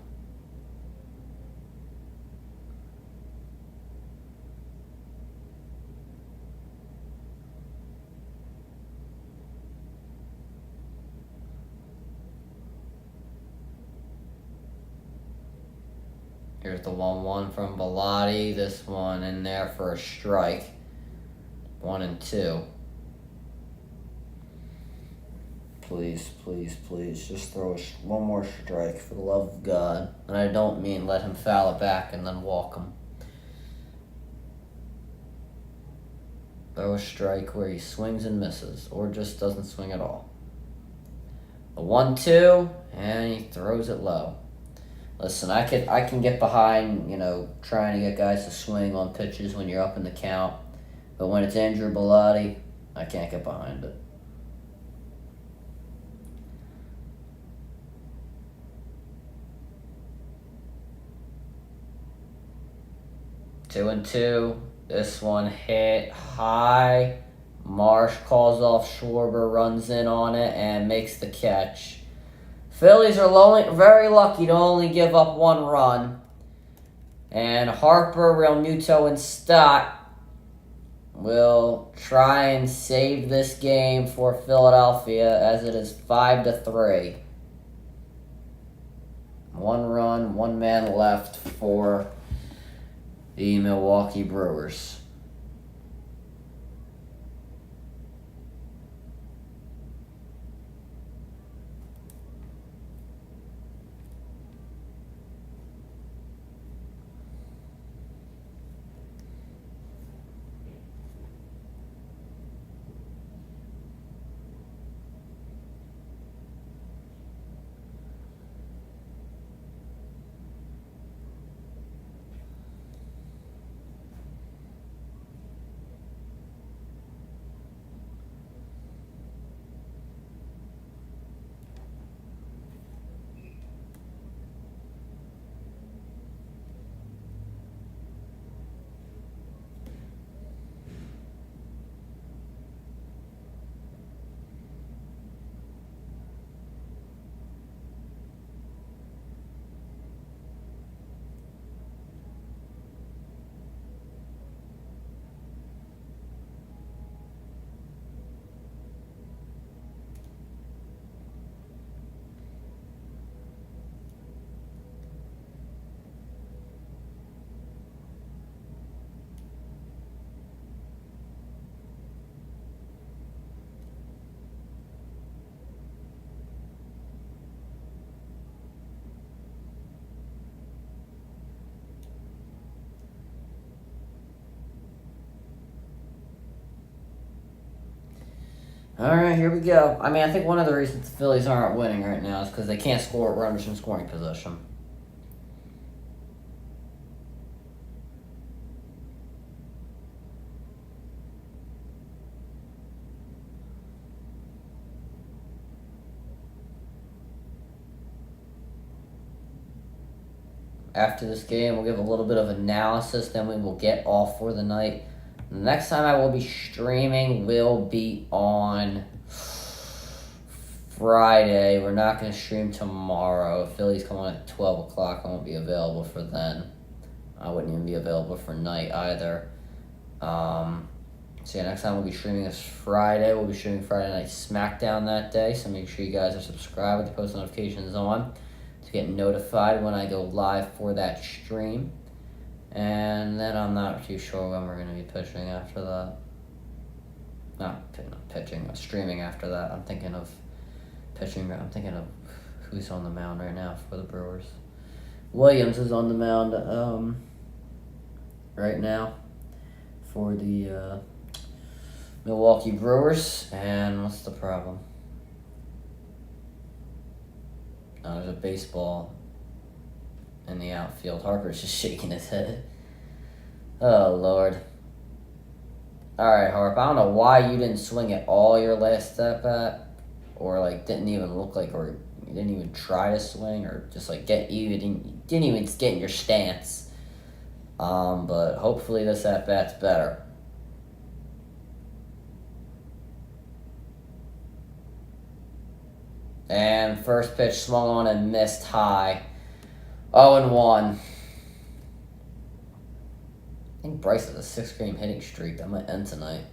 Here's the 1-1 from Bellotti. This one in there for a strike. 1 and 2. Please, please, please, just throw one more strike for the love of God. And I don't mean let him foul it back and then walk him. Throw a strike where he swings and misses, or just doesn't swing at all. A 1-2, and he throws it low. Listen, I can get behind, trying to get guys to swing on pitches when you're up in the count. But when it's Andrew Bellotti, I can't get behind it. Two and 2. This one hit high. Marsh calls off Schwarber, runs in on it, and makes the catch. Phillies are very lucky to only give up 1 run. And Harper, Realmuto, and Stott will try and save this game for Philadelphia as it is 5-3. 1 run, 1 man left for the Milwaukee Brewers. All right, here we go. I think one of the reasons the Phillies aren't winning right now is because they can't score runners in scoring position. After this game, we'll give a little bit of analysis, then we will get off for the night. The next time I will be streaming will be on Friday. We're not going to stream tomorrow. If Phillies come on at 12 o'clock, I won't be available for then. I wouldn't even be available for night either. Next time we'll be streaming this Friday. We'll be streaming Friday Night SmackDown that day, so make sure you guys are subscribed with the post notifications on to get notified when I go live for that stream. And then I'm not too sure when we're going to be pitching after that. Not pitching, streaming after that. I'm thinking of pitching. I'm thinking of who's on the mound right now for the Brewers. Williams is on the mound right now for the Milwaukee Brewers. And what's the problem? There's a baseball in the outfield. Harper's just shaking his head. Oh, Lord. Alright, Harp. I don't know why you didn't swing at all your last at-bat. Or, like, didn't even look like, or you didn't even try to swing, or just, like, you didn't even get in your stance. But hopefully this at-bat's better. And first pitch swung on and missed high. 0-1. I think Bryce has a 6-game hitting streak. That might end tonight.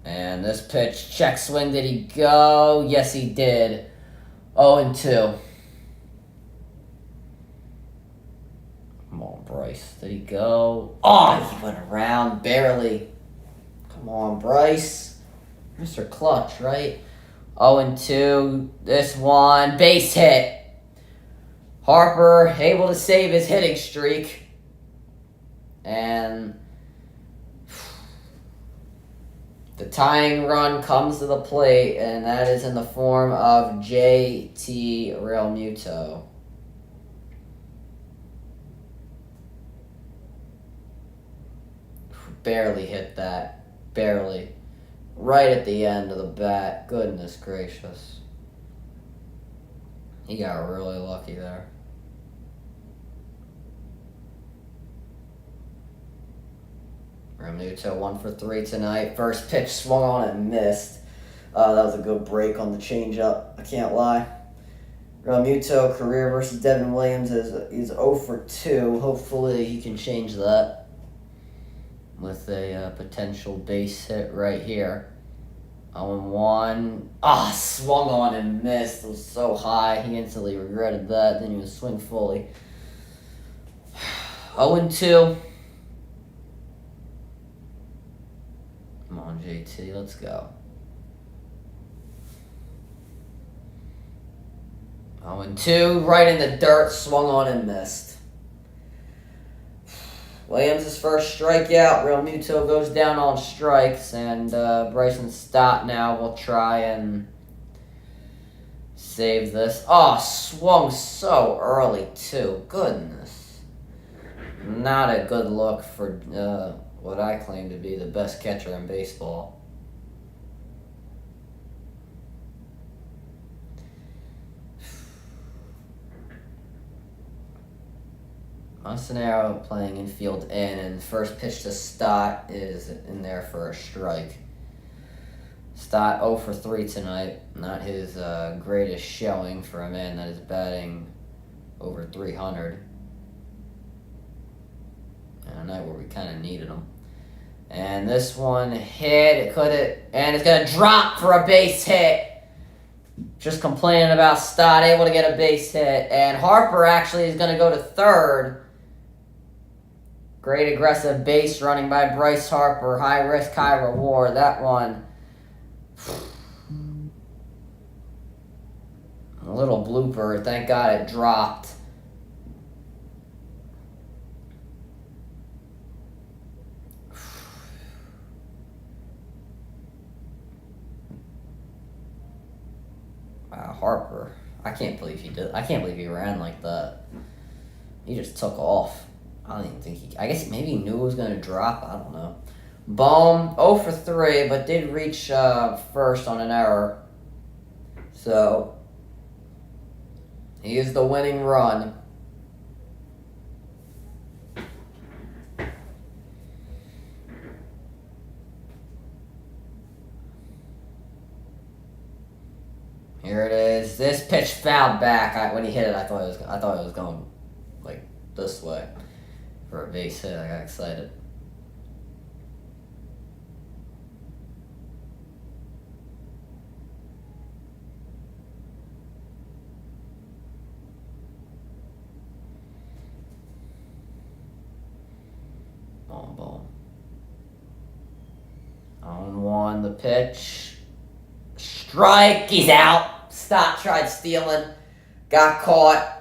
And this pitch, check swing, did he go? Yes, he did. 0-2. Come on, Bryce. Did he go? Oh, he went around, barely. Come on, Bryce. Mr. Clutch, right? 0-2. This one, base hit. Harper able to save his hitting streak. And the tying run comes to the plate, and that is in the form of J.T. Realmuto. Barely hit that. Barely. Right at the end of the bat. Goodness gracious. He got really lucky there. Realmuto 1 for 3 tonight. First pitch swung on and missed. That was a good break on the changeup. I can't lie. Realmuto career versus Devin Williams is 0 for 2. Hopefully he can change that with a potential base hit right here. 0-1. Swung on and missed. It was so high. He instantly regretted that. Didn't even swing fully. 0-2. Come on, JT. Let's go. 0-2. Right in the dirt. Swung on and missed. Williams' first strikeout. Realmuto goes down on strikes, and Bryson Stott now will try and save this. Swung so early, too. Goodness. Not a good look for what I claim to be the best catcher in baseball. Montanaro playing infield in, and first pitch to Stott is in there for a strike. Stott 0 for 3 tonight. Not his greatest showing for a man that is batting over 300. And a night where we kind of needed him. And this one hit, and it's going to drop for a base hit. Just complaining about Stott able to get a base hit. And Harper actually is going to go to third. Great aggressive base running by Bryce Harper. High risk, high reward. That one. A little blooper. Thank God it dropped. Wow, Harper. I can't believe he ran like that. He just took off. I don't even think I guess maybe he knew it was going to drop. I don't know. Bohm, 0 for 3, but did reach first on an error. So, he is the winning run. Here it is. This pitch fouled back. When he hit it, I thought it was going like this way for a base hit. I got excited. Boom. 0-1 the pitch. Strike. He's out. Stott tried stealing. Got caught.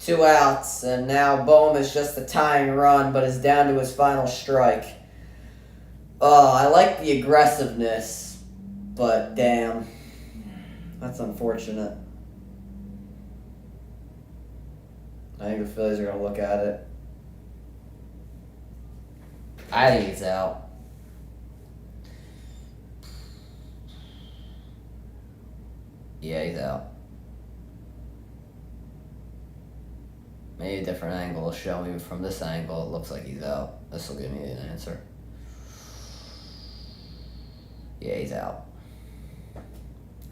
2 outs. And now Bohm is just a tying run, but is down to his final strike. I like the aggressiveness, but damn. That's unfortunate. I think the Phillies are going to look at it. I think he's out. Yeah, he's out. Maybe a different angle will show me from this angle. It looks like he's out. This will give me an answer. Yeah, he's out.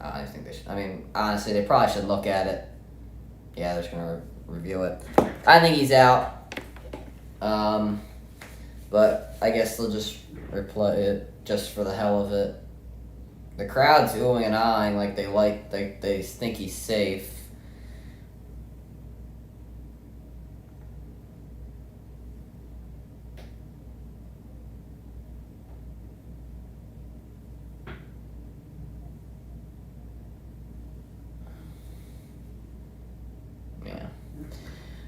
I think they should. I mean, honestly, they probably should look at it. Yeah, they're just going to review it. I think he's out. But I guess they'll just replay it just for the hell of it. The crowd's oohing and eyeing like they think he's safe.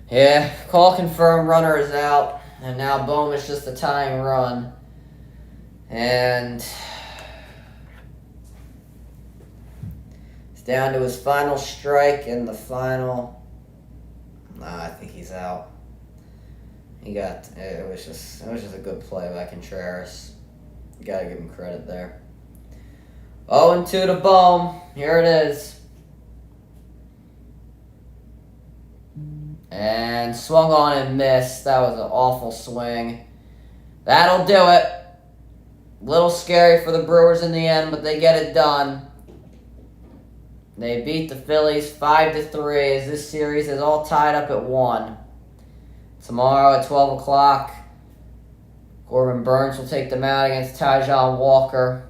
Yeah, call confirmed, runner is out, and now Bohm is just a tying run. And it's down to his final strike and the final. Nah, I think he's out. It was just a good play by Contreras. You gotta give him credit there. 0-2 to Bohm. Here it is. And swung on and missed. That was an awful swing. That'll do it. Little scary for the Brewers in the end, but they get it done. They beat the Phillies 5-3 as this series is all tied up at 1. Tomorrow at 12 o'clock, Corbin Burns will take them out against Tyjon Walker.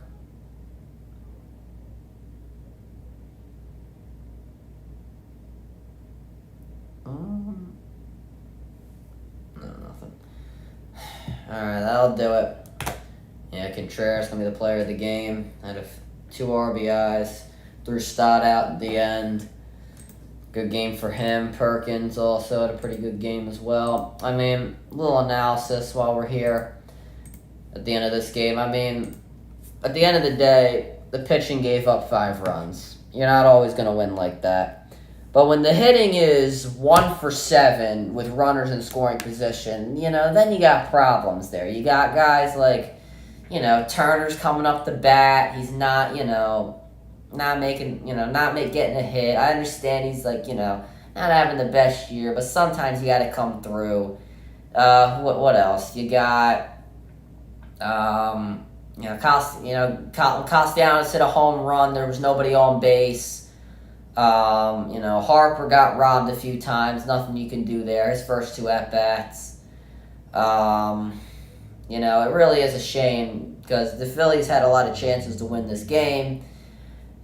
No, nothing. Alright, that'll do it. Yeah, Contreras going to be the player of the game. Had 2 RBIs. Threw Stott out at the end. Good game for him. Perkins also had a pretty good game as well. I mean, a little analysis while we're here at the end of this game. I mean, at the end of the day, the pitching gave up 5 runs. You're not always going to win like that. But when the hitting is 1 for 7 with runners in scoring position, then you got problems there. You got guys like, Turner's coming up the bat. He's not, not getting a hit. I understand he's like, not having the best year, but sometimes you got to come through. What else? You got, Castellanos hit a home run. There was nobody on base. Harper got robbed a few times. Nothing you can do there. His first 2 at-bats. It really is a shame because the Phillies had a lot of chances to win this game,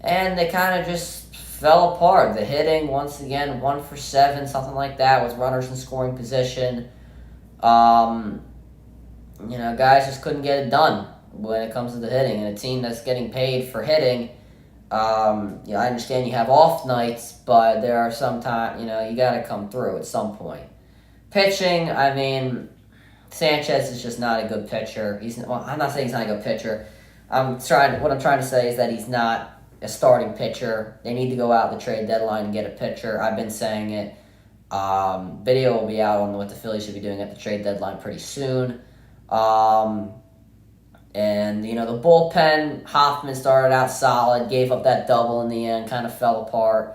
and they kind of just fell apart. The hitting, once again, 1 for 7, something like that, with runners in scoring position. Guys just couldn't get it done when it comes to the hitting, and a team that's getting paid for hitting. I understand you have off nights, but there are some time, you got to come through at some point. Pitching, I mean, Sanchez is just not a good pitcher. I'm not saying he's not a good pitcher. What I'm trying to say is that he's not a starting pitcher. They need to go out the trade deadline and get a pitcher. I've been saying it. Video will be out on what the Phillies should be doing at the trade deadline pretty soon. And, the bullpen, Hoffman started out solid, gave up that double in the end, kind of fell apart.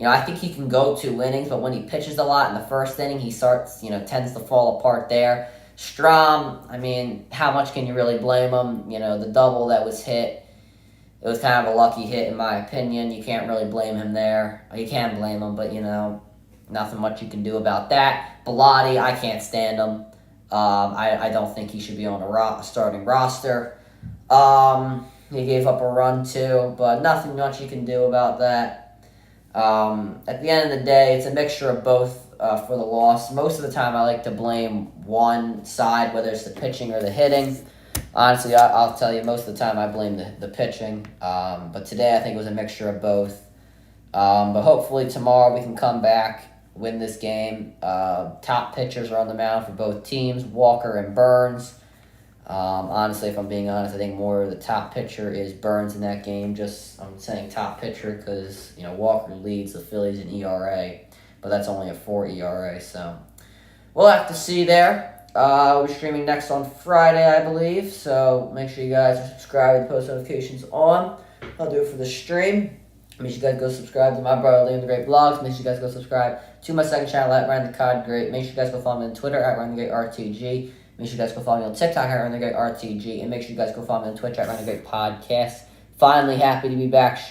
I think he can go 2 innings, but when he pitches a lot in the first inning, he tends to fall apart there. Strahm, I mean, how much can you really blame him? The double that was hit, it was kind of a lucky hit in my opinion. You can't really blame him there. You can blame him, but, nothing much you can do about that. Bilotti, I can't stand him. I don't think he should be on a starting roster. He gave up a run too, but nothing much you can do about that. At the end of the day, it's a mixture of both for the loss. Most of the time, I like to blame one side, whether it's the pitching or the hitting. Honestly, I'll tell you, most of the time I blame the pitching. But today, I think it was a mixture of both. But hopefully tomorrow we can come back, win this game. Top pitchers are on the mound for both teams, Walker and Burns. Honestly, if I'm being honest, I think more of the top pitcher is Burns in that game. I'm saying top pitcher because Walker leads the Phillies in ERA, but that's only a 4 ERA. So we'll have to see there. We'll be streaming next on Friday, I believe. So make sure you guys are subscribed with post notifications on. I'll do it for the stream. Make sure you guys go subscribe to my brother Liam the Great Vlogs. Make sure you guys go subscribe to my second channel at Ryan the Cod Great. Make sure you guys go follow me on Twitter at Ryan the Great RTG. Make sure you guys go follow me on TikTok at Ryan the Great RTG. And make sure you guys go follow me on Twitch at Ryan the Great Podcast. Finally happy to be back streaming.